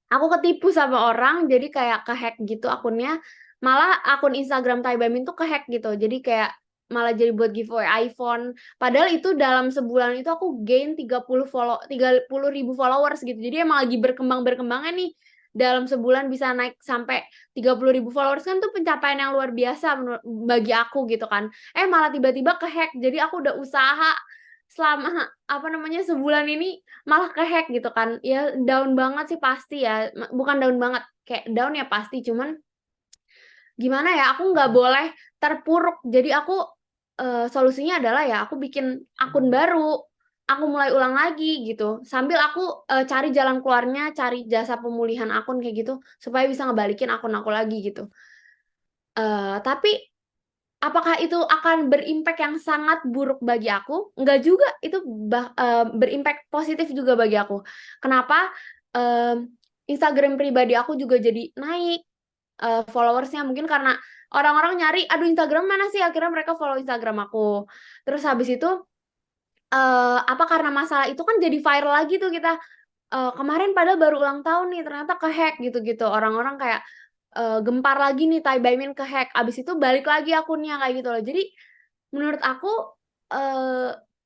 aku ketipu sama orang, jadi kayak kehack gitu akunnya. Malah akun Instagram Tai Baimin tuh kehack gitu. Jadi kayak malah jadi buat giveaway iPhone. Padahal itu dalam sebulan itu aku gain 30.000 followers gitu. Jadi emang lagi berkembangnya nih. Dalam sebulan bisa naik sampai 30.000 followers kan tuh pencapaian yang luar biasa bagi aku gitu kan. Malah tiba-tiba kehack. Jadi aku udah usaha selama apa namanya sebulan ini malah kehack gitu kan. Ya down banget sih pasti ya. Bukan down banget, kayak down ya pasti, cuman gimana ya, aku nggak boleh terpuruk. Jadi aku solusinya adalah ya aku bikin akun baru, aku mulai ulang lagi gitu. Sambil aku cari jalan keluarnya, cari jasa pemulihan akun kayak gitu supaya bisa ngebalikin akun aku lagi gitu. Tapi apakah itu akan berimpact yang sangat buruk bagi aku? Enggak juga, itu berimpact positif juga bagi aku. Kenapa? Instagram pribadi aku juga jadi naik followersnya, mungkin karena orang-orang nyari, aduh Instagram mana sih? Akhirnya mereka follow Instagram aku. Terus habis itu, karena masalah itu kan jadi viral lagi tuh kita. Kemarin padahal baru ulang tahun nih, ternyata kehack gitu-gitu. Orang-orang kayak gempar lagi nih Tai Baimin kehack. Abis itu balik lagi akunnya kayak gitu loh. Jadi menurut aku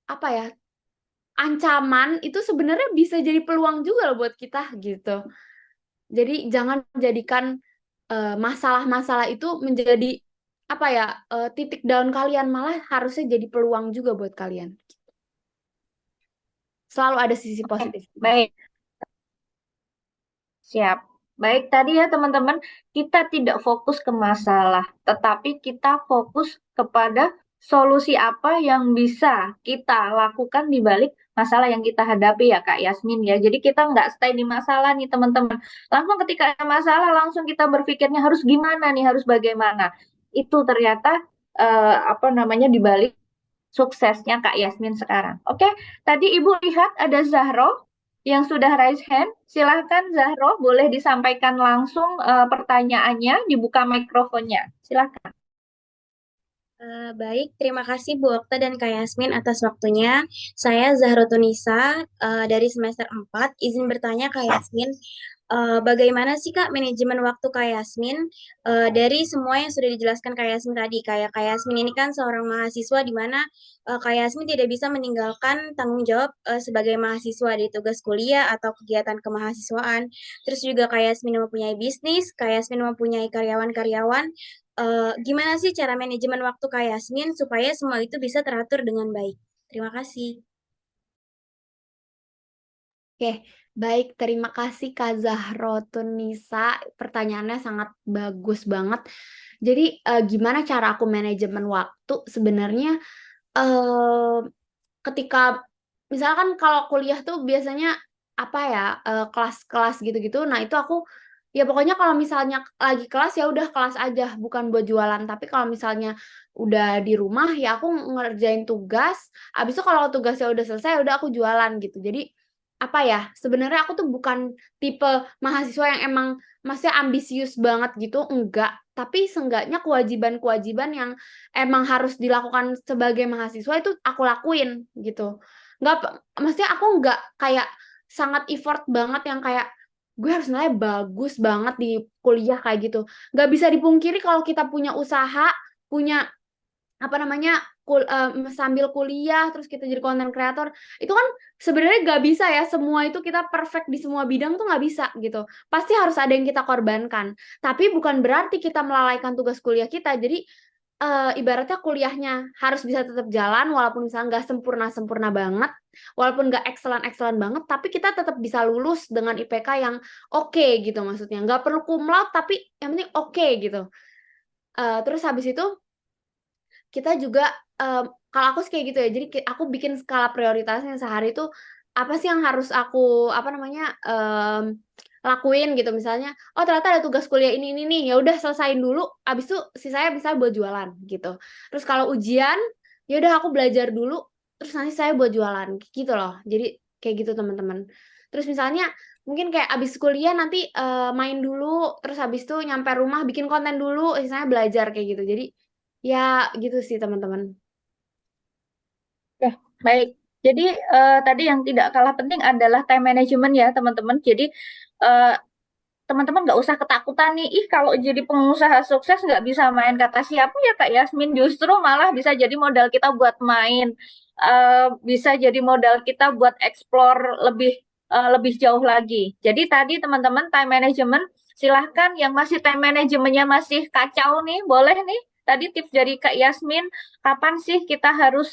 apa ya? Ancaman itu sebenarnya bisa jadi peluang juga loh buat kita gitu. Jadi jangan jadikan masalah-masalah itu menjadi apa ya? Titik down kalian, malah harusnya jadi peluang juga buat kalian. Selalu ada sisi positif. Baik, siap. Baik, tadi ya teman-teman, kita tidak fokus ke masalah, tetapi kita fokus kepada solusi apa yang bisa kita lakukan di balik masalah yang kita hadapi ya Kak Yasmin ya. Jadi kita nggak stay di masalah nih teman-teman. Langsung ketika ada masalah, langsung kita berpikirnya harus gimana nih, harus bagaimana. Itu ternyata apa namanya di balik suksesnya Kak Yasmin sekarang. Oke, tadi Ibu lihat ada Zahro yang sudah raise hand. Silahkan Zahro, boleh disampaikan langsung pertanyaannya, dibuka mikrofonnya. Silahkan. Baik, terima kasih Bu Okta dan Kak Yasmin atas waktunya. Saya Zahro Tunisa dari semester 4. Izin bertanya Kak Yasmin, bagaimana sih Kak manajemen waktu Kak Yasmin dari semua yang sudah dijelaskan Kak Yasmin tadi? Kayak Kak Yasmin ini kan seorang mahasiswa di mana Kak Yasmin tidak bisa meninggalkan tanggung jawab sebagai mahasiswa di tugas kuliah atau kegiatan kemahasiswaan. Terus juga Kak Yasmin mempunyai bisnis, Kak Yasmin mempunyai karyawan-karyawan. Gimana sih cara manajemen waktu Kak Yasmin supaya semua itu bisa teratur dengan baik? Terima kasih. Oke, baik. Terima kasih Kak Zahro Tunisa. Pertanyaannya sangat bagus banget. Jadi gimana cara aku manajemen waktu? Sebenarnya ketika misalkan kalau kuliah tuh biasanya apa ya, kelas-kelas gitu-gitu. Nah itu aku ya pokoknya kalau misalnya lagi kelas ya udah kelas aja, bukan buat jualan. Tapi kalau misalnya udah di rumah ya aku ngerjain tugas. Habis itu kalau tugasnya udah selesai udah aku jualan gitu. Jadi apa ya, sebenarnya aku tuh bukan tipe mahasiswa yang emang maksudnya ambisius banget gitu, enggak. tapi seenggaknya kewajiban-kewajiban yang emang harus dilakukan sebagai mahasiswa itu aku lakuin gitu. Maksudnya aku nggak kayak sangat effort banget yang kayak gue harus nilai bagus banget di kuliah kayak gitu. Nggak bisa dipungkiri kalau kita punya usaha, punya apa namanya sambil kuliah terus kita jadi content creator itu kan sebenarnya nggak bisa ya semua itu kita perfect di semua bidang tuh nggak bisa gitu, pasti harus ada yang kita korbankan, tapi bukan berarti kita melalaikan tugas kuliah kita. Jadi ibaratnya kuliahnya harus bisa tetap jalan walaupun misalnya nggak sempurna banget, walaupun nggak excellent banget, tapi kita tetap bisa lulus dengan IPK yang oke gitu, maksudnya nggak perlu cum laude tapi yang penting oke gitu. Terus habis itu kita juga kalau aku sih kayak gitu ya, jadi aku bikin skala prioritasnya sehari itu apa sih yang harus aku apa namanya lakuin gitu, misalnya oh ternyata ada tugas kuliah ini nih, ya udah selesain dulu, abis itu sisanya bisa buat jualan gitu. Terus kalau ujian ya udah aku belajar dulu, terus nanti saya buat jualan gitu loh. Jadi kayak gitu teman-teman. Terus misalnya mungkin kayak abis kuliah nanti main dulu, terus abis itu nyampe rumah bikin konten dulu, sisanya belajar kayak gitu. Jadi ya gitu sih teman-teman. Ya, baik. Jadi tadi yang tidak kalah penting adalah time management ya teman-teman. Jadi eh, teman-teman nggak usah ketakutan nih, ih kalau jadi pengusaha sukses nggak bisa main, kata siapa ya Kak Yasmin, justru malah bisa jadi modal kita buat main, bisa jadi modal kita buat explore lebih jauh lagi. Jadi tadi teman-teman time management, silahkan yang masih time manajemennya masih kacau nih, boleh nih. Tadi tips dari Kak Yasmin, kapan sih kita harus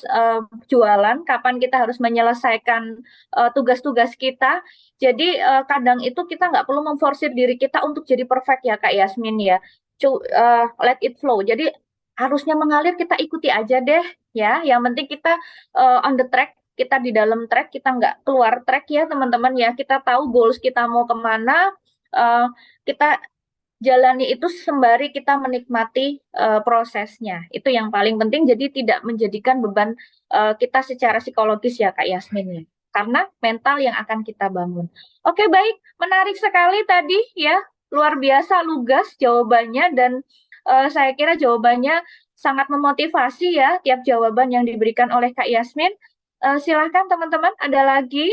jualan, kapan kita harus menyelesaikan tugas-tugas kita. Jadi kadang itu kita nggak perlu memforsir diri kita untuk jadi perfect ya Kak Yasmin ya. Let it flow. Jadi harusnya mengalir, kita ikuti aja deh ya. Yang penting kita on the track, kita di dalam track, kita nggak keluar track ya teman-teman ya. Kita tahu goals kita mau kemana, kita jalani itu sembari kita menikmati prosesnya. Itu yang paling penting. Jadi tidak menjadikan beban kita secara psikologis ya Kak Yasmin ya, karena mental yang akan kita bangun. Oke, baik, menarik sekali tadi ya, luar biasa lugas jawabannya, dan saya kira jawabannya sangat memotivasi ya, tiap jawaban yang diberikan oleh Kak Yasmin. Silahkan teman-teman, ada lagi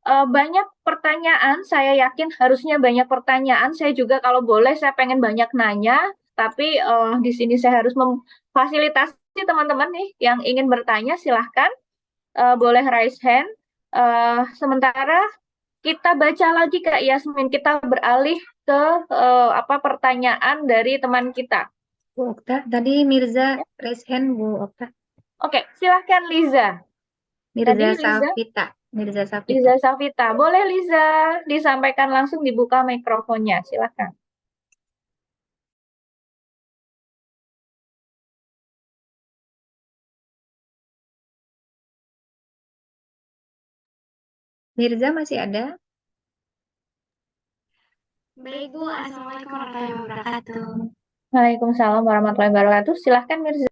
banyak pertanyaan, saya yakin harusnya banyak pertanyaan. Saya juga kalau boleh saya pengen banyak nanya, tapi di sini saya harus memfasilitasi teman-teman nih yang ingin bertanya, silahkan boleh raise hand. Sementara kita baca lagi Kak Yasmin, kita beralih ke pertanyaan dari teman kita. Bu Okta, tadi Mirza raise hand Bu Okta. Oke, silahkan Liza. Mirza Safita. Mirza Safita. Liza Safita, boleh Liza disampaikan langsung, dibuka mikrofonnya, silahkan. Mirza masih ada? Baik Bu, Assalamualaikum warahmatullahi wabarakatuh. Waalaikumsalam warahmatullahi wabarakatuh. Silahkan Mirza.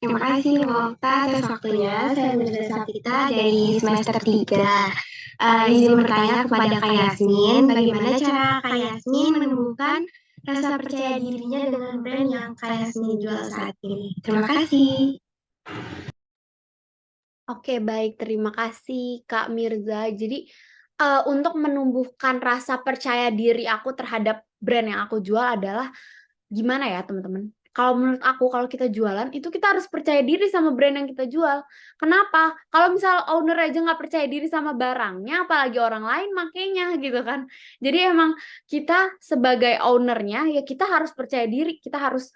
Terima kasih Bu Okta atas waktunya. Saya Mirza Safita dari semester 3. Izin bertanya kepada Kak Yasmin, bagaimana cara Kak Yasmin menumbuhkan rasa percaya dirinya dengan brand yang Kak Yasmin jual saat ini? Terima kasih. Oke, baik. Terima kasih, Kak Mirza. Jadi, untuk menumbuhkan rasa percaya diri aku terhadap brand yang aku jual adalah gimana ya, teman-teman? Kalau menurut aku, kalau kita jualan, itu kita harus percaya diri sama brand yang kita jual. Kenapa? Kalau misal owner aja nggak percaya diri sama barangnya, apalagi orang lain makainya, gitu kan. Jadi emang kita sebagai ownernya, ya kita harus percaya diri. Kita harus,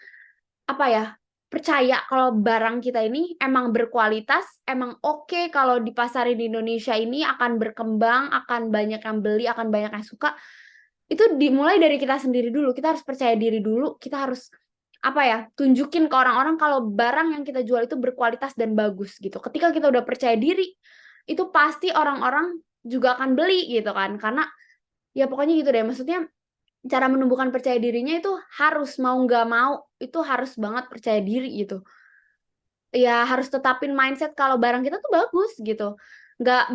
percaya kalau barang kita ini emang berkualitas, emang oke kalau dipasarin di Indonesia ini akan berkembang, akan banyak yang beli, akan banyak yang suka. Itu dimulai dari kita sendiri dulu. Kita harus percaya diri dulu. Kita harus tunjukin ke orang-orang kalau barang yang kita jual itu berkualitas dan bagus gitu. Ketika kita udah percaya diri, itu pasti orang-orang juga akan beli gitu kan. Karena ya pokoknya gitu deh. Maksudnya cara menumbuhkan percaya dirinya itu harus mau nggak mau, itu harus banget percaya diri gitu. Ya harus tetapin mindset kalau barang kita tuh bagus gitu.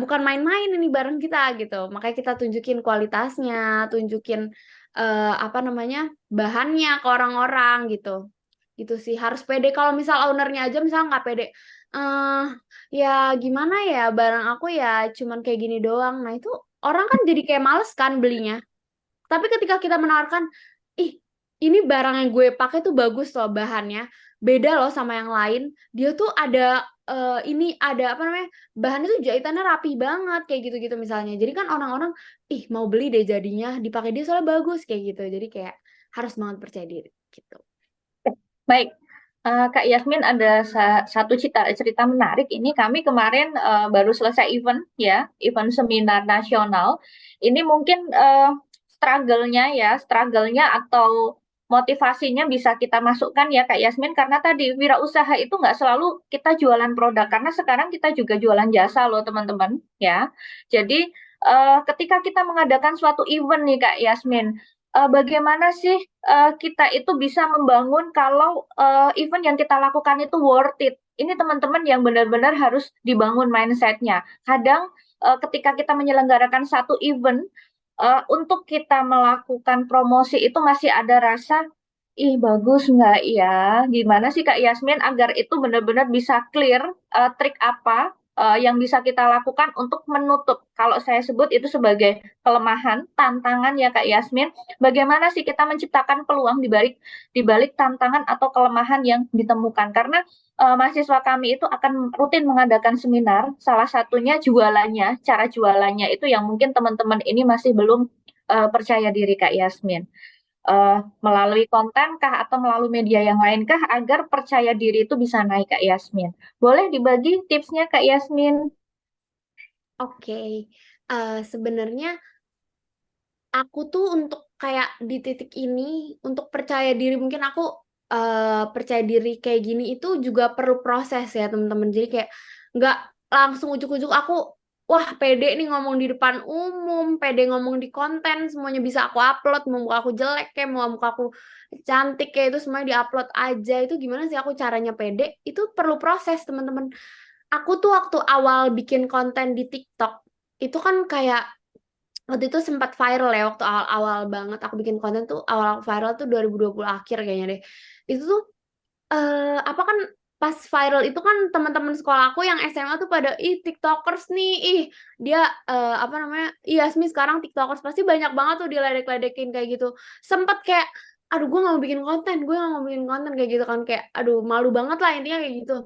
Bukan main-main ini barang kita gitu. Makanya kita tunjukin kualitasnya, tunjukin apa namanya bahannya ke orang-orang gitu. Gitu sih, harus pede. Kalau misal ownernya aja misal nggak pede, eh ya gimana ya, barang aku ya cuman kayak gini doang. Nah itu orang kan jadi kayak males kan belinya. Tapi ketika kita menawarkan, ih, ini barang yang gue pakai tuh bagus loh bahannya, beda loh sama yang lain. Dia tuh ada ini ada apa namanya, bahannya tuh jahitannya rapi banget kayak gitu-gitu misalnya. Jadi kan orang-orang, ih mau beli deh jadinya, dipakai dia soalnya bagus kayak gitu. Jadi kayak harus banget percaya diri gitu. Baik, Kak Yasmin ada satu cerita menarik. Ini kami kemarin baru selesai event ya, event seminar nasional. Ini mungkin struggle-nya atau motivasinya bisa kita masukkan ya Kak Yasmin, karena tadi wirausaha itu nggak selalu kita jualan produk, karena sekarang kita juga jualan jasa loh teman-teman ya. Jadi ketika kita mengadakan suatu event nih Kak Yasmin, bagaimana sih kita itu bisa membangun kalau event yang kita lakukan itu worth it. Ini teman-teman yang benar-benar harus dibangun mindset-nya. Kadang ketika kita menyelenggarakan satu event, untuk kita melakukan promosi itu masih ada rasa, ih bagus nggak ya? Gimana sih Kak Yasmin agar itu benar-benar bisa clear, trik apa yang bisa kita lakukan untuk menutup. Kalau saya sebut itu sebagai kelemahan, tantangan ya Kak Yasmin. Bagaimana sih kita menciptakan peluang di balik tantangan atau kelemahan yang ditemukan? Karena mahasiswa kami itu akan rutin mengadakan seminar, salah satunya jualannya, cara jualannya itu yang mungkin teman-teman ini masih belum percaya diri Kak Yasmin. Melalui konten kah atau melalui media yang lain kah agar percaya diri itu bisa naik Kak Yasmin? Boleh dibagi tipsnya Kak Yasmin? Oke, sebenarnya aku tuh untuk kayak di titik ini untuk percaya diri, mungkin aku percaya diri kayak gini itu juga perlu proses ya teman-teman. Jadi kayak nggak langsung ujuk-ujuk aku wah pede nih ngomong di depan umum, pede ngomong di konten, semuanya bisa aku upload, mau muka aku jelek kayak mau muka aku cantik kayak itu semuanya diupload aja. Itu gimana sih aku caranya pede? Itu perlu proses teman-teman. Aku tuh waktu awal bikin konten di TikTok itu kan kayak waktu itu sempat viral ya, waktu awal-awal banget aku bikin konten tuh, awal viral tuh 2020 akhir kayaknya deh. Itu tuh apa kan pas viral itu kan teman-teman sekolah aku yang SMA tuh pada ih TikTokers nih, ih dia apa namanya, ih Yasmi sekarang TikTokers, pasti banyak banget tuh diledek-ledekin kayak gitu. Sempet kayak aduh gue nggak mau bikin konten, gue nggak mau bikin konten kayak gitu kan, kayak aduh malu banget lah intinya kayak gitu.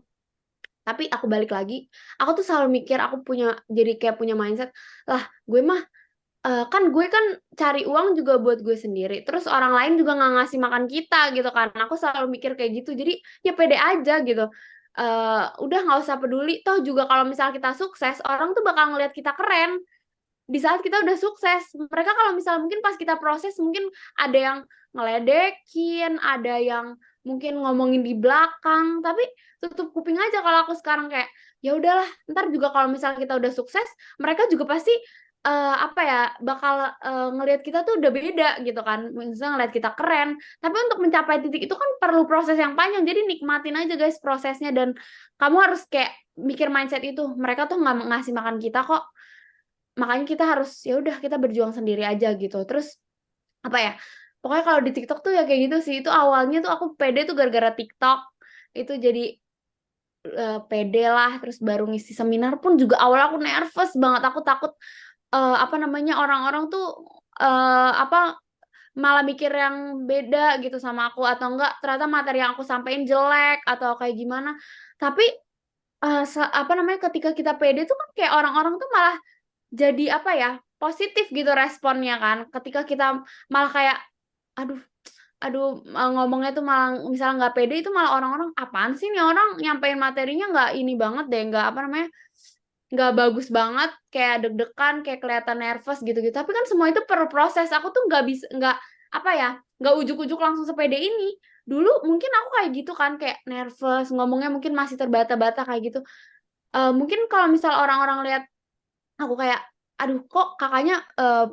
Tapi aku balik lagi, aku tuh selalu mikir, aku jadi kayak punya mindset lah, gue mah kan gue kan cari uang juga buat gue sendiri, terus orang lain juga nggak ngasih makan kita gitu kan. Aku selalu mikir kayak gitu, jadi ya pede aja gitu. Udah nggak usah peduli, toh juga kalau misal kita sukses, orang tuh bakal ngelihat kita keren di saat kita udah sukses. Mereka kalau misal mungkin pas kita proses mungkin ada yang ngeledekin, ada yang mungkin ngomongin di belakang, tapi tutup kuping aja. Kalau aku sekarang kayak ya udahlah, ntar juga kalau misal kita udah sukses, mereka juga pasti apa ya bakal ngelihat kita tuh udah beda gitu kan. Misalnya ngelihat kita keren, tapi untuk mencapai titik itu kan perlu proses yang panjang. Jadi nikmatin aja guys prosesnya, dan kamu harus kayak mikir mindset itu. Mereka tuh nggak ngasih makan kita kok, makanya kita harus ya udah kita berjuang sendiri aja gitu. Terus apa ya, pokoknya kalau di TikTok tuh ya kayak gitu sih. Itu awalnya tuh aku pede tuh gara-gara TikTok. Itu jadi pede lah. Terus baru ngisi seminar pun juga awal aku nervous banget, aku takut apa namanya orang-orang tuh apa malah mikir yang beda gitu sama aku, atau enggak ternyata materi yang aku sampaikan jelek atau kayak gimana. Tapi apa namanya, ketika kita pede tuh kan kayak orang-orang tuh malah jadi apa ya, positif gitu responnya kan. Ketika kita malah kayak aduh aduh ngomongnya tuh malah misalnya nggak pede, itu malah orang-orang apaan sih nih orang nyampein materinya nggak ini banget deh, nggak apa namanya, nggak bagus banget, kayak deg-degan, kayak kelihatan nervous gitu-gitu. Tapi kan semua itu perlu proses. Aku tuh nggak bisa, nggak apa ya, nggak ujuk-ujuk langsung sepede ini. Dulu mungkin aku kayak gitu kan, kayak nervous, ngomongnya mungkin masih terbata-bata kayak gitu. Mungkin kalau misal orang-orang lihat aku kayak, aduh kok kakaknya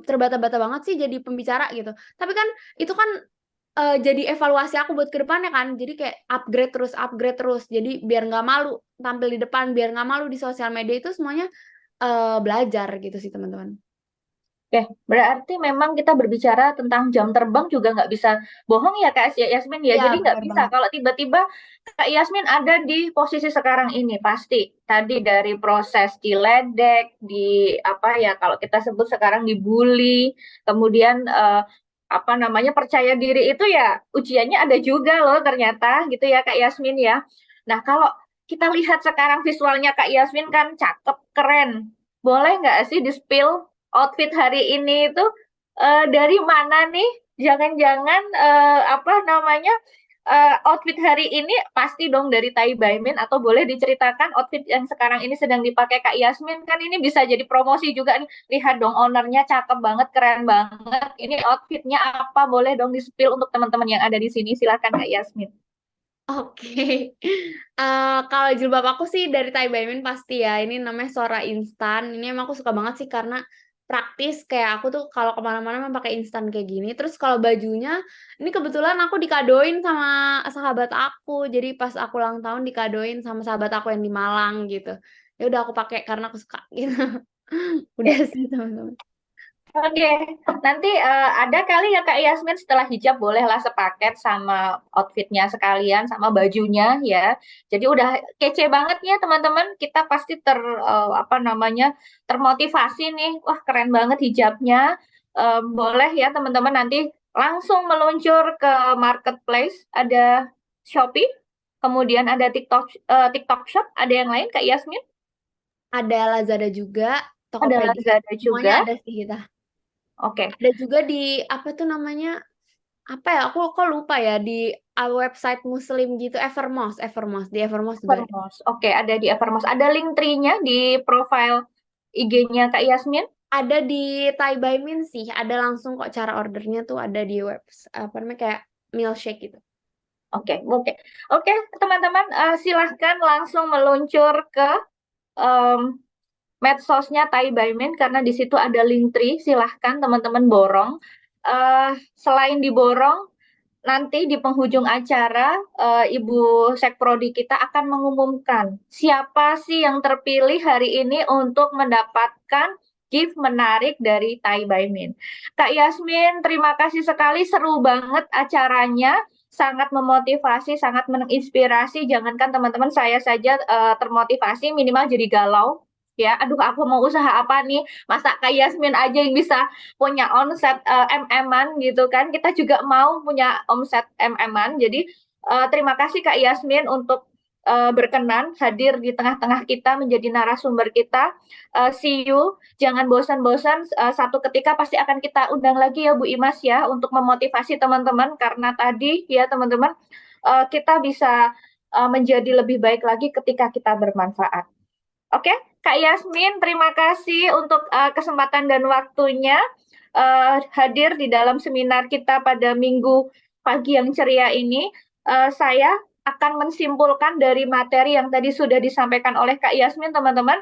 terbata-bata banget sih jadi pembicara gitu. Tapi kan itu kan jadi evaluasi aku buat ke depannya kan. Jadi kayak upgrade terus. Jadi biar nggak malu tampil di depan, biar nggak malu di sosial media, itu semuanya belajar gitu sih teman-teman. Oke, berarti memang kita berbicara tentang jam terbang juga nggak bisa bohong ya Kak Yasmin ya. Iya, Jadi nggak benar bisa banget. kalau tiba-tiba Kak Yasmin ada di posisi sekarang ini pasti tadi dari proses diledek, di apa ya kalau kita sebut sekarang dibully, kemudian apa namanya percaya diri itu ya ujiannya ada juga loh ternyata gitu ya Kak Yasmin ya. Nah kalau kita lihat sekarang visualnya Kak Yasmin kan cakep, keren. Boleh nggak sih di-spill outfit hari ini itu dari mana nih? Jangan-jangan apa namanya outfit hari ini pasti dong dari Tai By Min atau boleh diceritakan outfit yang sekarang ini sedang dipakai Kak Yasmin kan ini bisa jadi promosi juga nih. Lihat dong ownernya cakep banget, keren banget. Ini outfitnya apa? Boleh dong di-spill untuk teman-teman yang ada di sini. Silakan Kak Yasmin. Oke. Kalau jilbab aku sih dari Tai By Min pasti ya. Ini namanya Sora Instan. Ini emang aku suka banget sih karena praktis. Kayak aku tuh kalau kemana-mana memang pakai instan kayak gini. Terus kalau bajunya, ini kebetulan aku dikadoin sama sahabat aku. Jadi pas aku ulang tahun dikadoin sama sahabat aku yang di Malang gitu. Ya udah aku pakai karena aku suka gitu. Udah sih teman-teman. Oke, nanti ada kali ya Kak Yasmin setelah hijab bolehlah sepaket sama outfitnya sekalian sama bajunya ya. Jadi udah kece banget ya teman-teman. Kita pasti apa namanya termotivasi nih. Wah keren banget hijabnya. Boleh ya teman-teman nanti langsung meluncur ke marketplace. Ada Shopee, kemudian ada TikTok Shop. Ada yang lain Kak Yasmin? Ada Lazada juga, Ada Tokopedia. Lazada Semuanya juga. ada sih kita. Oke. Ada juga di apa tuh namanya? Apa ya? Aku kok lupa ya di website Muslim gitu, Evermost di Evermost juga ada. Evermost. Oke, ada di Evermost. Ada link tree-nya di profile IG-nya Kak Yasmin. Ada di Thai by Min sih, ada langsung kok cara ordernya tuh ada di apa namanya kayak milkshake gitu. Oke, oke. Oke, teman-teman, silahkan langsung meluncur ke em, medsosnya Thai by Min karena di situ ada link tree. Silahkan teman-teman borong. Selain diborong, nanti di penghujung acara Ibu Sekprodi kita akan mengumumkan siapa sih yang terpilih hari ini untuk mendapatkan gift menarik dari Thai by Min. Kak Yasmin, terima kasih sekali, seru banget acaranya, sangat memotivasi, sangat menginspirasi. Jangankan teman-teman saya saja termotivasi, minimal jadi galau. Ya, aduh aku mau usaha apa nih? Masa Kak Yasmin aja yang bisa punya omset MM-an gitu kan. Kita juga mau punya omset MM-an. Jadi terima kasih Kak Yasmin untuk berkenan hadir di tengah-tengah kita menjadi narasumber kita. See you. Jangan bosan-bosan. Satu ketika pasti akan kita undang lagi ya Bu Imas ya untuk memotivasi teman-teman karena tadi ya teman-teman kita bisa menjadi lebih baik lagi ketika kita bermanfaat. Oke, Kak Yasmin, terima kasih untuk kesempatan dan waktunya hadir di dalam seminar kita pada Minggu pagi yang ceria ini. Saya akan mensimpulkan dari materi yang tadi sudah disampaikan oleh Kak Yasmin, teman-teman.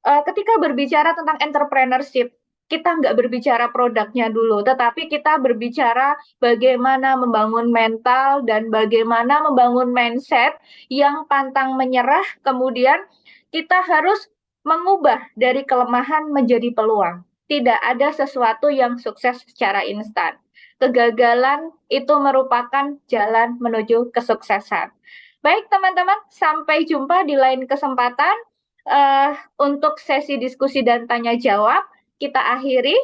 Ketika berbicara tentang entrepreneurship, kita nggak berbicara produknya dulu, tetapi kita berbicara bagaimana membangun mental dan bagaimana membangun mindset yang pantang menyerah, kemudian kita harus mengubah dari kelemahan menjadi peluang. Tidak ada sesuatu yang sukses secara instan. Kegagalan itu merupakan jalan menuju kesuksesan. Baik teman-teman, sampai jumpa di lain kesempatan. Untuk sesi diskusi dan tanya jawab kita akhiri.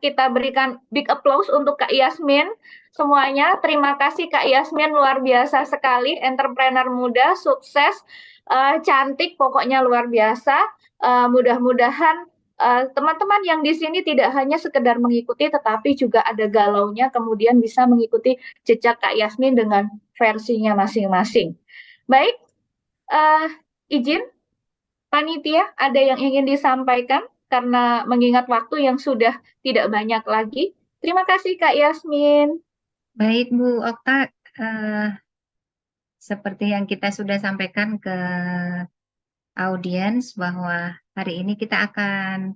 Kita berikan big applause untuk Kak Yasmin semuanya. Terima kasih Kak Yasmin, luar biasa sekali, entrepreneur muda, sukses, cantik, pokoknya luar biasa. Mudah-mudahan teman-teman yang di sini tidak hanya sekedar mengikuti, tetapi juga ada galaunya, kemudian bisa mengikuti jejak Kak Yasmin dengan versinya masing-masing. Baik, izin Panitia, ada yang ingin disampaikan karena mengingat waktu yang sudah tidak banyak lagi. Terima kasih Kak Yasmin. Baik Bu Okta, seperti yang kita sudah sampaikan ke audiens bahwa hari ini kita akan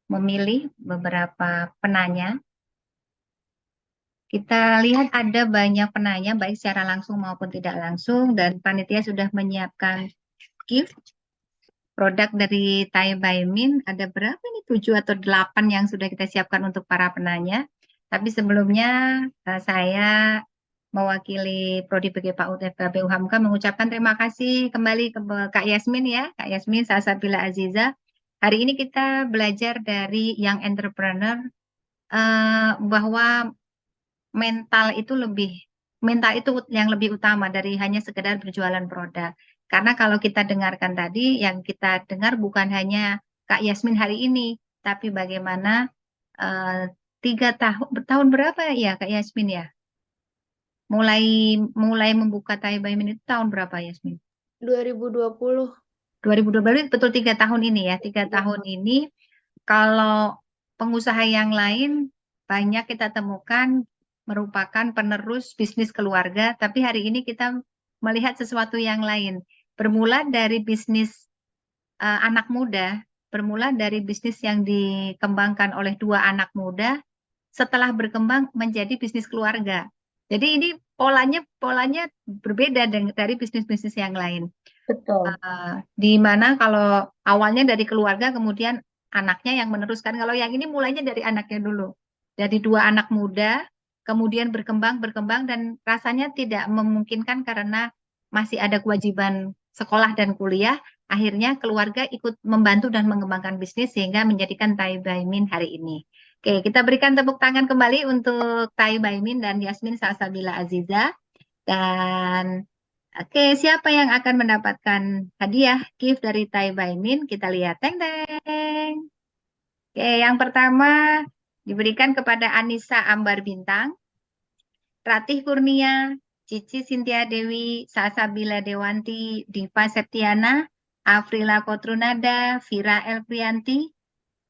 memilih beberapa penanya. Kita lihat ada banyak penanya baik secara langsung maupun tidak langsung dan panitia sudah menyiapkan gift produk dari Thai by Min. Ada berapa nih? 7 atau 8 yang sudah kita siapkan untuk para penanya. Tapi sebelumnya saya mewakili Prodi PG PAUD FKIP UHAMKA mengucapkan terima kasih kembali ke Kak Yasmin ya, Kak Yasmin Salsabila Aziza. Hari ini kita belajar dari Young Entrepreneur bahwa mental itu yang lebih utama dari hanya sekedar berjualan produk. Karena kalau kita dengarkan tadi, yang kita dengar bukan hanya Kak Yasmin hari ini, tapi bagaimana 3 tahun berapa ya Kak Yasmin ya? Mulai membuka Thai by Min itu tahun berapa Yasmin? 2020. 2012 betul 3 tahun ini ya. 3 tahun ini kalau pengusaha yang lain banyak kita temukan merupakan penerus bisnis keluarga, tapi hari ini kita melihat sesuatu yang lain. Bermula dari bisnis anak muda, bermula dari bisnis yang dikembangkan oleh 2 anak muda, setelah berkembang menjadi bisnis keluarga. Jadi ini polanya berbeda dari bisnis-bisnis yang lain. Betul. Di mana kalau awalnya dari keluarga, kemudian anaknya yang meneruskan. Kalau yang ini mulainya dari anaknya dulu. Dari 2 anak muda, kemudian berkembang, dan rasanya tidak memungkinkan karena masih ada kewajiban sekolah dan kuliah. Akhirnya keluarga ikut membantu dan mengembangkan bisnis sehingga menjadikan Thai by Min hari ini. Oke, kita berikan tepuk tangan kembali untuk Thai by Min dan Yasmin Salsabila Aziza. Dan oke, siapa yang akan mendapatkan hadiah gift dari Thai by Min? Kita lihat. Teng teng. Oke, yang pertama diberikan kepada Anissa Ambar Bintang, Ratih Kurnia, Cici Sintia Dewi, Salsabila Dewanti, Diva Septiana, Afrila Kotrunada, Vira Elfrianti,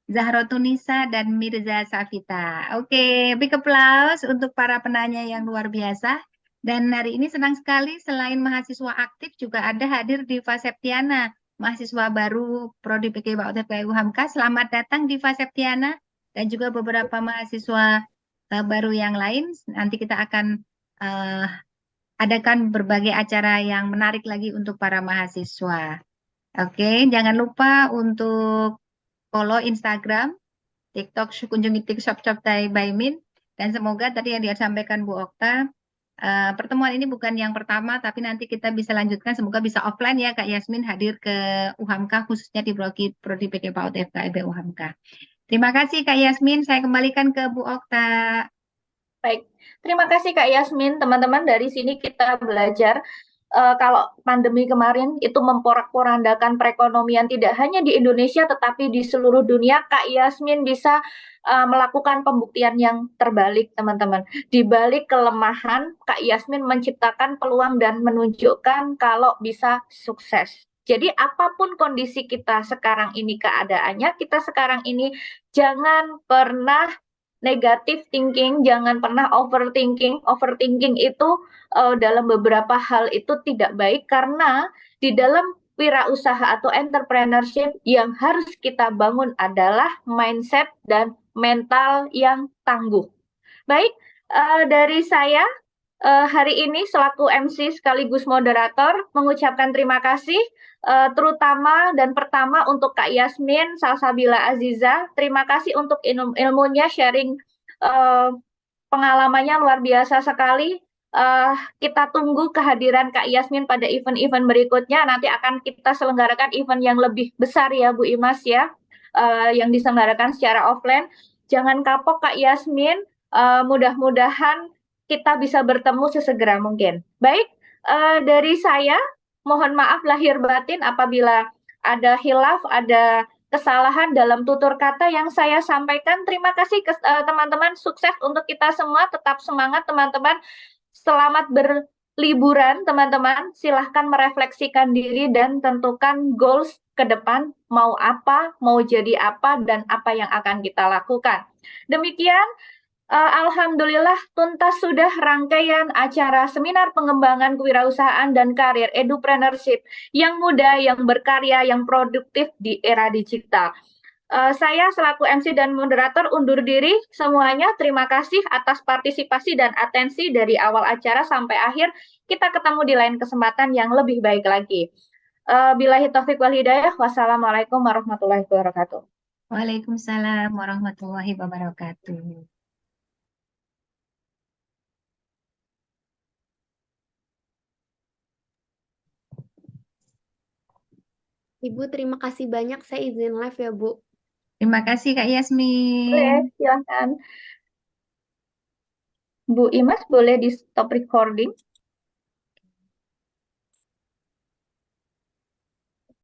Zahrotunisa, dan Mirza Safita. Oke, big applause untuk para penanya yang luar biasa. Dan hari ini senang sekali selain mahasiswa aktif juga ada hadir Diva Septiana, mahasiswa baru Prodi PG PAUD FKIP UHAMKA. Selamat datang Diva Septiana dan juga beberapa mahasiswa baru yang lain. Nanti kita akan adakan berbagai acara yang menarik lagi untuk para mahasiswa. Oke, jangan lupa untuk follow Instagram, TikTok, kunjungi TikTok Shop Thai by Min. Dan semoga tadi yang disampaikan Bu Okta, pertemuan ini bukan yang pertama, tapi nanti kita bisa lanjutkan. Semoga bisa offline ya Kak Yasmin hadir ke UHAMKA, khususnya di Prodi PG PAUD FKIP UHAMKA. Terima kasih Kak Yasmin, saya kembalikan ke Bu Okta. Baik, terima kasih Kak Yasmin. Teman-teman, dari sini kita belajar kalau pandemi kemarin itu memporak-porandakan perekonomian tidak hanya di Indonesia tetapi di seluruh dunia, Kak Yasmin bisa melakukan pembuktian yang terbalik, teman-teman. Di balik kelemahan, Kak Yasmin menciptakan peluang dan menunjukkan kalau bisa sukses. Jadi apapun kondisi kita sekarang ini, keadaannya, kita sekarang ini jangan pernah negative thinking, jangan pernah overthinking. Overthinking itu dalam beberapa hal itu tidak baik karena di dalam wirausaha atau entrepreneurship yang harus kita bangun adalah mindset dan mental yang tangguh. Baik, dari saya hari ini selaku MC sekaligus moderator mengucapkan terima kasih terutama dan pertama untuk Kak Yasmin Salsabila Aziza. Terima kasih untuk ilmunya, sharing pengalamannya luar biasa sekali. Kita tunggu kehadiran Kak Yasmin pada event-event berikutnya. Nanti akan kita selenggarakan event yang lebih besar ya Bu Imas ya, yang diselenggarakan secara offline. Jangan kapok Kak Yasmin, mudah-mudahan kita bisa bertemu sesegera mungkin. Baik, dari saya mohon maaf lahir batin apabila ada hilaf, ada kesalahan dalam tutur kata yang saya sampaikan. Terima kasih teman-teman, sukses untuk kita semua, tetap semangat teman-teman. Selamat berliburan teman-teman, silahkan merefleksikan diri dan tentukan goals ke depan, mau apa, mau jadi apa, dan apa yang akan kita lakukan. Demikian, alhamdulillah tuntas sudah rangkaian acara seminar pengembangan kewirausahaan dan karir edupreneurship yang muda, yang berkarya, yang produktif di era digital. Saya selaku MC dan moderator undur diri semuanya. Terima kasih atas partisipasi dan atensi dari awal acara sampai akhir. Kita ketemu di lain kesempatan yang lebih baik lagi. Billahi taufik wal hidayah. Wassalamualaikum warahmatullahi wabarakatuh. Waalaikumsalam warahmatullahi wabarakatuh. Ibu, terima kasih banyak. Saya izin live ya, Bu. Terima kasih Kak Boleh, Yasmin. silahkan. Bu Imas boleh di stop recording.